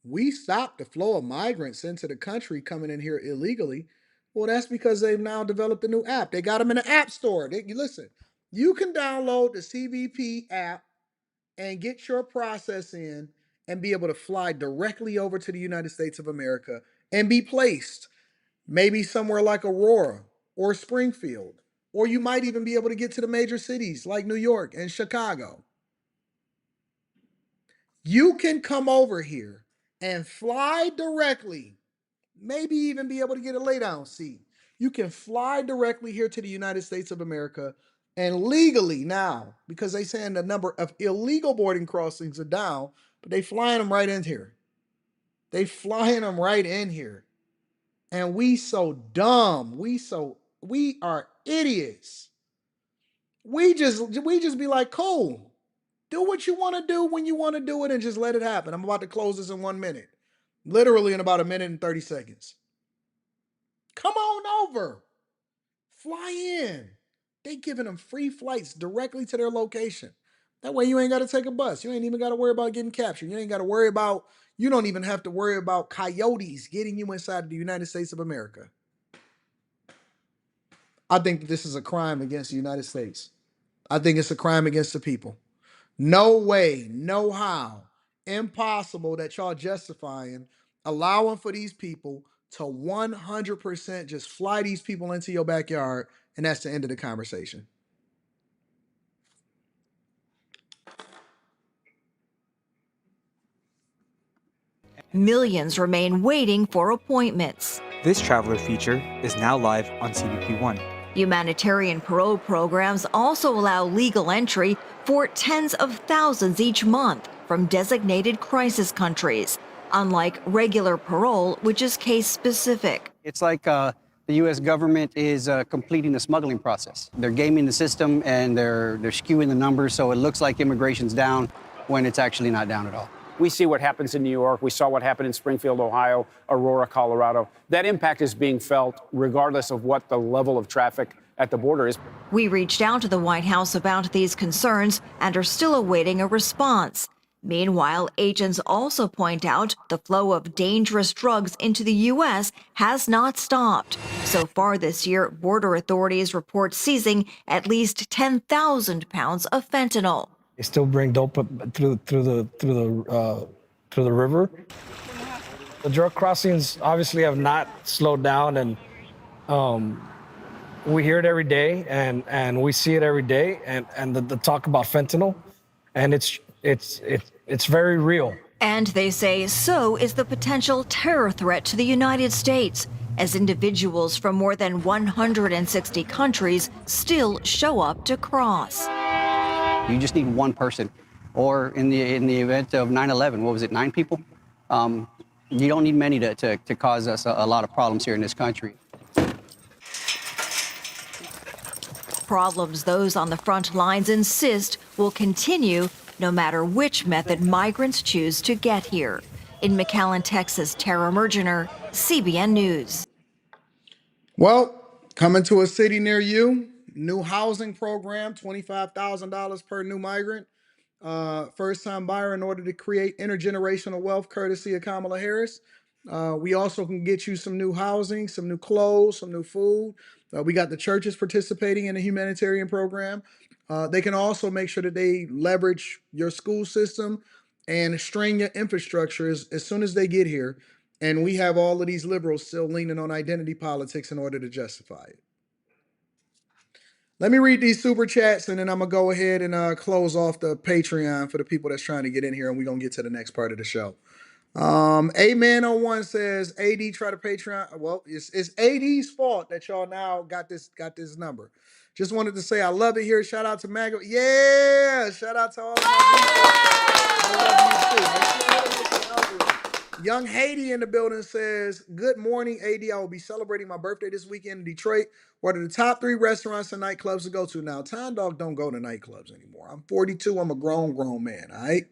we stopped the flow of migrants into the country coming in here illegally. Well, that's because they've now developed a new app. They got them in the app store. Listen, you can download the CBP app and get your process in and be able to fly directly over to the United States of America and be placed maybe somewhere like Aurora or Springfield, or you might even be able to get to the major cities like New York and Chicago. You can come over here and fly directly, maybe even be able to get a lay-down seat. You can fly directly here to the United States of America and legally now, because they saying the number of illegal boarding crossings are down, but they flying them right in here. They flying them right in here. And we so dumb. We are idiots. We just be like, cool. Do what you want to do when you want to do it and just let it happen. I'm about to close this in 1 minute. Literally in about 1 minute and 30 seconds. Come on over. Fly in. They giving them free flights directly to their location. That way you ain't got to take a bus. You ain't even got to worry about getting captured. You don't even have to worry about coyotes getting you inside of the United States of America. I think that this is a crime against the United States. I think it's a crime against the people. No way, no how, impossible that y'all justifying allowing for these people to 100% just fly these people into your backyard, and that's the end of the conversation. Millions remain waiting for appointments. This traveler feature is now live on CBP One. Humanitarian parole programs also allow legal entry for tens of thousands each month from designated crisis countries, unlike regular parole, which is case-specific. It's like the U.S. government is completing the smuggling process. They're gaming the system and they're skewing the numbers so it looks like immigration's down when it's actually not down at all. We see what happens in New York. We saw what happened in Springfield, Ohio, Aurora, Colorado. That impact is being felt regardless of what the level of traffic at the border is. We reached out to the White House about these concerns and are still awaiting a response. Meanwhile, agents also point out the flow of dangerous drugs into the U.S. has not stopped. So far this year, border authorities report seizing at least 10,000 pounds of fentanyl. They still bring dope through the river. The drug crossings obviously have not slowed down, and we hear it every day, and we see it every day, and the talk about fentanyl, and it's very real. And they say so is the potential terror threat to the United States, as individuals from more than 160 countries still show up to cross. You just need one person. Or in the event of 9/11, what was it, 9 people? You don't need many to cause us a lot of problems here in this country. Problems those on the front lines insist will continue no matter which method migrants choose to get here. In McAllen, Texas, Tara Mergener, CBN News. Well, coming to a city near you, new housing program, $25,000 per new migrant. First-time buyer in order to create intergenerational wealth, courtesy of Kamala Harris. We also can get you some new housing, some new clothes, some new food. We got the churches participating in a humanitarian program. They can also make sure that they leverage your school system and strain your infrastructure as soon as they get here. And we have all of these liberals still leaning on identity politics in order to justify it. Let me read these super chats, and then I'm going to go ahead and close off the Patreon for the people that's trying to get in here, and we're going to get to the next part of the show. Amen01 says, AD try to Patreon. Well, it's AD's fault that y'all now got this number. Just wanted to say I love it here. Shout out to Mago. Yeah! Shout out to all of my people. I love you too. Young Haiti in the building says, good morning, AD. I will be celebrating my birthday this weekend in Detroit. What are the top 3 restaurants and nightclubs to go to? Now, Time Dog don't go to nightclubs anymore. I'm 42. I'm a grown man, all right?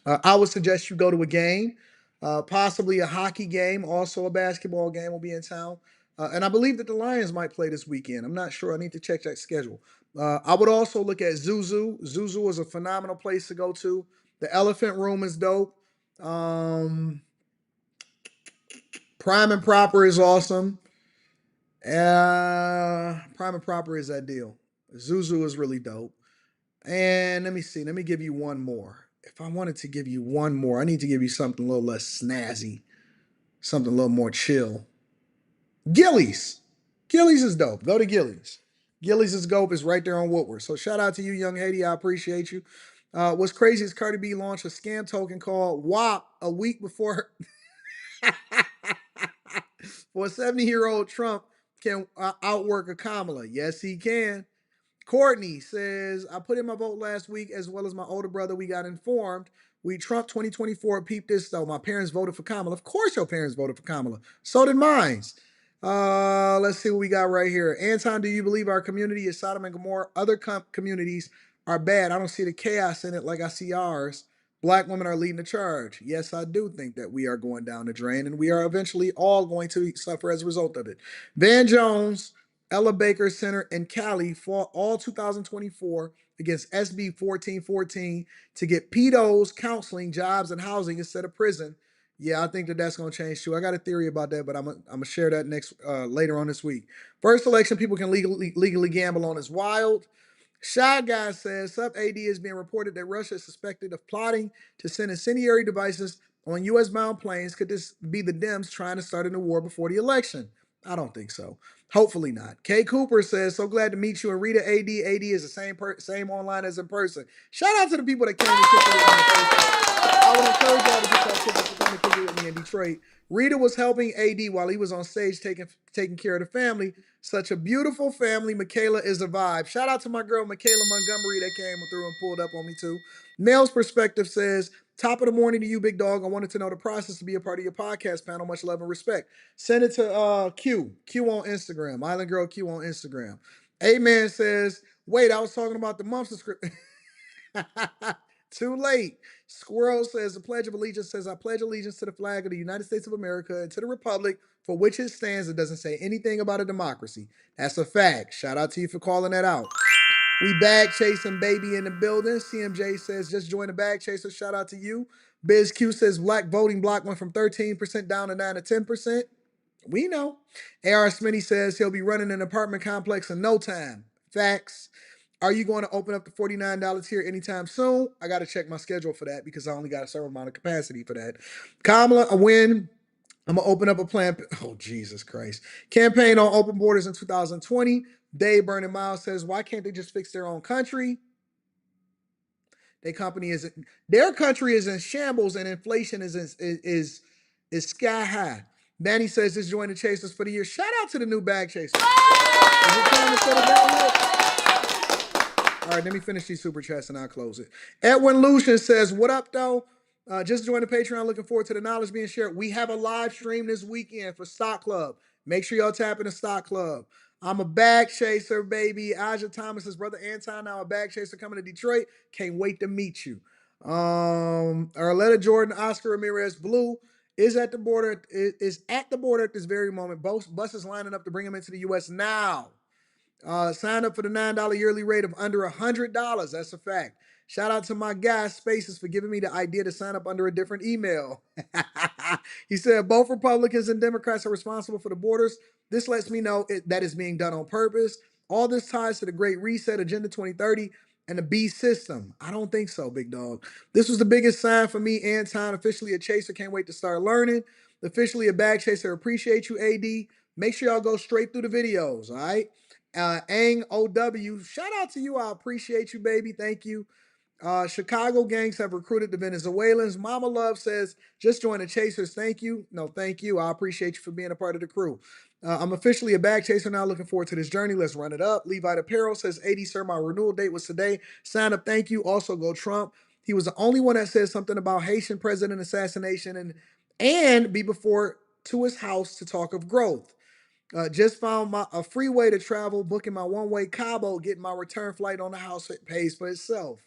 I would suggest you go to a game, possibly a hockey game. Also, a basketball game will be in town. And I believe that the Lions might play this weekend. I'm not sure. I need to check that schedule. I would also look at Zuzu. Zuzu is a phenomenal place to go to. The Elephant Room is dope. Prime and Proper is awesome. Prime and Proper is that deal. Zuzu is really dope. And let me see. Let me give you one more. If I wanted to give you one more, I need to give you something a little less snazzy. Something a little more chill. Gillies. Gillies is dope. Go to Gillies. Gillies is dope. It's right there on Woodward. So shout out to you, Young Haiti. I appreciate you. What's crazy is Cardi B launched a scam token called WAP a week before her... For a 70-year-old, Trump can outwork a Kamala. Yes, he can. Courtney says, I put in my vote last week as well as my older brother. We got informed. We Trump 2024. Peep this, though. My parents voted for Kamala. Of course your parents voted for Kamala. So did mine. Let's see what we got right here. Anton, do you believe our community is Sodom and Gomorrah? Other communities are bad. I don't see the chaos in it like I see ours. Black women are leading the charge. Yes, I do think that we are going down the drain, and we are eventually all going to suffer as a result of it. Van Jones, Ella Baker Center, and Cali fought all 2024 against SB 1414 to get pedos counseling, jobs, and housing instead of prison. Yeah, I think that that's going to change too. I got a theory about that, but I'm gonna share that later on this week. First election people can legally gamble on is wild. Shy Guy says, Sub AD is being reported that Russia is suspected of plotting to send incendiary devices on U.S.-bound planes. Could this be the Dems trying to start a new war before the election? I don't think so. Hopefully not. Kay Cooper says, so glad to meet you. And Rita AD. AD is the same online as in person. Shout out to the people that came to kick it in the first. I would encourage y'all to get y'all tickets to come and kick it with me in Detroit. Rita was helping AD while he was on stage taking care of the family. Such a beautiful family. Michaela is a vibe. Shout out to my girl Michaela Montgomery that came through and pulled up on me too. Male's perspective says, top of the morning to you, big dog. I wanted to know the process to be a part of your podcast panel. Much love and respect. Send it to Q on Instagram. Island Girl Q on Instagram. A-Man says, wait, I was talking about the month subscription. Too late. Squirrel says, the Pledge of Allegiance says, I pledge allegiance to the flag of the United States of America and to the republic for which it stands. It doesn't say anything about a democracy. That's a fact. Shout out to you for calling that out. We bag chasing baby in the building. CMJ says, just join the bag chaser. Shout out to you. Biz Q says, black voting block went from 13% down to 9 to 10%. We know. AR Smitty says he'll be running an apartment complex in no time. Facts. Are you going to open up the $49 here anytime soon? I got to check my schedule for that because I only got a certain amount of capacity for that. Kamala, a win. I'm going to open up a plan. Oh, Jesus Christ. Campaign on open borders in 2020. Dave Burning Miles says, why can't they just fix their own country? Their country is in shambles and inflation is sky high. Danny says, just join the Chasers for the year. Shout out to the new bag chasers. Is it time to settle down here? All right, let me finish these super chats and I'll close it. Edwin Lucian says, what up, though? Just joined the Patreon. Looking forward to the knowledge being shared. We have a live stream this weekend for Stock Club. Make sure y'all tap into Stock Club. I'm a bag chaser, baby. Aja Thomas's brother Anton, now a bag chaser coming to Detroit. Can't wait to meet you. Arletta Jordan, Oscar Ramirez, Blue is at the border at this very moment. Both buses lining up to bring him into the U.S. now. Sign up for the $9 yearly rate of under $100. That's a fact. Shout out to my guy Spaces for giving me the idea to sign up under a different email. He said both Republicans and Democrats are responsible for the borders. This lets me know that is being done on purpose. All this ties to the Great Reset, Agenda 2030, and the B system. I don't think so, big dog. This was the biggest sign for me, Anton. Officially a chaser. Can't wait to start learning. Officially a bag chaser. Appreciate you, AD. Make sure y'all go straight through the videos, all right? Ang OW, shout out to you. I appreciate you, baby. Thank you. Chicago gangs have recruited the Venezuelans. Mama Love says, just join the Chasers. Thank you. No, thank you. I appreciate you for being a part of the crew. I'm officially a bag chaser now. Looking forward to this journey. Let's run it up. Levite Apparel says, 80, sir, my renewal date was today. Sign up. Thank you. Also, go Trump. He was the only one that said something about Haitian president assassination and be before to his house to talk of growth. Just found a free way to travel, booking my one-way Cabo, getting my return flight on the house. It pays for itself.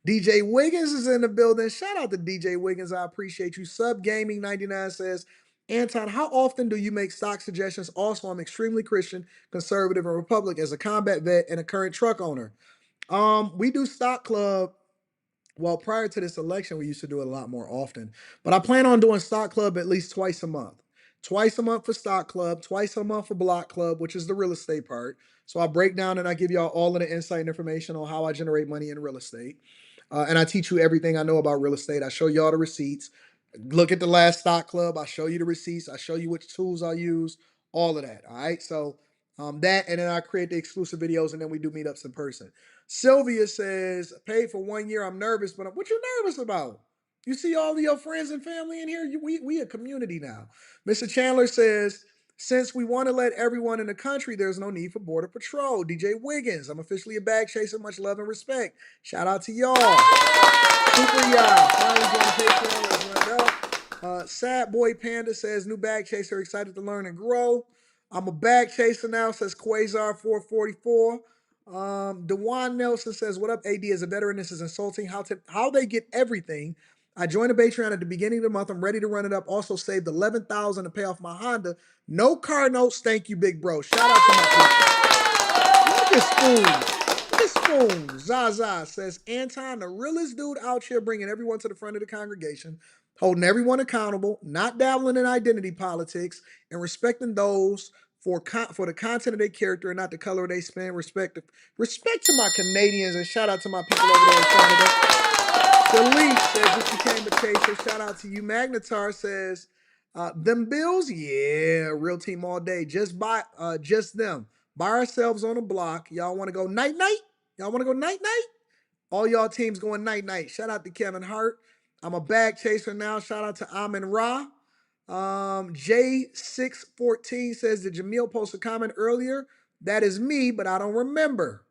DJ Wiggins is in the building. Shout out to DJ Wiggins. I appreciate you. Sub Gaming 99 says, Anton, how often do you make stock suggestions? Also, I'm extremely Christian, conservative, and Republican as a combat vet and a current truck owner. We do Stock Club. Well, prior to this election, we used to do it a lot more often. But I plan on doing Stock Club at least twice a month. Twice a month for Stock Club, twice a month for Block Club, which is the real estate part. So I break down and I give y'all all of the insight and information on how I generate money in real estate. And I teach you everything I know about real estate. I show y'all the receipts. Look at the last Stock Club. I show you the receipts. I show you which tools I use, all of that. All right. So that, and then I create the exclusive videos and then we do meetups in person. Sylvia says, paid for 1 year. I'm nervous, but what you nervous about? You see all of your friends and family in here? We a community now. Mr. Chandler says, since we want to let everyone in the country, there's no need for Border Patrol. DJ Wiggins, I'm officially a bag chaser. Much love and respect. Shout out to y'all. Super y'all. Finally joined the Patreon. Let's run it up. Sad Boy Panda says, new bag chaser, excited to learn and grow. I'm a bag chaser now, says Quasar 444. Dewan Nelson says, what up, AD? As a veteran, this is insulting. How they get everything. I joined a Patreon at the beginning of the month. I'm ready to run it up. Also saved $11,000 to pay off my Honda. No car notes. Thank you, big bro. Shout out to my people. Look at Spoon. Look at Spoon. Zaza says, Anton, the realest dude out here, bringing everyone to the front of the congregation, holding everyone accountable, not dabbling in identity politics, and respecting those for the content of their character and not the color of their skin. Respect to my Canadians and shout out to my people over there in Canada. Delete says, just became a chaser. Shout out to you. Magnetar says, them bills, yeah, real team all day. Just them. By ourselves on the block. Y'all want to go night-night? Y'all want to go night-night? All y'all teams going night-night. Shout out to Kevin Hart. I'm a bag chaser now. Shout out to Amin Ra. J614 says, did Jamil post a comment earlier? That is me, but I don't remember.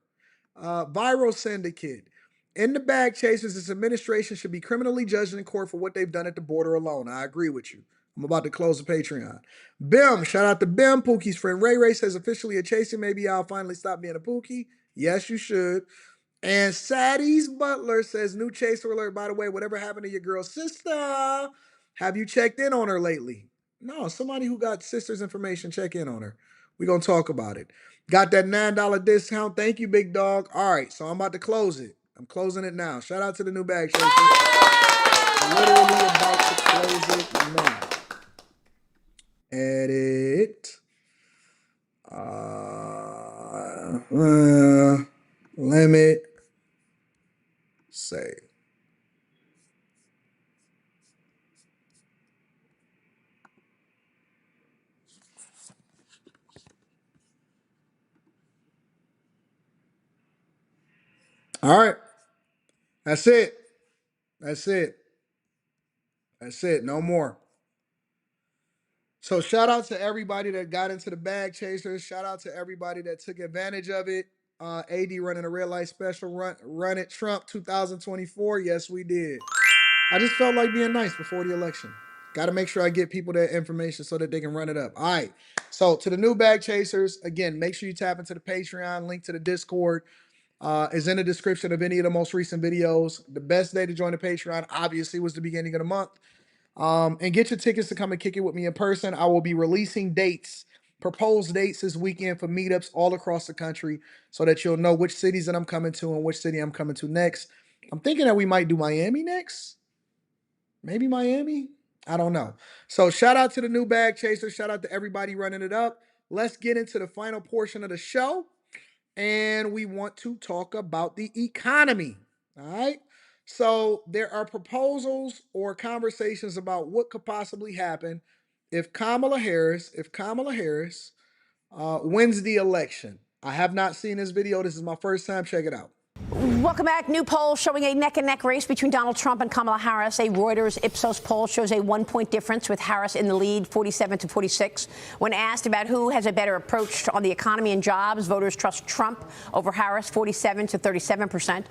Viral Syndicate. In the bag chasers, this administration should be criminally judged in court for what they've done at the border alone. I agree with you. I'm about to close the Patreon. Bim, shout out to Bim. Pookie's friend Ray Ray says, officially a chaser. Maybe I'll finally stop being a Pookie. Yes, you should. And Sadie's Butler says, new chaser alert. By the way, whatever happened to your girl's sister? Have you checked in on her lately? No, somebody who got sister's information, check in on her. We're going to talk about it. Got that $9 discount. Thank you, big dog. All right, so I'm about to close it. I'm closing it now. Shout out to the new bag chaser. Literally about to close it now. Edit. Limit. Save. All right. That's it. That's it. That's it. No more. So shout out to everybody that got into the bag chasers. Shout out to everybody that took advantage of it. AD running a red light special. Run it Trump 2024. Yes, we did. I just felt like being nice before the election. Got to make sure I get people that information so that they can run it up. All right. So to the new bag chasers, again, make sure you tap into the Patreon. Link to the Discord is in the description of any of the most recent videos. The best day to join the Patreon, obviously, was the beginning of the month. And get your tickets to come and kick it with me in person. I will be releasing dates, proposed dates this weekend for meetups all across the country so that you'll know which cities that I'm coming to and which city I'm coming to next. I'm thinking that we might do Miami next. Maybe Miami. I don't know. So shout out to the new bag chaser. Shout out to everybody running it up. Let's get into the final portion of the show. And we want to talk about the economy. All right. So there are proposals or conversations about what could possibly happen if Kamala Harris wins the election. I have not seen this video. This is my first time. Check it out. Welcome back. New poll showing a neck-and-neck race between Donald Trump and Kamala Harris. A Reuters Ipsos poll shows a 1-point difference with Harris in the lead, 47-46. When asked about who has a better approach on the economy and jobs, voters trust Trump over Harris, 47-37%.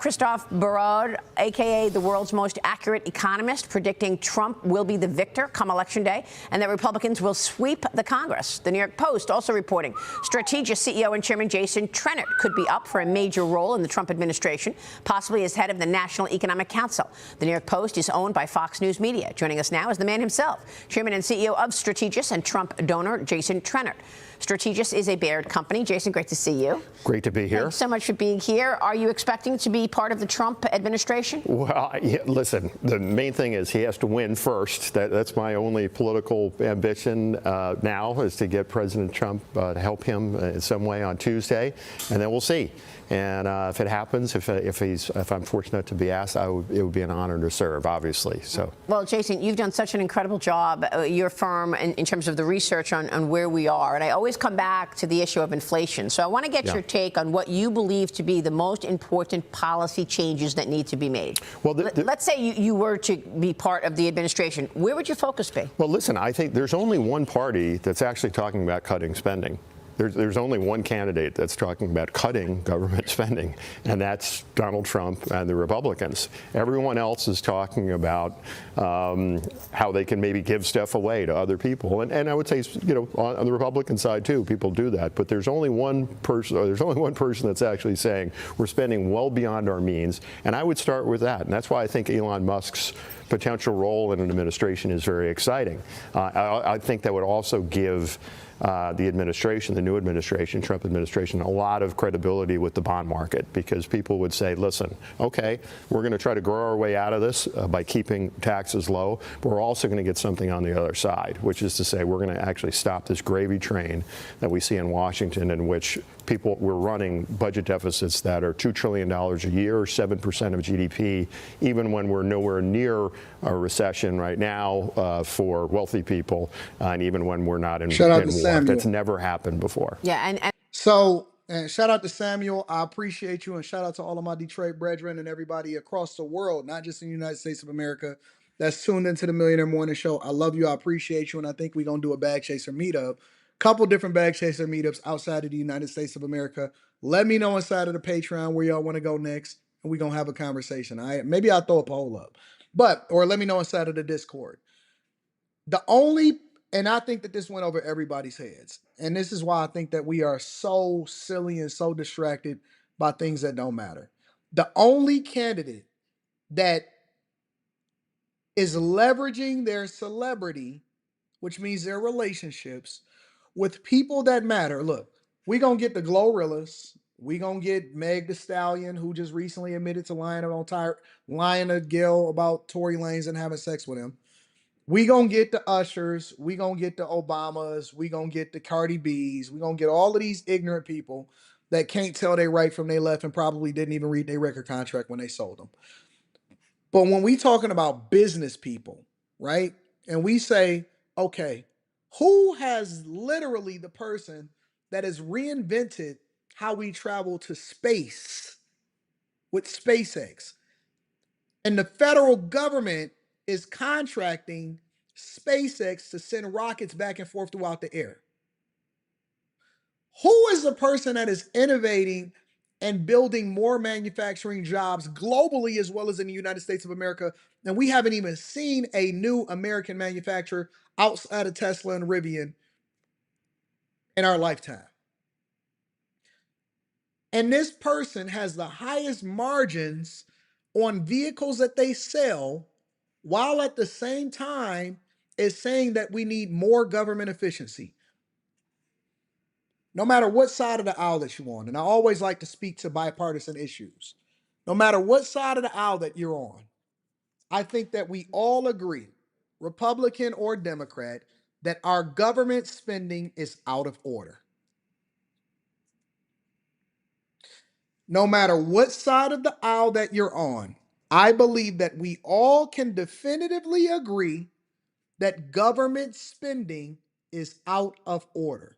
Christophe Barraud, a.k.a. the world's most accurate economist, predicting Trump will be the victor come Election Day and that Republicans will sweep the Congress. The New York Post also reporting Strategist CEO and Chairman Jason Trennert could be up for a major role in the Trump administration, possibly as head of the National Economic Council. The New York Post is owned by Fox News Media. Joining us now is the man himself, Chairman and CEO of Strategist and Trump donor Jason Trennert. Strategist is a Baird company. Jason, great to see you. Great to be here. Thanks so much for being here. Are you expecting to be part of the Trump administration? Well, yeah, listen, the main thing is he has to win first. That's my only political ambition now, is to get President Trump to help him in some way on Tuesday, and then we'll see. And if it happens, if I'm fortunate to be asked, it would be an honor to serve, obviously. So. Well, Jason, you've done such an incredible job, your firm, in terms of the research on where we are. And I always come back to the issue of inflation. So I want to get your take on what you believe to be the most important policy changes that need to be made. Well, let's say you were to be part of the administration. Where would your focus be? Well, listen, I think there's only one party that's actually talking about cutting spending. There's only one candidate that's talking about cutting government spending, and that's Donald Trump and the Republicans. Everyone else is talking about how they can maybe give stuff away to other people. And I would say, on the Republican side, too, people do that. But there's only one person that's actually saying we're spending well beyond our means. And I would start with that. And that's why I think Elon Musk's potential role in an administration is very exciting. I think that would also give the administration, the new administration, Trump administration, a lot of credibility with the bond market, because people would say, listen, okay, we're going to try to grow our way out of this by keeping taxes low, but we're also going to get something on the other side, which is to say we're going to actually stop this gravy train that we see in Washington, in which we're running budget deficits that are $2 trillion a year, 7% of GDP, even when we're nowhere near a recession right now for wealthy people, and even when we're not in war. That's never happened before. Yeah, and so And shout out to Samuel. I appreciate you. And shout out to all of my Detroit brethren and everybody across the world, not just in the United States of America, that's tuned into the Millionaire Morning Show. I love you. I appreciate you. And I think we're going to do a bag chaser meetup. Couple different bag chaser meetups outside of the United States of America. Let me know inside of the Patreon where y'all want to go next. And we're going to have a conversation. All right. Maybe I'll throw a poll up. Or let me know inside of the Discord. And I think that this went over everybody's heads. And this is why I think that we are so silly and so distracted by things that don't matter. The only candidate that is leveraging their celebrity, which means their relationships, with people that matter. Look, we gonna get the Glorrillas. We gonna get Meg Thee Stallion, who just recently admitted to lying to Gil about Tory Lanez and having sex with him. We gonna get the Ushers, we gonna get the Obamas, we gonna get the Cardi B's, we gonna get all of these ignorant people that can't tell they right from they left and probably didn't even read their record contract when they sold them. But when we talking about business people, right? And we say, okay, who has literally the person that has reinvented how we travel to space with SpaceX? And the federal government is contracting SpaceX to send rockets back and forth throughout the air. Who is the person that is innovating and building more manufacturing jobs globally as well as in the United States of America? And we haven't even seen a new American manufacturer outside of Tesla and Rivian in our lifetime. And this person has the highest margins on vehicles that they sell, while at the same time is saying that we need more government efficiency. No matter what side of the aisle that you're on, and I always like to speak to bipartisan issues, no matter what side of the aisle that you're on, I think that we all agree, Republican or Democrat, that our government spending is out of order. No matter what side of the aisle that you're on, I believe that we all can definitively agree that government spending is out of order.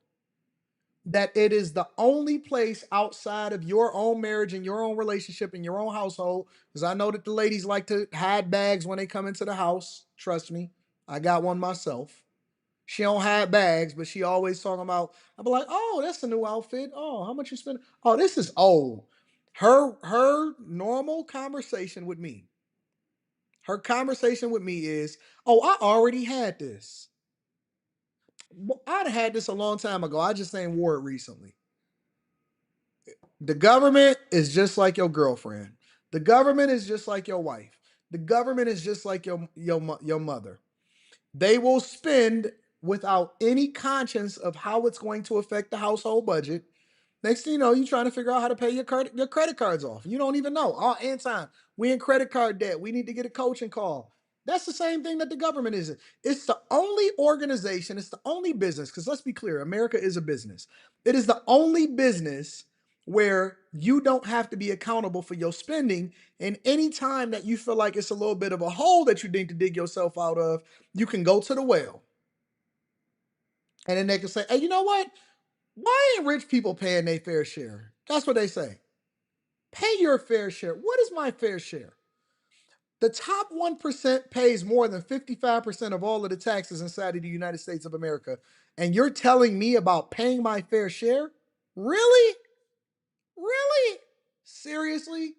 That it is the only place outside of your own marriage and your own relationship and your own household. Because I know that the ladies like to hide bags when they come into the house. Trust me, I got one myself. She don't hide bags, but she always talking about, I'll be like, oh, that's a new outfit. Oh, how much you spend? Oh, this is old. Her normal conversation with me. Her conversation with me is, oh, I already had this. I'd had this a long time ago. I just ain't wore it recently. The government is just like your girlfriend. The government is just like your wife. The government is just like your mother. They will spend without any conscience of how it's going to affect the household budget. Next thing you know, you're trying to figure out how to pay your credit cards off. You don't even know. Oh, Anton, we in credit card debt. We need to get a coaching call. That's the same thing that the government is. It's the only organization, it's the only business, because let's be clear, America is a business. It is the only business where you don't have to be accountable for your spending. And any time that you feel like it's a little bit of a hole that you need to dig yourself out of, you can go to the well. And then they can say, hey, you know what? Why ain't rich people paying their fair share? That's what they say. Pay your fair share. What is my fair share? The top 1% pays more than 55% of all of the taxes inside of the United States of America. And you're telling me about paying my fair share? Really? Really? Seriously?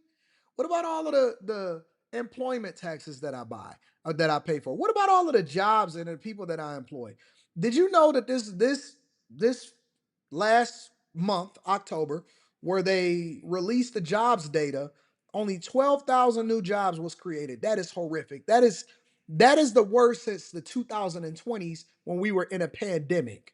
What about all of the employment taxes that I buy or that I pay for? What about all of the jobs and the people that I employ? Did you know that this last month, October, where they released the jobs data, only 12,000 new jobs was created? That is horrific. That is the worst since the 2020s when we were in a pandemic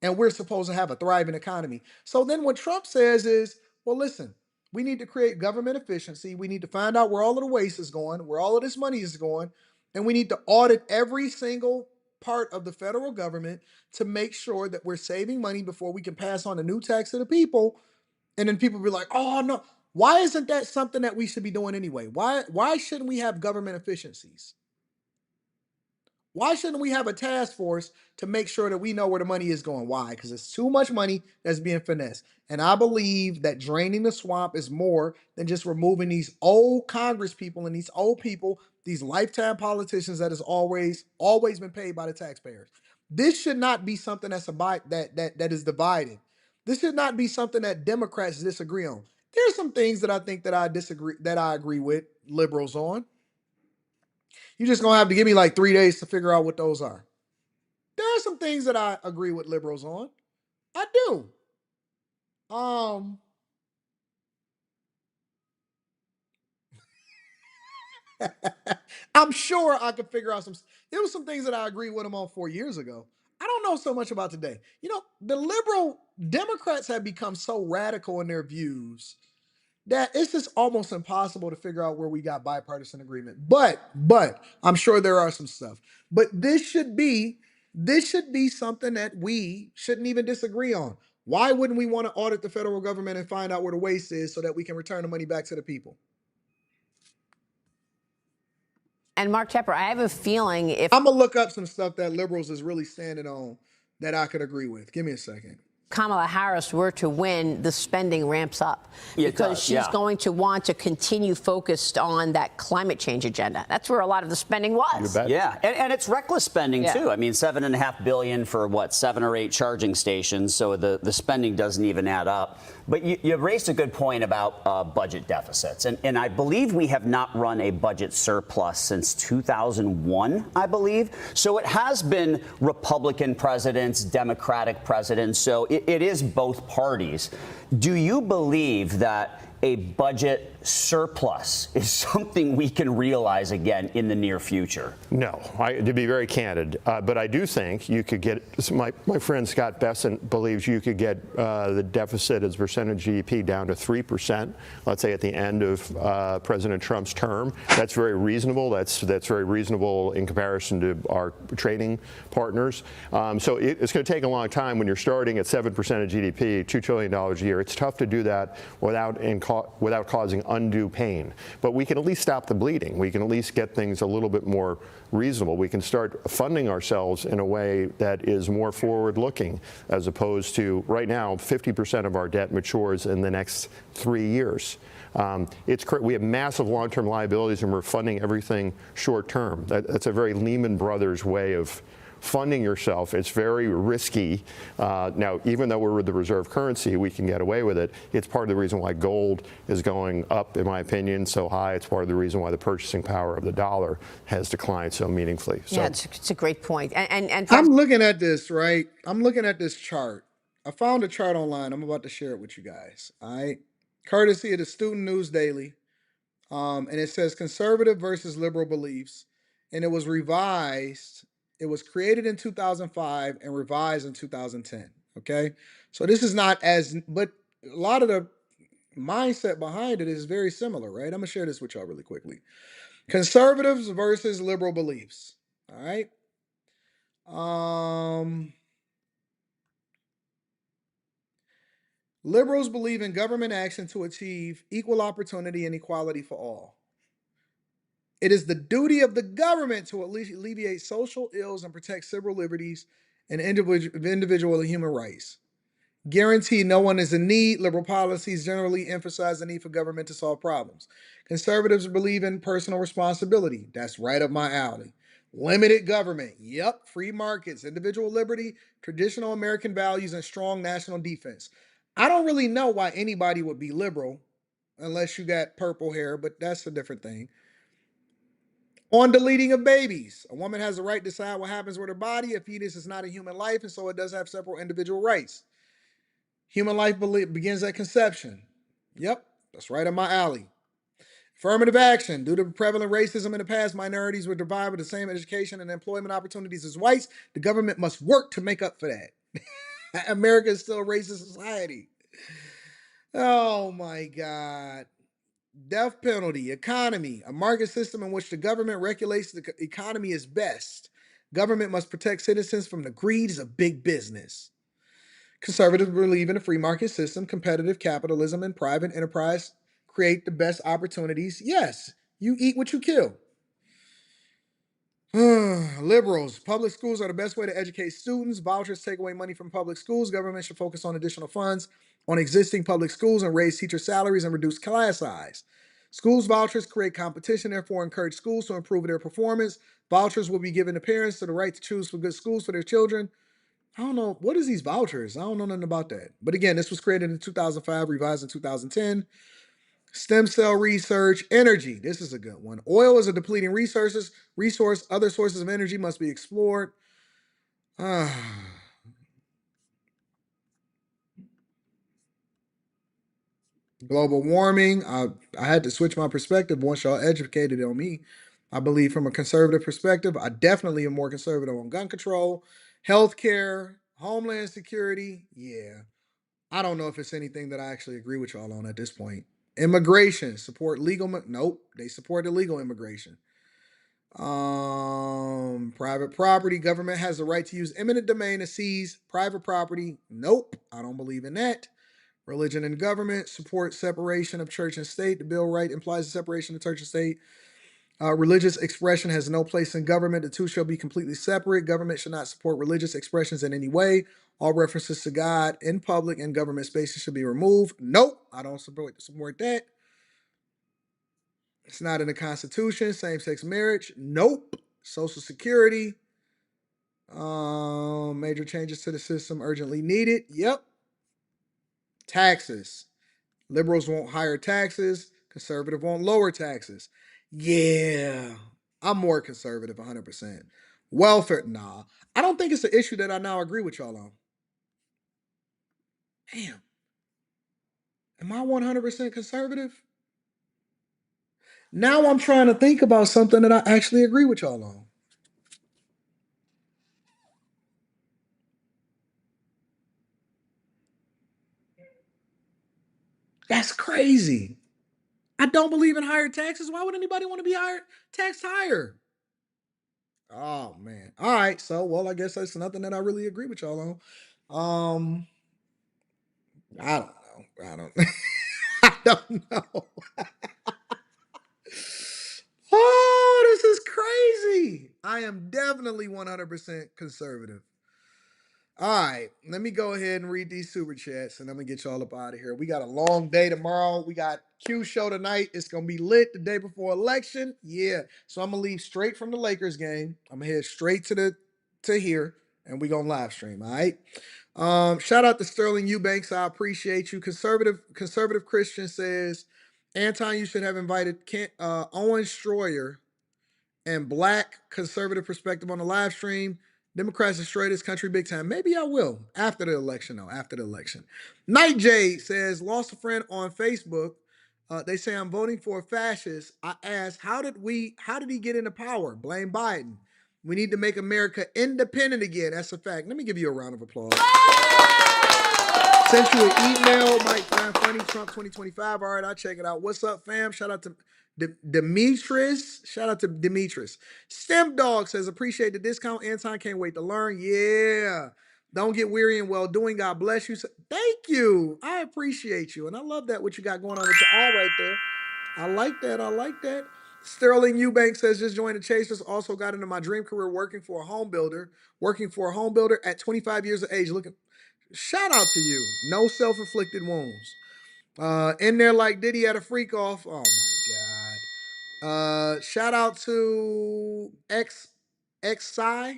and we're supposed to have a thriving economy. So then what Trump says is, well, listen, we need to create government efficiency. We need to find out where all of the waste is going, where all of this money is going, and we need to audit every single part of the federal government to make sure that we're saving money before we can pass on a new tax to the people. And then people be like, oh no, why isn't that something that we should be doing anyway? Why shouldn't we have government efficiencies? Why shouldn't we have a task force to make sure that we know where the money is going? Why? Because it's too much money that's being finessed. And I believe that draining the swamp is more than just removing these old Congress people and these old people, these lifetime politicians that has always been paid by the taxpayers. This should not be something that is divided. This should not be something that Democrats disagree on. There's some things that I think that I agree with liberals on. You're just gonna have to give me like 3 days to figure out what those are. There are some things that I agree with liberals on. I do. I'm sure I could figure out some. There was some things that I agreed with them on 4 years ago. I don't know so much about today. You know, the liberal Democrats have become so radical in their views that it's just almost impossible to figure out where we got bipartisan agreement. But I'm sure there are some stuff. But this should be something that we shouldn't even disagree on. Why wouldn't we want to audit the federal government and find out where the waste is so that we can return the money back to the people? And Mark Tepper, I have a feeling if I'm gonna look up some stuff that liberals is really standing on that I could agree with. Give me a second. Kamala Harris were to win, the spending ramps up because she's yeah. going to want to continue focused on that climate change agenda. That's where a lot of the spending was. Yeah, and it's reckless spending too. I mean, $7.5 billion for what, 7 or 8 charging stations. So the spending doesn't even add up. But you raised a good point about budget deficits, and I believe we have not run a budget surplus since 2001, I believe. So it has been Republican presidents, Democratic presidents. So it is both parties. Do you believe that a budget surplus is something we can realize again in the near future? No, to be very candid, but I do think you could get, my friend Scott Bessent believes you could get the deficit as a percentage of GDP down to 3%, let's say at the end of President Trump's term. That's very reasonable. That's very reasonable in comparison to our trading partners. So it's going to take a long time when you're starting at 7% of GDP, $2 trillion a year. It's tough to do that without causing undue pain. But we can at least stop the bleeding. We can at least get things a little bit more reasonable. We can start funding ourselves in a way that is more forward-looking, as opposed to right now, 50% of our debt matures in the next 3 years. We have massive long-term liabilities, and we're funding everything short-term. That's a very Lehman Brothers way of funding yourself. It's very risky. Now, even though we're with the reserve currency, we can get away with it. It's part of the reason why gold is going up, in my opinion, so high. It's part of the reason why the purchasing power of the dollar has declined so meaningfully. So, yeah, it's a great point. And I'm looking at this, right? I'm looking at this chart. I found a chart online. I'm about to share it with you guys. All right. Courtesy of the Student News Daily. And it says conservative versus liberal beliefs. And it was revised. It was created in 2005 and revised in 2010. Okay. So this is not but a lot of the mindset behind it is very similar, right? I'm going to share this with y'all really quickly. Conservatives versus liberal beliefs. All right. Liberals believe in government action to achieve equal opportunity and equality for all. It is the duty of the government to alleviate social ills and protect civil liberties and individual and human rights. Guarantee no one is in need. Liberal policies generally emphasize the need for government to solve problems. Conservatives believe in personal responsibility. That's right up my alley. Limited government. Yep. Free markets, individual liberty, traditional American values, and strong national defense. I don't really know why anybody would be liberal unless you got purple hair, but that's a different thing. On deleting of babies. A woman has the right to decide what happens with her body. A fetus is not a human life, and so it does have several individual rights. Human life begins at conception. Yep, that's right up my alley. Affirmative action. Due to prevalent racism in the past, minorities were deprived of the same education and employment opportunities as whites. The government must work to make up for that. America is still a racist society. Oh my God. Death penalty, economy, a market system in which the government regulates the economy is best. Government must protect citizens from the greeds of big business. Conservatives believe in a free market system, competitive capitalism, and private enterprise create the best opportunities. Yes, you eat what you kill. Liberals, public schools are the best way to educate students. Vouchers take away money from public schools. Government should focus on additional funds on existing public schools and raise teacher salaries and reduce class size. Schools vouchers create competition, therefore encourage schools to improve their performance. Vouchers will be given to parents to the right to choose for good schools for their children. I don't know. What is these vouchers? I don't know nothing about that. But again, this was created in 2005, revised in 2010. Stem cell research, energy. This is a good one. Oil is a depleting resource. Other sources of energy must be explored. Global warming. I had to switch my perspective once y'all educated on me. I believe from a conservative perspective, I definitely am more conservative on gun control, healthcare, homeland security. Yeah. I don't know if it's anything that I actually agree with y'all on at this point. Immigration, support legal. Nope. They support illegal immigration. Private property. Government has the right to use eminent domain to seize private property. Nope. I don't believe in that. Religion and government support separation of church and state. The Bill of Rights implies the separation of church and state. Religious expression has no place in government. The two shall be completely separate. Government should not support religious expressions in any way. All references to God in public and government spaces should be removed. Nope, I don't support that. It's not in the Constitution. Same-sex marriage. Nope. Social Security. Major changes to the system urgently needed. Yep. Taxes. Liberals want higher taxes. Conservative want lower taxes. Yeah. I'm more conservative 100%. Welfare. Nah. I don't think it's an issue that I now agree with y'all on. Damn. Am I 100% conservative? Now I'm trying to think about something that I actually agree with y'all on. That's crazy. I don't believe in higher taxes. Why would anybody want to be taxed higher? Oh man. All right. So well, I guess that's nothing that I really agree with y'all on. I don't know. I don't I don't know. Oh, this is crazy. I am definitely 100% conservative. All right, let me go ahead and read these super chats and I'm gonna get y'all up out of here. We got a long day tomorrow. We got Q show tonight. It's gonna be lit the day before election. Yeah. So I'm gonna leave straight from the Lakers game. I'm gonna head straight to here and we gonna live stream. All right. Shout out to Sterling Eubanks. I appreciate you. Conservative Christian says, Anton, you should have invited Owen Stroyer and Black conservative perspective on the live stream. Democrats destroy this country big time. Maybe I will after the election, though. After the election. Night Jade says, lost a friend on Facebook. They say I'm voting for a fascist. I asked, how did he get into power? Blame Biden. We need to make America independent again. That's a fact. Let me give you a round of applause. Sent you an email, Mike Brown Funny, Trump 2025. All right, I'll check it out. What's up, fam? Shout out to Demetrius. Shout out to Demetrius. Stem Dog says, appreciate the discount. Anton, can't wait to learn. Yeah. Don't get weary and well doing. God bless you. Thank you. I appreciate you. And I love that what you got going on with your all right there. I like that. I like that. Sterling Eubank says, just joined the Chasers. Also got into my dream career working for a home builder. Working for a home builder at 25 years of age. Shout out to you. No self-inflicted wounds. In there like Diddy had a freak off. Oh my God. Shout out to Psy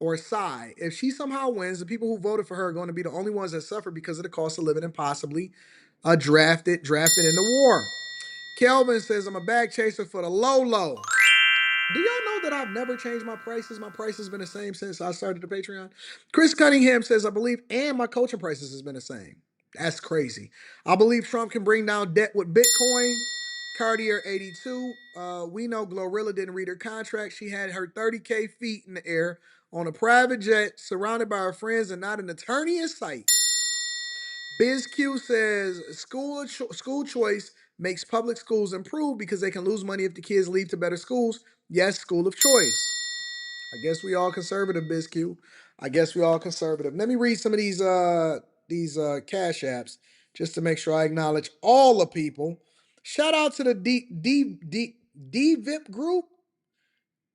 or Psy. If she somehow wins, the people who voted for her are going to be the only ones that suffer because of the cost of living and possibly drafted in the war. Kelvin says, I'm a bag chaser for the low. Do y'all know that I've never changed my prices? My price has been the same since I started the Patreon. Chris Cunningham says, I believe, and my coaching prices has been the same. That's crazy. I believe Trump can bring down debt with Bitcoin. Cartier 82. We know Glorilla didn't read her contract. She had her 30K feet in the air on a private jet, surrounded by her friends and not an attorney in sight. BizQ says, school choice makes public schools improve because they can lose money if the kids leave to better schools. Yes, school of choice. I guess we all conservative, BizQ. I guess we all conservative. Let me read some of these cash apps just to make sure I acknowledge all the people. Shout out to the DVIP group.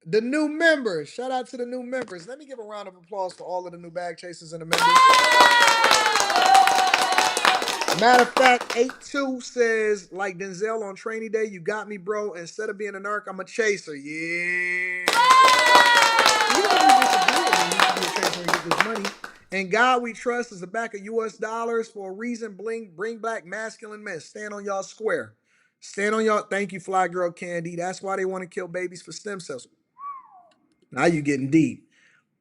The new members. Shout out to the new members. Let me give a round of applause for all of the new bag chasers and the members. Matter of fact, 8-2 says, like Denzel on Training Day, you got me, bro. Instead of being a narc, I'm a chaser. Yeah. Even if you disagree with me, you should be a chaser and get this money. And God we trust is the back of US dollars for a reason. Bring back masculine men. Stand on y'all square. Stand on y'all. Thank you, Fly Girl Candy. That's why they want to kill babies for stem cells. Now you getting deep.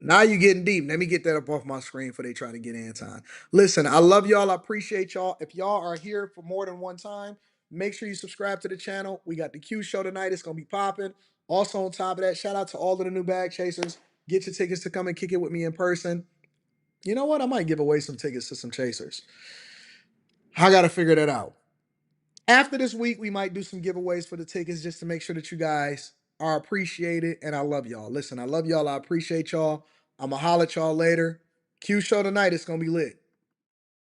Now you getting deep. Let me get that up off my screen before they try to get Anton. Listen, I love y'all. I appreciate y'all. If y'all are here for more than one time, make sure you subscribe to the channel. We got the Q show tonight. It's going to be popping. Also on top of that, shout out to all of the new bag chasers. Get your tickets to come and kick it with me in person. You know what? I might give away some tickets to some chasers. I got to figure that out. After this week, we might do some giveaways for the tickets just to make sure that you guys are appreciated. And I love y'all. Listen, I love y'all. I appreciate y'all. I'm going to holler at y'all later. Q show tonight. It's going to be lit.